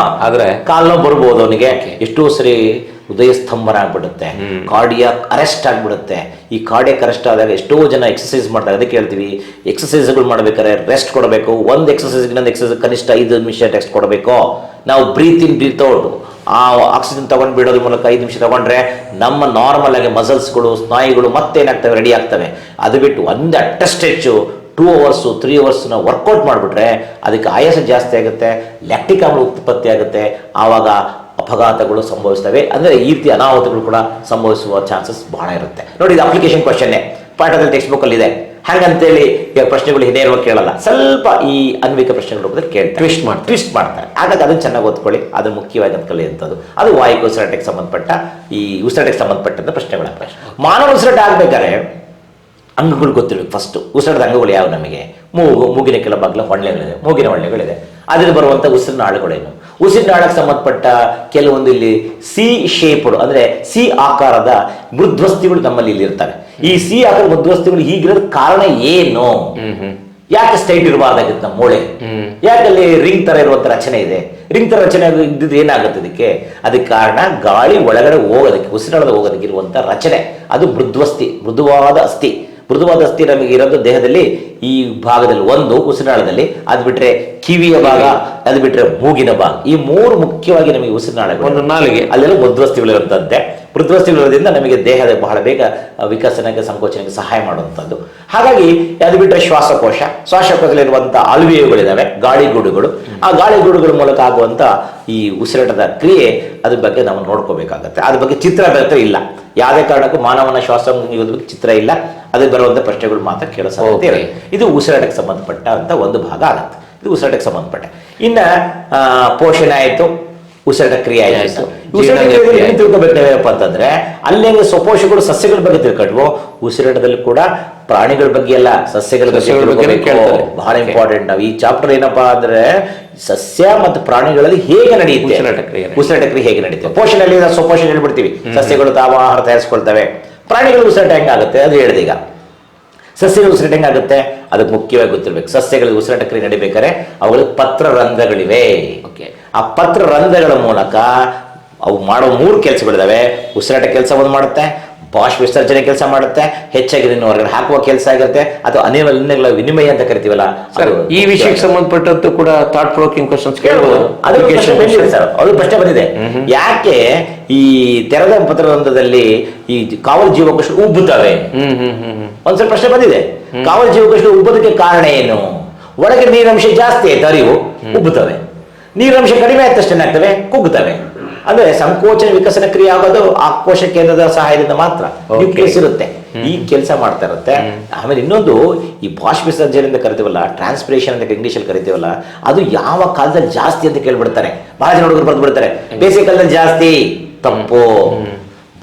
ಆದ್ರೆ ಕಾಲ್ ನೋವು ಬರ್ಬೋದು ಅವನಿಗೆ. ಎಷ್ಟೋ ಸರಿ ಹೃದಯ ಸ್ತಂಭನ ಆಗ್ಬಿಡುತ್ತೆ, ಕಾರ್ಡಿಯಾಕ್ ಅರೆಸ್ಟ್ ಆಗ್ಬಿಡುತ್ತೆ. ಈ ಕಾರ್ಡಿಯಾಕ್ ಅರೆಸ್ಟ್ ಆದಾಗ ಎಷ್ಟೋ ಜನ ಎಕ್ಸರ್ಸೈಸ್ ಮಾಡ್ತಾರೆ. ಅದಕ್ಕೆ ಹೇಳ್ತೀವಿ, ಎಕ್ಸರ್ಸೈಸ್ಗಳು ಮಾಡ್ಬೇಕಾದ್ರೆ ರೆಸ್ಟ್ ಕೊಡಬೇಕು. ಒಂದು ಎಕ್ಸರ್ಸೈಸ್ ಇನ್ನೊಂದು ಎಕ್ಸರ್ಸೈಸ್ ಕನಿಷ್ಠ 5 ನಿಮಿಷ ರೆಸ್ಟ್ ಕೊಡಬೇಕು. ನಾವು ಬ್ರೀತ್ ಇನ್ ಬ್ರೀತ್ ಔಟ್, ಆ ಆಕ್ಸಿಜನ್ ತಗೊಂಡು ಬಿಡೋದ್ರ ಮೂಲಕ 5 ನಿಮಿಷ ತಗೊಂಡ್ರೆ ನಮ್ಮ ನಾರ್ಮಲ್ ಆಗಿ ಮಸಲ್ಸ್ಗಳು, ಸ್ನಾಯುಗಳು ಮತ್ತೆ ಏನಾಗ್ತವೆ, ರೆಡಿ ಆಗ್ತವೆ. ಅದು ಬಿಟ್ಟು ಒಂದು ಅಟ್ಟಷ್ಟು ಹೆಚ್ಚು 2 hours 3 hours ವರ್ಕೌಟ್ ಮಾಡಿಬಿಟ್ರೆ ಅದಕ್ಕೆ ಆಯಾಸ ಜಾಸ್ತಿ ಆಗುತ್ತೆ, ಲ್ಯಾಕ್ಟಿಕ್ ಆಮ್ಲ ಉತ್ಪತ್ತಿ ಆಗುತ್ತೆ. ಆವಾಗ ಅಪಘಾತಗಳು ಸಂಭವಿಸ್ತವೆ. ಅಂದರೆ ಈ ರೀತಿ ಅನಾಹುತಗಳು ಕೂಡ ಸಂಭವಿಸುವ ಚಾನ್ಸಸ್ ಬಹಳ ಇರುತ್ತೆ. ನೋಡಿ, ಇದು ಅಪ್ಲಿಕೇಶನ್ ಕ್ವಶನ್ನೇ, ಪಾಠದಲ್ಲಿ ಟೆಕ್ಸ್ಟ್ ಬುಕ್ಕಲ್ಲಿ ಇದೆ. ಹಾಗಂತೇಳಿ ಪ್ರಶ್ನೆಗಳು ನೇರವಾಗಿ ಕೇಳಲ್ಲ, ಸ್ವಲ್ಪ ಈ ಅನ್ವಯಿಕ ಪ್ರಶ್ನೆಗಳು ಕೇಳ್ತಾರೆ, ಟ್ವಿಸ್ಟ್ ಮಾಡ್ತಾರೆ. ಹಾಗಾಗಿ ಅದನ್ನು ಚೆನ್ನಾಗಿ ಓದ್ಕೊಳ್ಳಿ. ಅದು ಮುಖ್ಯವಾಗಿ ಅಂತ ಕಲಿಯುವಂಥದ್ದು. ಅದು ವಾಯು ಉಸಿರಾಟಕ್ಕೆ ಸಂಬಂಧಪಟ್ಟ, ಈ ಉಸಿರಾಟಕ್ಕೆ ಸಂಬಂಧಪಟ್ಟಂತ ಪ್ರಶ್ನೆಗಳಾಗ್ತವೆ. ಮಾನವ ಉಸಿರಾಟ ಆಗ್ಬೇಕಾದ್ರೆ ಅಂಗಗಳು ಗೊತ್ತಿರಬೇಕು. ಫಸ್ಟ್ ಉಸಿರಾಟದ ಅಂಗಗಳು ಯಾವ ನಮಗೆ? ಮೂಗಿನ ಕೆಲ ಭಾಗಲ ಹೊಳ್ಳೆಗಳಿದೆ, ಮೂಗಿನ ಹೊಳ್ಳೆಗಳಿದೆ. ಅದರಲ್ಲಿ ಬರುವಂಥ ಉಸಿರಿನಾಳುಗಳೇನು? ಉಸಿರಿನಾಳಕ್ಕೆ ಸಂಬಂಧಪಟ್ಟ ಕೆಲವೊಂದು ಇಲ್ಲಿ ಸಿ ಶೇಪ್ಡ್ ಅಂದ್ರೆ ಸಿ ಆಕಾರದ ಮೃದ್ವಸ್ಥಿಗಳು ನಮ್ಮಲ್ಲಿ ಇಲ್ಲಿ ಇರ್ತವೆ. ಈ ಸಿ ಆಕಾರದ ಮೃದ್ವಸ್ಥಿಗಳು ಹೀಗಿರೋದ ಕಾರಣ ಏನು? ಯಾಕೆ ಸ್ಟ್ರೈಟ್ ಇರಬಾರ್ದಾಗಿತ್ತು ನಮ್ಮ ಮೂಳೆ? ಯಾಕೆ ಅಲ್ಲಿ ರಿಂಗ್ ತರ ಇರುವಂತ ರಚನೆ ಇದೆ? ರಿಂಗ್ ತರ ರಚನೆ ಇದ್ದಿದ್ದು ಏನಾಗುತ್ತೆ ಅದಕ್ಕೆ ಕಾರಣ ಗಾಳಿ ಒಳಗಡೆ ಹೋಗೋದಕ್ಕೆ, ಉಸಿರಾಡದ ಹೋಗೋದಕ್ಕೆ ಇರುವಂತ ರಚನೆ, ಅದು ಮೃದ್ವಸ್ಥಿ, ಮೃದುವಾದ ಅಸ್ಥಿ. ಮೃದುವಾದ ಅಸ್ಥಿ ನಮಗೆ ಇರೋದು ದೇಹದಲ್ಲಿ ಈ ಭಾಗದಲ್ಲಿ, ಒಂದು ಉಸಿರಾಳದಲ್ಲಿ, ಅದು ಬಿಟ್ರೆ ಕಿವಿಯ ಭಾಗ, ಅದು ಬಿಟ್ರೆ ಮೂಗಿನ ಭಾಗ. ಈ 3 ಮುಖ್ಯವಾಗಿ ನಮಗೆ ಉಸಿರಾಳಗಳು. ಒಂದು ನಾಲಿಗೆ, ಅಲ್ಲೆಲ್ಲ ಮೃದ್ವಸ್ಥಿಗಳಿರುತ್ತಂತೆ. ಮೃದ್ವಸ್ಥಿಗಳಿರೋದ್ರಿಂದ ನಮಗೆ ದೇಹದ ಬಹಳ ಬೇಗ ವಿಕಸನಕ್ಕೆ, ಸಂಕೋಚನಕ್ಕೆ ಸಹಾಯ ಮಾಡುವಂಥದ್ದು. ಹಾಗಾಗಿ ಅದು ಬಿಟ್ಟರೆ ಶ್ವಾಸಕೋಶದಲ್ಲಿರುವಂಥ ಅಲ್ವೇಯುಗಳಿದ್ದಾವೆ, ಗಾಳಿಗೂಡುಗಳು. ಆ ಗಾಳಿಗೂಡುಗಳ ಮೂಲಕ ಆಗುವಂಥ ಈ ಉಸಿರಾಟದ ಕ್ರಿಯೆ, ಅದ್ರ ಬಗ್ಗೆ ನಾವು ನೋಡ್ಕೋಬೇಕಾಗತ್ತೆ. ಅದ್ರ ಬಗ್ಗೆ ಚಿತ್ರ ಬೇರೆ ಇಲ್ಲ. ಯಾವುದೇ ಕಾರಣಕ್ಕೂ ಮಾನವನ ಶ್ವಾಸ ಬಗ್ಗೆ ಚಿತ್ರ ಇಲ್ಲ. ಅದಕ್ಕೆ ಬರುವಂಥ ಪ್ರಶ್ನೆಗಳು ಮಾತ್ರ ಕೇಳೋ ಸಾಧ್ಯತೆ ಇದೆ. ಇದು ಉಸಿರಾಟಕ್ಕೆ ಸಂಬಂಧಪಟ್ಟ ಅಂತ ಒಂದು ಭಾಗ ಆಗುತ್ತೆ. ಇದು ಉಸಿರಾಟಕ್ಕೆ ಸಂಬಂಧಪಟ್ಟ. ಇನ್ನ ಪೋಷಣೆ ಆಯಿತು, ಉಸಿರಾಟ ಕ್ರಿಯೆ ಆಯಿತು. ತಿಳ್ಕೊಬೇಕೇನಪ್ಪ ಅಂತಂದ್ರೆ ಅಲ್ಲಿ ಸ್ವಪೋಷಗಳು ಸಸ್ಯಗಳ ಬಗ್ಗೆ ತಿಳ್ಕೊಂಡ್ವು. ಉಸಿರಾಟದಲ್ಲಿ ಕೂಡ ಪ್ರಾಣಿಗಳ ಬಗ್ಗೆ ಅಲ್ಲ, ಸಸ್ಯಗಳ ಬಗ್ಗೆ ಬಹಳ ಇಂಪಾರ್ಟೆಂಟ್. ನಾವು ಈ ಚಾಪ್ಟರ್ ಏನಪ್ಪಾ ಅಂದ್ರೆ ಸಸ್ಯ ಮತ್ತು ಪ್ರಾಣಿಗಳಲ್ಲಿ ಹೇಗೆ ನಡೆಯುತ್ತೆ ಉಸಿರಾಟ ಕ್ರಿಯೆ ಹೇಗೆ ನಡೀತದೆ. ಪೋಷಣೆಯಲ್ಲಿ ನಾವು ಸ್ವಪೋಷಣೆ ಹೇಳ್ಬಿಡ್ತೀವಿ, ಸಸ್ಯಗಳು ತಾವು ಆಹಾರ ತಯಾರಿಸ್ಕೊಳ್ತವೆ. ಪ್ರಾಣಿಗಳು ಉಸಿರಾಟ ಹೆಂಗಾಗುತ್ತೆ ಅದು ಹೇಳಿದೆ. ಈಗ ಸಸ್ಯಗಳು ಉಸಿರಾಟ ಹೆಂಗಾಗುತ್ತೆ ಅದಕ್ಕೆ ಮುಖ್ಯವಾಗಿ ಗೊತ್ತಿರ್ಬೇಕು. ಸಸ್ಯಗಳಿಗೆ ಉಸಿರಾಟ ಕ್ರಿಯೆ ನಡಿಬೇಕಾದ್ರೆ ಅವುಗಳಿಗೆ ಪತ್ರರಂಧ್ರಗಳಿವೆ. ಆ ಪತ್ರರಂಧ್ರಗಳ ಮೂಲಕ ಅವು ಮಾಡೋ 3 ಕೆಲಸಗಳಿದಾವೆ. ಉಸಿರಾಟ ಕೆಲಸ ಒಂದು ಮಾಡುತ್ತೆ, ಬಾಷ್ಪ ವಿಸರ್ಜನೆ ಕೆಲಸ ಮಾಡುತ್ತೆ, ಹೆಚ್ಚಾಗಿ ಹೊರಗಡೆ ಹಾಕುವ ಕೆಲಸ ಆಗಿರುತ್ತೆ, ಅಥವಾ ಅನಿಲ ವಿನಿಮಯ ಅಂತ ಕರಿತೀವಲ್ಲ. ಈ ವಿಷಯಕ್ಕೆ ಸಂಬಂಧಪಟ್ಟಂತೂ ಕೂಡ ಥಾಟ್ ಪ್ರೊವೋಕಿಂಗ್ ಕ್ವಶನ್ಸ್ ಕೇಳಬಹುದು. ಅದು ಪ್ರಶ್ನೆ ಬಂದಿದೆ. ಯಾಕೆ ಈ ತೆರೆದ ಪತ್ರರಂಧ್ರದಲ್ಲಿ ಈ ಕಾವಲು ಜೀವಕೋಶಗಳು ಉಬ್ಬುತ್ತವೆ? ಒಂದ್ಸಲ ಪ್ರಶ್ನೆ ಬಂದಿದೆ. ಕಾವಲು ಜೀವಕೋಶಗಳು ಉಬ್ಬುದಕ್ಕೆ ಕಾರಣ ಏನು? ಒಳಗೆ ನೀರಿನಂಶ ಜಾಸ್ತಿ ಆಯ್ತು, ಅರಿವು ಉಬ್ಬುತ್ತವೆ. ನೀರಿನಂಶ ಕಡಿಮೆ ಆಯ್ತು ತಕ್ಷಣ ಏನಾಗ್ತವೆ? ಕುಗ್ಗುತ್ತವೆ. ಅಂದ್ರೆ ಸಂಕೋಚನ ವಿಕಸನ ಕ್ರಿಯೆ ಆಗೋದು ಆ ಕೋಶ ಕೇಂದ್ರದ ಸಹಾಯದಿಂದ ಮಾತ್ರ. ನ್ಯೂಕ್ಲಿಯಸ್ ಇರುತ್ತೆ, ಈ ಕೆಲಸ ಮಾಡ್ತಾ ಇರುತ್ತೆ. ಆಮೇಲೆ ಇನ್ನೊಂದು, ಈ ಬಾಷ್ಪ ವಿಸರ್ಜನೆಯಿಂದ ಕರಿತೀವಲ್ಲ, ಟ್ರಾನ್ಸ್ಪಿರೇಷನ್ ಅಂತ ಇಂಗ್ಲಿಷ್ ಅಲ್ಲಿ ಕರಿತೀವಲ್ಲ, ಅದು ಯಾವ ಕಾಲದಲ್ಲಿ ಜಾಸ್ತಿ ಅಂತ ಕೇಳ್ಬಿಡ್ತಾರೆ. ಬಹಳ ಜನ ಹುಡುಗರು ಬರ್ದು ಬಿಡ್ತಾರೆ, ಬೇಸಿಗೆ ಕಾಲದಲ್ಲಿ ಜಾಸ್ತಿ. ತಪ್ಪು.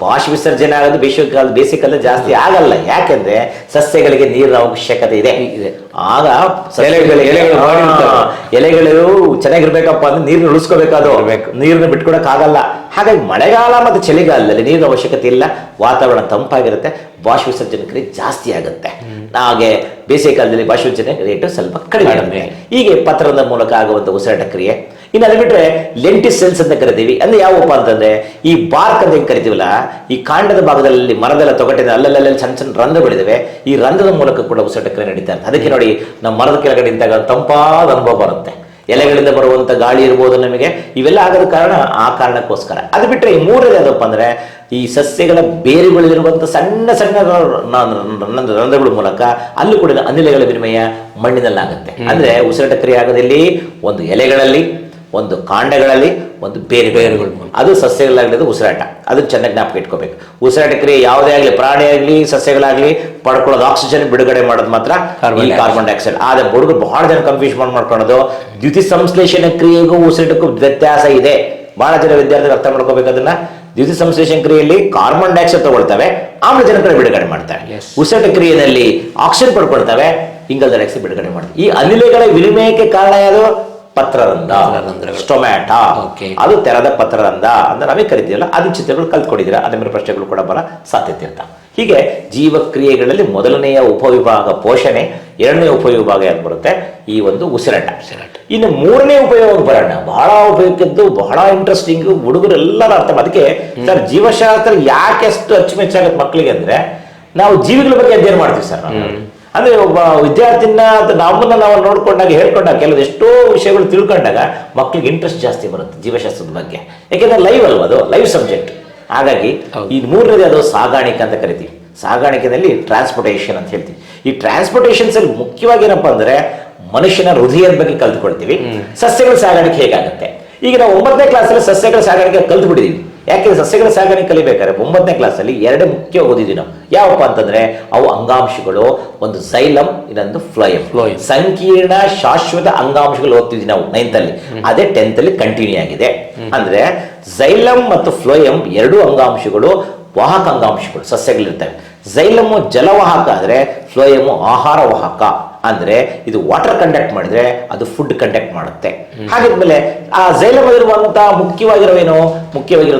ಬಾಷ್ಪ ವಿಸರ್ಜನೆ ಆಗೋದು ಬೇಸಿಗೆಕಾಲ ಜಾಸ್ತಿ ಆಗಲ್ಲ. ಯಾಕೆಂದ್ರೆ ಸಸ್ಯಗಳಿಗೆ ನೀರಿನ ಅವಶ್ಯಕತೆ ಇದೆ. ಆಗ ಎಲೆಗಳು ಚೆನ್ನಾಗಿರ್ಬೇಕಪ್ಪ ಅಂದ್ರೆ ನೀರನ್ನ ಉಳಿಸ್ಕೋಬೇಕಾದ್ರು, ನೀರನ್ನ ಬಿಟ್ಕೊಡಕ್ ಆಗಲ್ಲ. ಹಾಗಾಗಿ ಮಳೆಗಾಲ ಮತ್ತು ಚಳಿಗಾಲದಲ್ಲಿ ನೀರಿನ ಅವಶ್ಯಕತೆ ಇಲ್ಲ, ವಾತಾವರಣ ತಂಪಾಗಿರುತ್ತೆ, ಬಾಷ್ಪ ವಿಸರ್ಜನೆ ಕ್ರಿಯೆ ಜಾಸ್ತಿ ಆಗುತ್ತೆ. ಹಾಗೆ ಬೇಸಿಗೆ ಕಾಲದಲ್ಲಿ ಬಾಷ್ಪ ವಿಸರ್ಜನೆ ರೇಟ್ ಸ್ವಲ್ಪ ಕಡಿಮೆ ಆಗುತ್ತೆ. ಹೀಗೆ ಪತ್ರದ ಮೂಲಕ ಆಗುವಂತ ಉಸಿರಾಟ ಕ್ರಿಯೆ. ಇನ್ನು ಅದು ಬಿಟ್ರೆ ಲೆಂಟಿಸೆಲ್ಸ್ ಅಂತ ಕರಿತೀವಿ. ಅಂದ್ರೆ ಯಾವಪ್ಪ ಅಂತಂದ್ರೆ ಈ ಬಾರ್ಕ್ ಅಂತ ಹೆಂಗ್ ಕರಿತೀವಲ್ಲ, ಈ ಕಾಂಡದ ಭಾಗದಲ್ಲಿ ಮರದೆಲ್ಲ ತೊಗಟಿದ ಅಲ್ಲಲ್ಲಿ ಸಣ್ಣ ಸಣ್ಣ ರಂಧ್ರಗಳಿದಾವೆ. ಈ ರಂಧ್ರದ ಮೂಲಕ ಕೂಡ ಉಸಿರಾಟ ಕ್ರಿಯೆ ನಡೀತಾ ಇರುತ್ತೆ. ಅದಕ್ಕೆ ನೋಡಿ, ನಮ್ಮ ಮರದ ಕೆಳಗಡೆ ನಿಂತಾಗ ತಂಪಾದ ಅನುಭವ ಬರುತ್ತೆ. ಎಲೆಗಳಿಂದ ಬರುವಂತ ಗಾಳಿ ಇರ್ಬೋದು ನಮಗೆ, ಇವೆಲ್ಲ ಆಗೋದ ಕಾರಣ ಆ ಕಾರಣಕ್ಕೋಸ್ಕರ. ಅದು ಬಿಟ್ಟರೆ ಈ ಮೂರನೇ ಅದಪ್ಪ ಅಂದ್ರೆ ಈ ಸಸ್ಯಗಳ ಬೇರುಗಳಲ್ಲಿರುವಂಥ ಸಣ್ಣ ಸಣ್ಣ ರಂಧ್ರಗಳ ಮೂಲಕ ಅಲ್ಲೂ ಕೂಡ ಅನಿಲಗಳ ವಿನಿಮಯ ಮಣ್ಣಿನಲ್ಲಾಗುತ್ತೆ. ಅಂದ್ರೆ ಉಸಿರಾಟ ಕ್ರಿಯೆ ಆಗೋದಲ್ಲಿ ಒಂದು ಎಲೆಗಳಲ್ಲಿ, ಒಂದು ಕಾಂಡಗಳಲ್ಲಿ, ಒಂದು ಬೇರುಗಳು. ಅದು ಸಸ್ಯಗಳಾಗಲಿದ್ದು ಉಸಿರಾಟ. ಅದನ್ನ ಚೆನ್ನಾಗಿ ಜ್ಞಾಪಕ ಇಟ್ಕೋಬೇಕು. ಉಸಿರಾಟ ಕ್ರಿಯೆ ಯಾವುದೇ ಆಗಲಿ, ಪ್ರಾಣಿ ಆಗಲಿ ಸಸ್ಯಗಳಾಗಲಿ, ಪಡ್ಕೊಳ್ಳೋದು ಆಕ್ಸಿಜನ್ ಬಿಡುಗಡೆ ಮಾಡೋದು ಮಾತ್ರ ಈ ಕಾರ್ಬನ್ ಡೈಆಕ್ಸೈಡ್. ಆದ್ರೆ ಹುಡುಗರು ಬಹಳ ಜನ ಕನ್ಫ್ಯೂಸ್ ಮಾಡ್ಕೊಳ್ಳೋದು, ದ್ಯುತಿ ಸಂಶ್ಲೇಷಣ ಕ್ರಿಯೆಗೂ ಉಸಿರಾಟಕ್ಕೂ ವ್ಯತ್ಯಾಸ ಇದೆ. ಬಹಳ ಜನ ವಿದ್ಯಾರ್ಥಿಗಳು ಅರ್ಥ ಮಾಡ್ಕೋಬೇಕು ಅದನ್ನ. ದ್ಯುತಿ ಸಂಶ್ಲೇಷಣ ಕ್ರಿಯೆಯಲ್ಲಿ ಕಾರ್ಬನ್ ಡೈಆಕ್ಸೈಡ್ ತಗೊಳ್ತವೆ, ಆಮ್ಲಜನಕ ಬಿಡುಗಡೆ ಮಾಡ್ತವೆ. ಉಸಿರಾಟ ಕ್ರಿಯೆಯಲ್ಲಿ ಆಕ್ಸಿಜನ್ ಪಡ್ಕೊಳ್ತವೆ, ಇಂಗಾಲದ ಡೈಆಕ್ಸೈಡ್ ಬಿಡುಗಡೆ ಮಾಡ್ತವೆ. ಈ ಅನಿಲಗಳ ವಿನಿಮಯಕ್ಕೆ ಕಾರಣ ಯಾವುದು? ಪತ್ರರಂಧ್ರ, ಸ್ಟೊಮ್ಯಾಟಾ. ಅದು ತೆರೆದ ಪತ್ರರಂಧ್ರ ಅಂದ್ರೆ ನಾವೇ ಕರಿತೀವಲ್ಲ, ಅದು ಚಿತ್ರಗಳು ಕಲ್ತ್ಕೊಂಡಿದ್ದೀರಾ, ಅದ್ರ ಮೇಲೆ ಪ್ರಶ್ನೆಗಳು ಕೂಡ ಬರ ಸಾಧ್ಯತೆ ಇರ್ತಾವೆ. ಹೀಗೆ ಜೀವಕ್ರಿಯೆಗಳಲ್ಲಿ ಮೊದಲನೆಯ ಉಪವಿಭಾಗ ಪೋಷಣೆ, ಎರಡನೇ ಉಪವಿಭಾಗ ಯಾವ್ದು ಬರುತ್ತೆ? ಈ ಒಂದು ಉಸಿರಾಟ. ಇನ್ನು ಮೂರನೇ ಉಪಯೋಗ ಬರೋಣ. ಬಹಳ ಉಪಯೋಗದ್ದು, ಬಹಳ ಇಂಟ್ರೆಸ್ಟಿಂಗ್, ಹುಡುಗರು ಎಲ್ಲರೂ ಅರ್ಥ. ಅದಕ್ಕೆ ಸರ್ ಜೀವಶಾಸ್ತ್ರ ಯಾಕೆ ಅಷ್ಟು ಅಚ್ಚುಮೆಚ್ಚಾಗತ್ತೆ ಮಕ್ಕಳಿಗೆ ಅಂದ್ರೆ, ನಾವು ಜೀವಿಗಳ ಬಗ್ಗೆ ಅಧ್ಯಯನ ಮಾಡ್ತೀವಿ ಸರ್. ಅಂದ್ರೆ ಒಬ್ಬ ವಿದ್ಯಾರ್ಥಿನ ನಮ್ಮನ್ನ ನಾವು ನೋಡ್ಕೊಂಡಾಗ, ಹೇಳ್ಕೊಂಡಾಗ, ಕೆಲವು ಎಷ್ಟೋ ವಿಷಯಗಳು ತಿಳ್ಕೊಂಡಾಗ ಮಕ್ಕಳಿಗೆ ಇಂಟ್ರೆಸ್ಟ್ ಜಾಸ್ತಿ ಬರುತ್ತೆ ಜೀವಶಾಸ್ತ್ರದ ಬಗ್ಗೆ. ಯಾಕೆಂದ್ರೆ ಲೈವ್ ಅಲ್ವಾ, ಅದು ಲೈವ್ ಸಬ್ಜೆಕ್ಟ್. ಹಾಗಾಗಿ ಈ ಮೂರನೇದು ಅದು ಸಾಗಾಣಿಕೆ ಅಂತ ಕರಿತೀವಿ. ಸಾಗಾಣಿಕೆಯಲ್ಲಿ ಟ್ರಾನ್ಸ್ಪೋರ್ಟೇಷನ್ ಅಂತ ಹೇಳ್ತೀವಿ. ಈ ಟ್ರಾನ್ಸ್ಪೋರ್ಟೇಷನ್ಸ್ ಅಲ್ಲಿ ಮುಖ್ಯವಾಗಿ ಏನಪ್ಪಾ ಅಂದ್ರೆ ಮನುಷ್ಯನ ಹೃದಯದ ಬಗ್ಗೆ ಕಲ್ತ್ಕೊಳ್ತೀವಿ. ಸಸ್ಯಗಳ ಸಾಗಾಣಿಕೆ ಹೇಗಾಗುತ್ತೆ. ಈಗ ನಾವು 9ನೇ ಕ್ಲಾಸಲ್ಲಿ ಸಸ್ಯಗಳ ಸಾಗಾಣಿಕೆ ಕಲ್ತು ಬಿಟ್ಟಿದೀವಿ. ಯಾಕೆಂದ್ರೆ ಸಸ್ಯಗಳ ಸಾಗಾಣಿಕೆ ಕಲಿಬೇಕಾದ್ರೆ 9ನೇ ಕ್ಲಾಸಲ್ಲಿ ಎರಡು ಮುಖ್ಯ ಓದಿದ್ವಿ ನಾವು. ಯಾವಪ್ಪ ಅಂತಂದ್ರೆ ಅವು ಅಂಗಾಂಶಗಳು, ಒಂದು ಝೈಲಮ್, ಇನ್ನೊಂದು ಫ್ಲೋಯಮ್. ಸಂಕೀರ್ಣ ಶಾಶ್ವತ ಅಂಗಾಂಶಗಳು ಓದ್ತಿದ್ವಿ ನಾವು 9th ಅಲ್ಲಿ. ಅದೇ 10th ಅಲ್ಲಿ ಕಂಟಿನ್ಯೂ ಆಗಿದೆ. ಅಂದ್ರೆ ಝೈಲಮ್ ಮತ್ತು ಫ್ಲೋಯಮ್ ಎರಡು ಅಂಗಾಂಶಗಳು ವಾಹಕ ಅಂಗಾಂಶಗಳು ಸಸ್ಯಗಳಿರ್ತವೆ. ಝೈಲಮು ಜಲವಾಹಕ ಆದ್ರೆ ಫ್ಲೋಯಮು ಆಹಾರ ವಾಹಕ. ಅಂದ್ರೆ ಇದು ವಾಟರ್ ಕಂಡಕ್ಟ್ ಮಾಡಿದ್ರೆ ಅದು ಫುಡ್ ಕಂಡಕ್ಟ್ ಮಾಡುತ್ತೆ. ಹಾಗಿದ್ಮೇಲೆ ಆ ಝೈಲಮ್ ಇರುವಂತಹ ಮುಖ್ಯವಾಗಿರೋ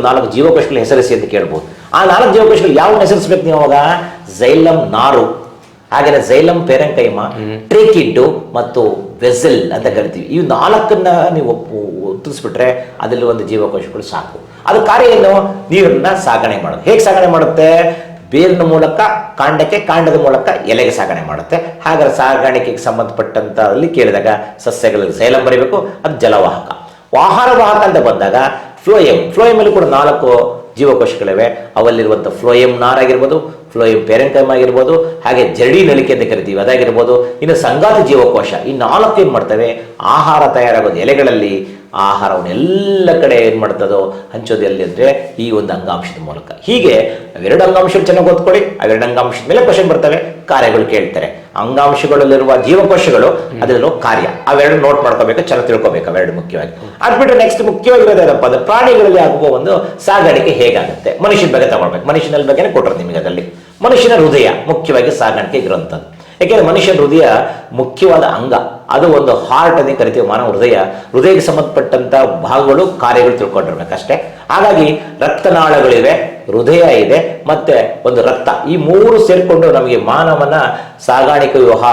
4 ಜೀವಕೋಶಗಳ ಹೆಸರಿಸಿ ಅಂತ ಕೇಳ್ಬೋದು. ಆ 4 ಜೀವಕೋಶಗಳು ಯಾವ ಹೆಸರಿಸ್ಬೇಕು ನೀವು ಅವಾಗ? ಝೈಲಮ್ ನಾರು, ಹಾಗೆ ಝೈಲಮ್ ಪೆರೆಂಕೈಮ, ಟ್ರೇಕಿಡ್ ಮತ್ತು ವೆಸೆಲ್ ಅಂತ ಕರಿತೀವಿ. ಇವು 4ನ್ನ ನೀವು ಉತ್ತರಿಸ್ಬಿಟ್ರೆ ಅದರಲ್ಲಿ ಒಂದು ಜೀವಕೋಶಗಳು ಸಾಕು. ಅದು ಕಾರ್ಯ ಏನು? ನೀರನ್ನ ಸಾಗಣೆ ಮಾಡೋದು. ಹೇಗೆ ಸಾಗಣೆ ಮಾಡುತ್ತೆ? ಬೇರಿನ ಮೂಲಕ ಕಾಂಡಕ್ಕೆ, ಕಾಂಡದ ಮೂಲಕ ಎಲೆಗೆ ಸಾಗಣೆ ಮಾಡುತ್ತೆ. ಹಾಗಾದ್ರೆ ಸಾಗಾಣಿಕೆಗೆ ಸಂಬಂಧಪಟ್ಟಂತ ಅಲ್ಲಿ ಕೇಳಿದಾಗ ಸಸ್ಯಗಳಲ್ಲಿ ಝೈಲಮ್ ಬರೀಬೇಕು, ಅದು ಜಲವಾಹಕ. ಆಹಾರ ವಾಹಕ ಅಂತ ಬಂದಾಗ ಫ್ಲೋಯಮ್ ಅಲ್ಲಿ ಕೂಡ 4 ಜೀವಕೋಶಗಳಿವೆ. ಅವಲ್ಲಿರುವಂಥ ಫ್ಲೋಯಮ್ ನಾರಾಗಿರ್ಬೋದು, ಫ್ಲೋಯಮ್ ಪೆರೆಂಕೈಮ್ ಆಗಿರ್ಬೋದು, ಹಾಗೆ ಜರಡಿ ನಲಿಕೆ ಅಂತ ಕರಿತೀವಿ ಅದಾಗಿರ್ಬೋದು. ಇನ್ನು ಸಂಗಾತಿ ಜೀವಕೋಶ. ಈ 4 ಏನ್ ಮಾಡ್ತವೆ? ಆಹಾರ ತಯಾರಾಗೋದು ಎಲೆಗಳಲ್ಲಿ, ಆಹಾರವನ್ನು ಎಲ್ಲ ಕಡೆ ಏನ್ ಮಾಡ್ತದೋ ಹಂಚೋದು ಎಲ್ಲಿ ಅಂದ್ರೆ ಈ ಒಂದು ಅಂಗಾಂಶದ ಮೂಲಕ. ಹೀಗೆ ಅವೆರಡು ಅಂಗಾಂಶಗಳು ಚೆನ್ನಾಗಿ ಓದ್ಕೊಳ್ಳಿ. ಅವೆರಡು ಅಂಗಾಂಶದ ಮೇಲೆ ಕ್ವಶನ್ ಬರ್ತವೆ, ಕಾರ್ಯಗಳು ಕೇಳ್ತಾರೆ. ಅಂಗಾಂಶಗಳಲ್ಲಿರುವ ಜೀವಕೋಶಗಳು, ಅದರಲ್ಲೂ ಕಾರ್ಯ, ಅವೆರಡು ನೋಟ್ ಮಾಡ್ಕೋಬೇಕು, ಚೆನ್ನಾಗಿ ತಿಳ್ಕೊಬೇಕು ಅವೆರಡು ಮುಖ್ಯವಾಗಿ. ಅದ್ಬಿಟ್ಟು ನೆಕ್ಸ್ಟ್ ಮುಖ್ಯವಾಗಿರೋದೇನಪ್ಪ ಅಂದ್ರೆ ಪ್ರಾಣಿಗಳಲ್ಲಿ ಆಗುವ ಒಂದು ಸಾಗಾಣಿಕೆ ಹೇಗಾಗುತ್ತೆ. ಮನುಷ್ಯನ ಬಗ್ಗೆ ತಗೊಳ್ಬೇಕು. ಮನುಷ್ಯನ ಬಗ್ಗೆನೇ ಕೊಟ್ಟರು ನಿಮಗೆ ಅದರಲ್ಲಿ. ಮನುಷ್ಯನ ಹೃದಯ ಮುಖ್ಯವಾಗಿ ಸಾಗಾಣಿಕೆ ಇರುವಂಥದ್ದು. ಯಾಕೆಂದ್ರೆ ಮನುಷ್ಯನ ಹೃದಯ ಮುಖ್ಯವಾದ ಅಂಗ. ಅದು ಒಂದು ಹಾರ್ಟ್ ಅಂತ ಕರಿತೀವಿ ಮಾನವ ಹೃದಯ. ಹೃದಯಕ್ಕೆ ಸಂಬಂಧಪಟ್ಟಂತ ಭಾಗಗಳು, ಕಾರ್ಯಗಳು ತಿಳ್ಕೊಂಡಿರ್ಬೇಕಷ್ಟೇ. ಹಾಗಾಗಿ ರಕ್ತನಾಳಗಳಿವೆ, ಹೃದಯ ಇದೆ, ಮತ್ತೆ ಒಂದು ರಕ್ತ. ಈ 3 ಸೇರ್ಕೊಂಡು ನಮಗೆ ಮಾನವನ ಸಾಗಾಣಿಕೆ ವ್ಯೂಹ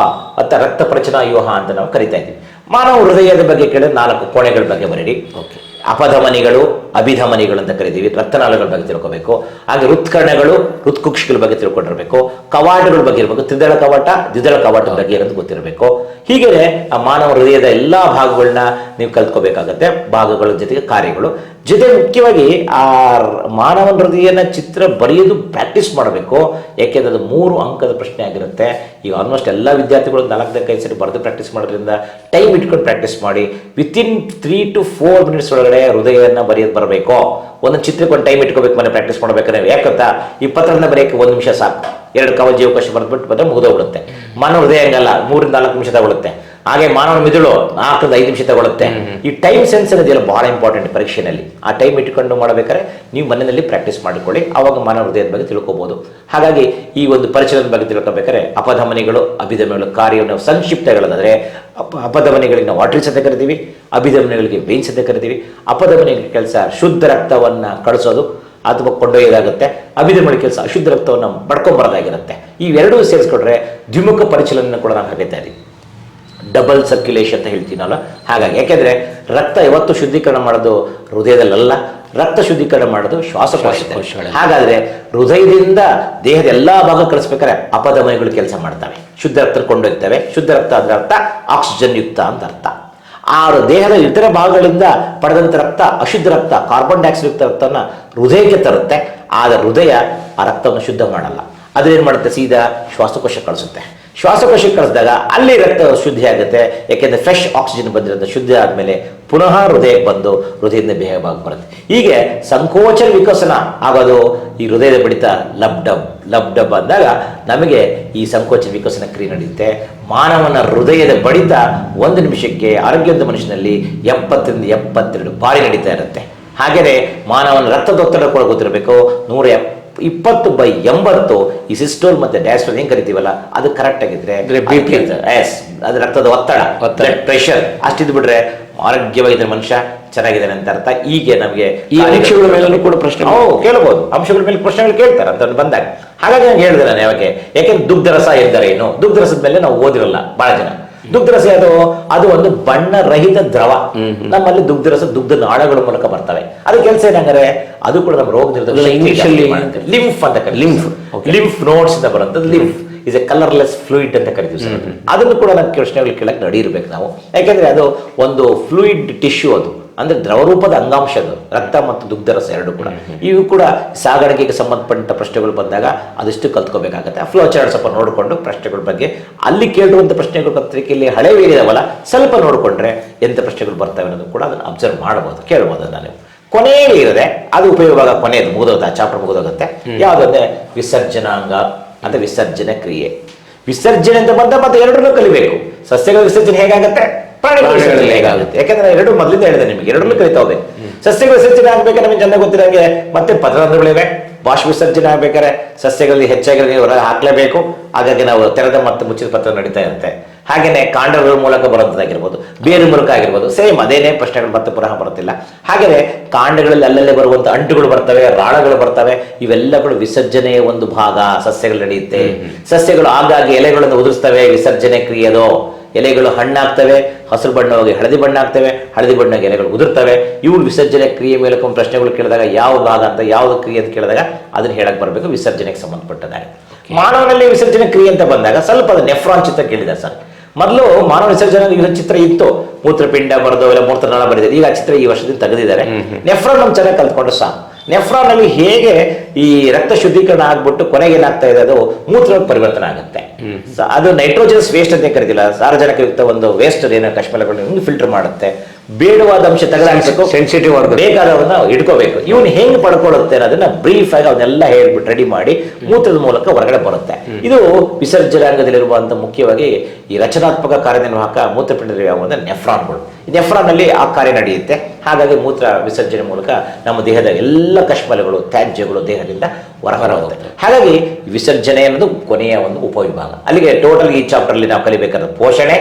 ಅಥವಾ ರಕ್ತ ಪ್ರಚನಾ ವ್ಯೂಹ ಅಂತ ನಾವು ಕರಿತಾ ಇದ್ದೀವಿ. ಮಾನವ ಹೃದಯದ ಬಗ್ಗೆ ಕೇಳಿದ್ರೆ 4 ಕೋಣೆಗಳ ಬಗ್ಗೆ ಬರೀರಿ. ಅಪಧಮನಿಗಳು, ಅಭಿಧಮನಿಗಳು ಅಂತ ಕರಿತೀವಿ. ರಕ್ತನಾಳಗಳ ಬಗ್ಗೆ ತಿಳ್ಕೋಬೇಕು. ಹಾಗೆ ಹೃತ್ಕರ್ಣಗಳು, ಹೃತ್ಕುಕ್ಷಿಗಳ ಬಗ್ಗೆ ತಿಳ್ಕೊಂಡಿರ್ಬೇಕು. ಕವಾಟಗಳ ಬಗ್ಗೆ ಇರಬೇಕು. ತ್ರಿದಳ ಕವಾಟ, ದ್ವಿದಳ ಕವಾಟದ ಬಗ್ಗೆ ಇರೋದು ಗೊತ್ತಿರಬೇಕು. ಹೀಗೆ ಆ ಮಾನವ ಹೃದಯದ ಎಲ್ಲಾ ಭಾಗಗಳನ್ನ ನೀವು ಕಲ್ತ್ಕೋಬೇಕಾಗತ್ತೆ. ಭಾಗಗಳ ಜೊತೆಗೆ ಕಾರ್ಯಗಳು ಜೊತೆ ಮುಖ್ಯವಾಗಿ ಆ ಮಾನವನ ಹೃದಯನ ಚಿತ್ರ ಬರೆಯೋದು ಪ್ರಾಕ್ಟೀಸ್ ಮಾಡಬೇಕು. ಯಾಕೆಂದ್ರೆ ಅದು 3 ಅಂಕದ ಪ್ರಶ್ನೆ ಆಗಿರುತ್ತೆ. ಈಗ ಆಲ್ಮೋಸ್ಟ್ ಎಲ್ಲ ವಿದ್ಯಾರ್ಥಿಗಳು 4-5 ಸರಿ ಬರೆದು ಪ್ರಾಕ್ಟೀಸ್ ಮಾಡೋದ್ರಿಂದ ಟೈಮ್ ಇಟ್ಕೊಂಡು ಪ್ರಾಕ್ಟೀಸ್ ಮಾಡಿ. ವಿತಿನ್ 3 to 4 ಮಿನಿಟ್ಸ್ ಒಳಗಡೆ ಹೃದಯನ ಬರೆಯೋದು ಬರಬೇಕು. ಒಂದೊಂದು ಚಿತ್ರಕ್ಕೆ ಒಂದು ಟೈಮ್ ಇಟ್ಕೋಬೇಕು ಮನೆ ಪ್ರಾಕ್ಟೀಸ್ ಮಾಡ್ಬೇಕಾದ್ರೆ. ಯಾಕಂತ ಈ ಪತ್ರನ ಬರೆಯಕ್ಕೆ 1 ನಿಮಿಷ ಸಾಕು. 2 ಕವ ಜೀವಕೋಶ ಬರೆದ್ಬಿಟ್ಟು ಬಂದ್ರೆ ಮುಗಿದೋಗ್ಬಿಡುತ್ತೆ. ಮಾನವ ಹೃದಯ ಹಂಗಲ್ಲ, 3-4 ನಿಮಿಷ ತಗೊಳುತ್ತೆ. ಹಾಗೆ ಮಾನವ ಮಿದುಳು 4-5 ನಿಮಿಷ ತಗೊಳುತ್ತೆ. ಈ ಟೈಮ್ ಸೆನ್ಸ್ ಅನ್ನೋದೆಲ್ಲ ಬಹಳ ಇಂಪಾರ್ಟೆಂಟ್ ಪರೀಕ್ಷೆಯಲ್ಲಿ. ಆ ಟೈಮ್ ಇಟ್ಕೊಂಡು ಮಾಡಬೇಕಾದ್ರೆ ನೀವು ಮನೆಯಲ್ಲಿ ಪ್ರಾಕ್ಟೀಸ್ ಮಾಡಿಕೊಳ್ಳಿ, ಆವಾಗ ಮಾನವ ಹೃದಯದ ಬಗ್ಗೆ ತಿಳ್ಕೊಬಹುದು. ಹಾಗಾಗಿ ಈ ಒಂದು ಪರಿಚಯದ ಬಗ್ಗೆ ತಿಳ್ಕೊಬೇಕಾದ್ರೆ ಅಪಧಮನಿಗಳು ಅಭಿಧಮನಿಗಳು ಕಾರ್ಯವನ್ನು ಸಂಕ್ಷಿಪ್ತ ಹೇಳೋದಾದ್ರೆ ಅಪಧಮನಿಗಳಿಗೆ ನಾವು ಆರ್ಟರೀಸ್ ಅಂತ ಕರಿತೀವಿ, ಅಭಿಧಮನಿಗಳಿಗೆ ವೇನ್ಸ್ ಅಂತ ಕರಿತೀವಿ. ಅಪಧಮನಿಗಳ ಕೆಲಸ ಶುದ್ಧ ರಕ್ತವನ್ನ ಕಳಿಸೋದು ಅಥವಾ ಕೊಂಡೊಯ್ಯೋದಾಗುತ್ತೆ, ಅಭಿಧಮನಿ ಕೆಲಸ ಅಶುದ್ಧ ರಕ್ತವನ್ನು ಬಡ್ಕೊಂಬರೋದಾಗಿರುತ್ತೆ. ಇವೆರಡೂ ಸೇರಿಸ್ಕೊಂಡ್ರೆ ದ್ವಿಮುಖ ಪರಿಚಲನೆ ಕೂಡ ನಾವು ಕರೀತಾ ಇದ್ದೀವಿ, ಡಬಲ್ ಸರ್ಕ್ಯುಲೇಷನ್ ಅಂತ ಹೇಳ್ತೀನಲ್ಲ. ಹಾಗಾಗಿ ಯಾಕೆಂದ್ರೆ ರಕ್ತ ಯಾವತ್ತು ಶುದ್ಧೀಕರಣ ಮಾಡೋದು ಹೃದಯದಲ್ಲ, ರಕ್ತ ಶುದ್ಧೀಕರಣ ಮಾಡೋದು ಶ್ವಾಸಕೋಶ. ಹಾಗಾದ್ರೆ ಹೃದಯದಿಂದ ದೇಹದ ಎಲ್ಲಾ ಭಾಗ ಕಳಿಸ್ಬೇಕಾದ್ರೆ ಅಪಧಮನಿಗಳು ಕೆಲಸ ಮಾಡ್ತವೆ, ಶುದ್ಧ ರಕ್ತ ಕೊಂಡೊಯ್ತವೆ. ಶುದ್ಧ ರಕ್ತ ಅಂದ್ರೆ ಅರ್ಥ ಆಕ್ಸಿಜನ್ ಯುಕ್ತ ಅಂತ ಅರ್ಥ. ಆ ದೇಹದ ಇತರ ಭಾಗಗಳಿಂದ ಪಡೆದಂತ ರಕ್ತ ಅಶುದ್ಧ ರಕ್ತ, ಕಾರ್ಬನ್ ಡೈಆಕ್ಸೈಡ್ ಯುಕ್ತ ರಕ್ತವನ್ನ ಹೃದಯಕ್ಕೆ ತರುತ್ತೆ. ಆದ ಹೃದಯ ಆ ರಕ್ತವನ್ನು ಶುದ್ಧ ಮಾಡಲ್ಲ, ಅದೇನ್ ಮಾಡುತ್ತೆ, ಸೀದಾ ಶ್ವಾಸಕೋಶ ಕಳಿಸುತ್ತೆ. ಶ್ವಾಸಕೋಶಕ್ಕೆ ಕಳಿಸಿದಾಗ ಅಲ್ಲಿ ರಕ್ತ ಶುದ್ಧಿ ಆಗುತ್ತೆ, ಯಾಕೆಂದ್ರೆ ಫ್ರೆಶ್ ಆಕ್ಸಿಜನ್ ಬಂದಿರೋದು ಶುದ್ಧಿ ಆದ್ಮೇಲೆ ಪುನಃ ಹೃದಯಕ್ಕೆ ಬಂದು ಹೃದಯದಿಂದ ಬೇಗ ಬರುತ್ತೆ. ಹೀಗೆ ಸಂಕೋಚನ ವಿಕಸನ ಆಗೋದು ಈ ಹೃದಯದ ಬಡಿತ ಲಬ್ ಡಬ್ ಅಂದಾಗ ನಮಗೆ ಈ ಸಂಕೋಚನ ವಿಕಸನ ಕ್ರಿಯೆ ನಡೆಯುತ್ತೆ. ಮಾನವನ ಹೃದಯದ ಬಡಿತ 1 ನಿಮಿಷಕ್ಕೆ ಆರೋಗ್ಯವಂತ ಮನುಷ್ಯನಲ್ಲಿ 70-72 ಬಾರಿ ನಡೀತಾ ಇರುತ್ತೆ. ಹಾಗೆಯೇ ಮಾನವನ ರಕ್ತದೊತ್ತಡ ಕೂಡ ಗೊತ್ತಿರಬೇಕು, 120/80 ಈ ಸಿಸ್ಟೋಲ್ ಮತ್ತೆ ಡಯಾಸ್ಟೋಲ್ ಏನ್ ಕರಿತೀವಲ್ಲ ಅದು ಕರೆಕ್ಟ್ ಆಗಿದ್ರೆ ಅದು ರಕ್ತದ ಒತ್ತಡ ಬ್ಲಡ್ ಪ್ರೆಷರ್ ಅಷ್ಟಿದ್ ಬಿಟ್ರೆ ಆರೋಗ್ಯವಾಗಿದ್ದ ಮನುಷ್ಯ ಚೆನ್ನಾಗಿದ್ದಾನೆ ಅಂತ ಅರ್ಥ. ಈಗ ನಮಗೆ ಈ ಅಂಶಗಳ ಮೇಲೆ ಕೂಡ ಪ್ರಶ್ನೆ ಕೇಳಬಹುದು, ಅಂಶಗಳ ಮೇಲೆ ಪ್ರಶ್ನೆಗಳು ಕೇಳ್ತಾರೆ ಅಂತ ಬಂದಾಗ. ಹಾಗಾಗಿ ನಾನು ಹೇಳಿದೆ ನಾನು ಯಾಕೆಂದ್ರೆ ದುಗ್ಧರಸ ಎಂದರೆ ಏನು, ದುಗ್ಧರಸದ ಮೇಲೆ ನಾವು ಓದಿರಲ್ಲ ಬಹಳ ಜನ. ದುಗ್ಧರಸ ಅದು ಒಂದು ಬಣ್ಣ ರಹಿತ ದ್ರವ. ನಮ್ಮಲ್ಲಿ ದುಗ್ಧರಸ ದುಗ್ಧ ನಾಳಗಳ ಮೂಲಕ ಬರ್ತವೆ. ಅದ್ರ ಕೆಲಸ ಏನಂದ್ರೆ ಅದು ಕೂಡ ನಮ್ಮ ರೋಗ ನಿರೋಧಕ ಲಿಂಫ್ ಅಂತ ಲಿಂಫ್ ನೋಡ್ಸ್ ಇಂದ ಬರುವಂತದ್ದು. Lymph is a colourless fluid ಅಂತ ಕರಿತೀವಿ ಸರ್. ಅದನ್ನು ಕೂಡ ನಾವು ಪ್ರಶ್ನೆಗಳು ಕೇಳಕ್ಕೆ ನಡಿರ್ಬೇಕು ನಾವು, ಯಾಕೆಂದ್ರೆ ಅದು ಒಂದು ಫ್ಲೂಯಿಡ್ ಟಿಶ್ಯೂ, ಅದು ಅಂದ್ರೆ ದ್ರವರೂಪದ ಅಂಗಾಂಶ, ಅದು ರಕ್ತ ಮತ್ತು ದುಗ್ಧರಸ ಎರಡು ಕೂಡ. ಇವು ಕೂಡ ಸಾಗಾಣಿಕೆಗೆ ಸಂಬಂಧಪಟ್ಟ ಪ್ರಶ್ನೆಗಳು ಬಂದಾಗ ಅದಷ್ಟು ಕಲ್ತ್ಕೋಬೇಕಾಗತ್ತೆ. ಫ್ಲೋ ಚಾರ್ಟ್ ಸ್ವಲ್ಪ ನೋಡಿಕೊಂಡು ಪ್ರಶ್ನೆಗಳ ಬಗ್ಗೆ ಅಲ್ಲಿ ಕೇಳಿರುವಂಥ ಪ್ರಶ್ನೆಗಳು ಪತ್ರಿಕೆಯಲ್ಲಿ ಹಳೆವೇರಿದಾವಲ್ಲ ಸ್ವಲ್ಪ ನೋಡಿಕೊಂಡ್ರೆ ಎಂಥ ಪ್ರಶ್ನೆಗಳು ಬರ್ತವೆ ಅನ್ನೋದು ಕೂಡ ಅದನ್ನು ಅಬ್ಸರ್ವ್ ಮಾಡಬಹುದು, ಕೇಳ್ಬೋದು. ನಾನು ಕೊನೆಯಲ್ಲಿ ಇರದೆ ಅದು ಉಪಯೋಗ ಕೊನೆಯದು ಮುಗಿದೋಗುತ್ತೆ, ಚಾಪ್ಟರ್ ಮುಗಿದೋಗುತ್ತೆ. ಯಾವುದಂದ್ರೆ ವಿಸರ್ಜನಾಂಗ ಅಂತ ವಿಸರ್ಜನೆ ಕ್ರಿಯೆ. ವಿಸರ್ಜನೆ ಅಂತ ಬಂದ ಮತ್ತೆ ಎರಡನ್ನೂ ಕಲಿಬೇಕು. ಸಸ್ಯಗಳ ವಿಸರ್ಜನೆ ಹೇಗಾಗುತ್ತೆ, ಪ್ರಾಣಿಗಳ ವಿಸರ್ಜನೆ ಹೇಗಾಗುತ್ತೆ. ಯಾಕಂದ್ರೆ ಎರಡು ಮೊದಲಿಂದ ಹೇಳಿದೆ ನಿಮಗೆ, ಎರಡನ್ನೂ ಕಲಿತಾ ಹೋಗ್ಬೇಕು. ಸಸ್ಯಗಳ ವಿಸರ್ಜನೆ ಆಗ್ಬೇಕಾದ್ರೆ ನಮಗೆ ಚೆನ್ನಾಗಿ ಗೊತ್ತಿರಂಗೆ ಮತ್ತೆ ಪದರಂಧ್ರಗಳಿವೆ. ಬಾಷ್ಪ ವಿಸರ್ಜನೆ ಆಗ್ಬೇಕಾದ್ರೆ ಸಸ್ಯಗಳಲ್ಲಿ ಹೆಚ್ಚಾಗಿ ನೀವು ಹೊರ ಹಾಕ್ಲೇಬೇಕು. ಹಾಗಾಗಿ ನಾವು ತೆರೆದ ಮತ್ತು ಮುಚ್ಚಿದ ಪತ್ರ ನಡೀತಾ ಇರುತ್ತೆ. ಹಾಗೇನೆ ಕಾಂಡಗಳ ಮೂಲಕ ಬರುವಂತದ್ದಾಗಿರ್ಬೋದು, ಬೇರೆ ಮೂಲಕ ಆಗಿರ್ಬೋದು, ಸೇಮ್ ಅದೇನೇ ಪ್ರಶ್ನೆಗಳು ಮತ್ತೆ ಪುನಃ ಬರುತ್ತಿಲ್ಲ. ಹಾಗೆಯೇ ಕಾಂಡಗಳಲ್ಲಿ ಅಲ್ಲಲ್ಲೇ ಬರುವಂತ ಅಂಟುಗಳು ಬರ್ತವೆ, ರಾಳಗಳು ಬರ್ತವೆ. ಇವೆಲ್ಲಗಳು ವಿಸರ್ಜನೆಯ ಒಂದು ಭಾಗ. ಸಸ್ಯಗಳು ನಡೆಯುತ್ತೆ. ಸಸ್ಯಗಳು ಆಗಾಗ್ಗೆ ಎಲೆಗಳನ್ನು ಉದುರಿಸ್ತವೆ, ವಿಸರ್ಜನೆ ಕ್ರಿಯೆದು. ಎಲೆಗಳು ಹಣ್ಣಾಗ್ತವೆ, ಹಸಿರು ಬಣ್ಣ ಹೋಗಿ ಹಳದಿ ಬಣ್ಣ ಆಗ್ತವೆ, ಹಳದಿ ಬಣ್ಣಗೆ ಎಲೆಗಳು ಉದುರ್ತವೆ. ಇವು ವಿಸರ್ಜನೆ ಕ್ರಿಯೆ ಮೂಲಕ ಪ್ರಶ್ನೆಗಳು ಕೇಳಿದಾಗ ಯಾವ ಭಾಗ ಅಂತ ಯಾವ್ದು ಕ್ರಿಯೆ ಅಂತ ಕೇಳಿದಾಗ ಅದನ್ನ ಹೇಳಕ್ ಬರಬೇಕು, ವಿಸರ್ಜನೆಗೆ ಸಂಬಂಧಪಟ್ಟದಾಗ. ಮಾನವನಲ್ಲಿ ವಿಸರ್ಜನೆ ಕ್ರಿಯೆ ಅಂತ ಬಂದಾಗ ಸ್ವಲ್ಪ ಅದು ನೆಫ್ರಾನ್ ಚಿತ್ರ ಕೇಳಿದ್ದಾರೆ ಸರ್. ಮೊದಲು ಮಾನವ ವಿಸರ್ಜನೆ ಚಿತ್ರ ಇತ್ತು, ಮೂತ್ರಪಿಂಡ ಬರೆದು ಇಲ್ಲ ಮೂತ್ರನಾಳ ಬರೆದಿದೆ. ಈಗ ಚಿತ್ರ ಈ ವರ್ಷದಿಂದ ತೆಗೆದಿದ್ದಾರೆ. ನೆಫ್ರಾನ್ ನಮ್ ಚೆನ್ನಾಗಿ ಕಲ್ತ್ಕೊಂಡು ಸಾಕು. ನೆಫ್ರಾನ್ ಅಲ್ಲಿ ಹೇಗೆ ಈ ರಕ್ತ ಶುದ್ಧೀಕರಣ ಆಗ್ಬಿಟ್ಟು ಕೊನೆಗೆ ಏನಾಗ್ತಾ ಇದೆ, ಅದು ಮೂತ್ರ ಪರಿವರ್ತನೆ ಆಗುತ್ತೆ. ಅದು ನೈಟ್ರೋಜನ್ಸ್ ವೇಸ್ಟ್ ಅಂತ ಕರಿತಿಲ್ಲ, ಸಾರ್ವಜನಿಕ ಒಂದು ವೇಸ್ಟ್ ಏನೋ ಕಶ್ಮಲಗಳನ್ನು ಫಿಲ್ಟರ್ ಮಾಡುತ್ತೆ. ಬೇಡವಾದ ಅಂಶ ತೆಗೆದಾಕ್ಬೇಕು, ಸೆನ್ಸಿಟಿವ್ ಬೇಕಾದವನ್ನ ಇಟ್ಕೋಬೇಕು. ಇವನು ಹೆಂಗ್ ಪಡ್ಕೊಳ್ಳುತ್ತೆ ಅನ್ನೋದನ್ನ ಬ್ರೀಫ್ ಆಗಿ ಅವನ್ನೆಲ್ಲ ಹೇಳ್ಬಿಟ್ಟು ರೆಡಿ ಮಾಡಿ ಮೂತ್ರದ ಮೂಲಕ ಹೊರಗಡೆ ಬರುತ್ತೆ. ಇದು ವಿಸರ್ಜನಾಂಗದಲ್ಲಿರುವಂತಹ ಮುಖ್ಯವಾಗಿ ಈ ರಚನಾತ್ಮಕ ಕಾರ್ಯನಿರ್ವಾಹಕ ಮೂತ್ರಪಿಂಡದಲ್ಲಿ ಯಾವಂದ್ರೆ ನೆಫ್ರಾನ್ಗಳು. ಈ ನೆಫ್ರಾನ್ ಅಲ್ಲಿ ಆ ಕಾರ್ಯ ನಡೆಯುತ್ತೆ. ಹಾಗಾಗಿ ಮೂತ್ರ ವಿಸರ್ಜನೆ ಮೂಲಕ ನಮ್ಮ ದೇಹದ ಎಲ್ಲ ಕಶ್ಮಲಗಳು ತ್ಯಾಜ್ಯಗಳು ದೇಹದಿಂದ ಹೊರಹೋಗುತ್ತೆ. ಹಾಗಾಗಿ ವಿಸರ್ಜನೆ ಅನ್ನೋದು ಕೊನೆಯ ಒಂದು ಉಪವಿಭಾಗ. ಅಲ್ಲಿಗೆ ಟೋಟಲ್ ಈ ಚಾಪ್ಟರ್ ಅಲ್ಲಿ ನಾವು ಕಲಿಬೇಕಾದ ಪೋಷಣೆ,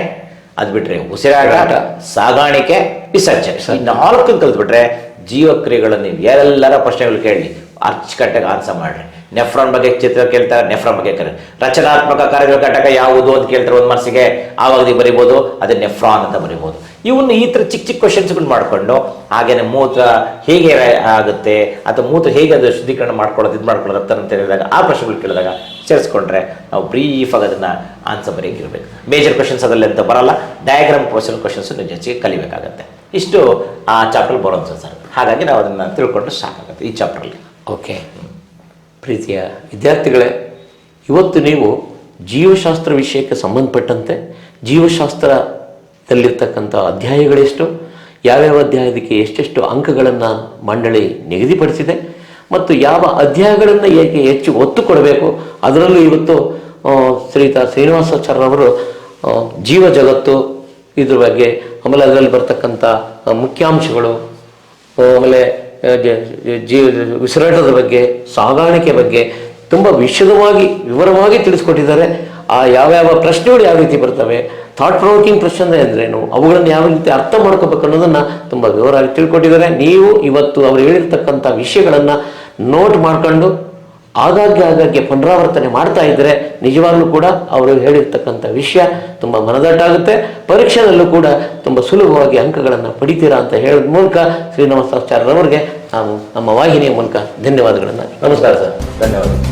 ಅದ್ ಬಿಟ್ರೆ ಉಸಿರಾಟ, ಸಾಗಾಣಿಕೆ, ವಿಸರ್ಜನೆ, ಈ 4 ಕಲ್ತ್ಬಿಟ್ರೆ ಜೀವಕ್ರಿಯೆಗಳನ್ನು ನೀವು ಎಲ್ಲರ ಪ್ರಶ್ನೆಗಳು ಕೇಳಿ ಅಚ್ಚುಕಟ್ಟಾಗಿ ಆನ್ಸರ್ ಮಾಡ್ರಿ. ನೆಫ್ರಾನ್ ಬಗ್ಗೆ ಚಿತ್ರ ಕೇಳ್ತಾರೆ, ನೆಫ್ರಾನ್ ಬಗ್ಗೆ ಕೇಳಿ. ರಚನಾತ್ಮಕ ಕಾರ್ಯಗಳ ಘಟಕ ಯಾವುದು ಅಂತ ಕೇಳ್ತಾರೆ ಒಂದು ಮನಸ್ಸಿಗೆ, ಆವಾಗ ನೀವು ಬರಿಬೋದು ಅದೇ ನೆಫ್ರಾನ್ ಅಂತ ಬರಿಬೋದು. ಇವನ್ನ ಈ ತರ ಚಿಕ್ಕ ಚಿಕ್ಕ ಕ್ವಶನ್ಸ್ಗಳು ಮಾಡ್ಕೊಂಡು, ಹಾಗೇನೆ ಮೂತ್ರ ಹೇಗೆ ಆಗುತ್ತೆ ಅಥವಾ ಮೂತ್ರ ಹೇಗೆ ಅದು ಶುದ್ಧೀಕರಣ ಮಾಡ್ಕೊಳ್ಳೋದು ಇದು ಮಾಡ್ಕೊಳ್ಳೋದು ಅಂತ ಹೇಳಿದಾಗ ಆ ಪ್ರಶ್ನೆಗಳು ಕೇಳಿದಾಗ ಸೇರಿಸ್ಕೊಂಡ್ರೆ ನಾವು ಬ್ರೀಫ್ ಆಗಿ ಅದನ್ನ ಆನ್ಸರ್ ಬರೆಯೋಕಿರ್ಬೇಕು. ಮೇಜರ್ ಕ್ವಶನ್ಸ್ ಅದರಲ್ಲಿ ಅಂತ ಬರಲ್ಲ, ಡಯಾಗ್ರಾಮ್ ಕ್ವಶನ್ಸ್ ನೀವು ಹೆಚ್ಚಿಗೆ ಕಲಿಬೇಕಾಗತ್ತೆ. ಇಷ್ಟು ಆ ಚಾಪ್ಟರ್ ಬರೋದು ಸರ್. ಹಾಗಾಗಿ ನಾವು ಅದನ್ನ ತಿಳ್ಕೊಂಡು ಸಾಕಾಗುತ್ತೆ ಈ ಚಾಪ್ಟರ್ಲಿ. ಓಕೆ, ಪ್ರೀತಿಯ ವಿದ್ಯಾರ್ಥಿಗಳೇ, ಇವತ್ತು ನೀವು ಜೀವಶಾಸ್ತ್ರ ವಿಷಯಕ್ಕೆ ಸಂಬಂಧಪಟ್ಟಂತೆ ಜೀವಶಾಸ್ತ್ರದಲ್ಲಿರ್ತಕ್ಕಂಥ ಅಧ್ಯಾಯಗಳೆಷ್ಟು, ಯಾವ್ಯಾವ ಅಧ್ಯಾಯದಕ್ಕೆ ಎಷ್ಟೆಷ್ಟು ಅಂಕಗಳನ್ನು ಮಂಡಳಿ ನಿಗದಿಪಡಿಸಿದೆ ಮತ್ತು ಯಾವ ಅಧ್ಯಾಯಗಳನ್ನು ಏಕೆ ಹೆಚ್ಚು ಒತ್ತು ಕೊಡಬೇಕು, ಅದರಲ್ಲೂ ಇವತ್ತು ಶ್ರೀಯುತ ಶ್ರೀನಿವಾಸಾಚಾರ್ಯರವರು ಜೀವ ಜಗತ್ತು ಇದ್ರ ಬಗ್ಗೆ, ಆಮೇಲೆ ಅದರಲ್ಲಿ ಬರ್ತಕ್ಕಂಥ ಮುಖ್ಯಾಂಶಗಳು, ಆಮೇಲೆ ಉಸಿರಾಟದ ಬಗ್ಗೆ, ಸಾಗಾಣಿಕೆ ಬಗ್ಗೆ ತುಂಬ ವಿಶದವಾಗಿ ವಿವರವಾಗಿ ತಿಳಿಸ್ಕೊಟ್ಟಿದ್ದಾರೆ. ಆ ಯಾವ್ಯಾವ ಪ್ರಶ್ನೆಗಳು ಯಾವ ರೀತಿ ಬರ್ತವೆ, ಥಾಟ್ ಪ್ರೊವೋಕಿಂಗ್ ಪ್ರಶ್ನೆ ಅಂದ್ರೇನು, ಅವುಗಳನ್ನು ಯಾವ ರೀತಿ ಅರ್ಥ ಮಾಡ್ಕೋಬೇಕು ಅನ್ನೋದನ್ನು ತುಂಬ ವಿವರವಾಗಿ ತಿಳ್ಕೊಟ್ಟಿದ್ದಾರೆ. ನೀವು ಇವತ್ತು ಅವರು ಹೇಳಿರ್ತಕ್ಕಂಥ ವಿಷಯಗಳನ್ನು ನೋಟ್ ಮಾಡ್ಕೊಂಡು ಆಗಾಗ್ಗೆ ಪುನರಾವರ್ತನೆ ಮಾಡ್ತಾ ಇದ್ದರೆ ನಿಜವಾಗ್ಲೂ ಕೂಡ ಅವರು ಹೇಳಿರ್ತಕ್ಕಂಥ ವಿಷಯ ತುಂಬ ಮನದಟ್ಟಾಗುತ್ತೆ. ಪರೀಕ್ಷೆನಲ್ಲೂ ಕೂಡ ತುಂಬ ಸುಲಭವಾಗಿ ಅಂಕಗಳನ್ನು ಪಡಿತೀರಾ ಅಂತ ಹೇಳಿದ ಮೂಲಕ ಶ್ರೀನಿವಾಸಾಚಾರ್ಯರವರಿಗೆ ನಾವು ನಮ್ಮ ವಾಹಿನಿಯ ಮೂಲಕ ಧನ್ಯವಾದಗಳನ್ನು. ನಮಸ್ಕಾರ ಸರ್. ಧನ್ಯವಾದ.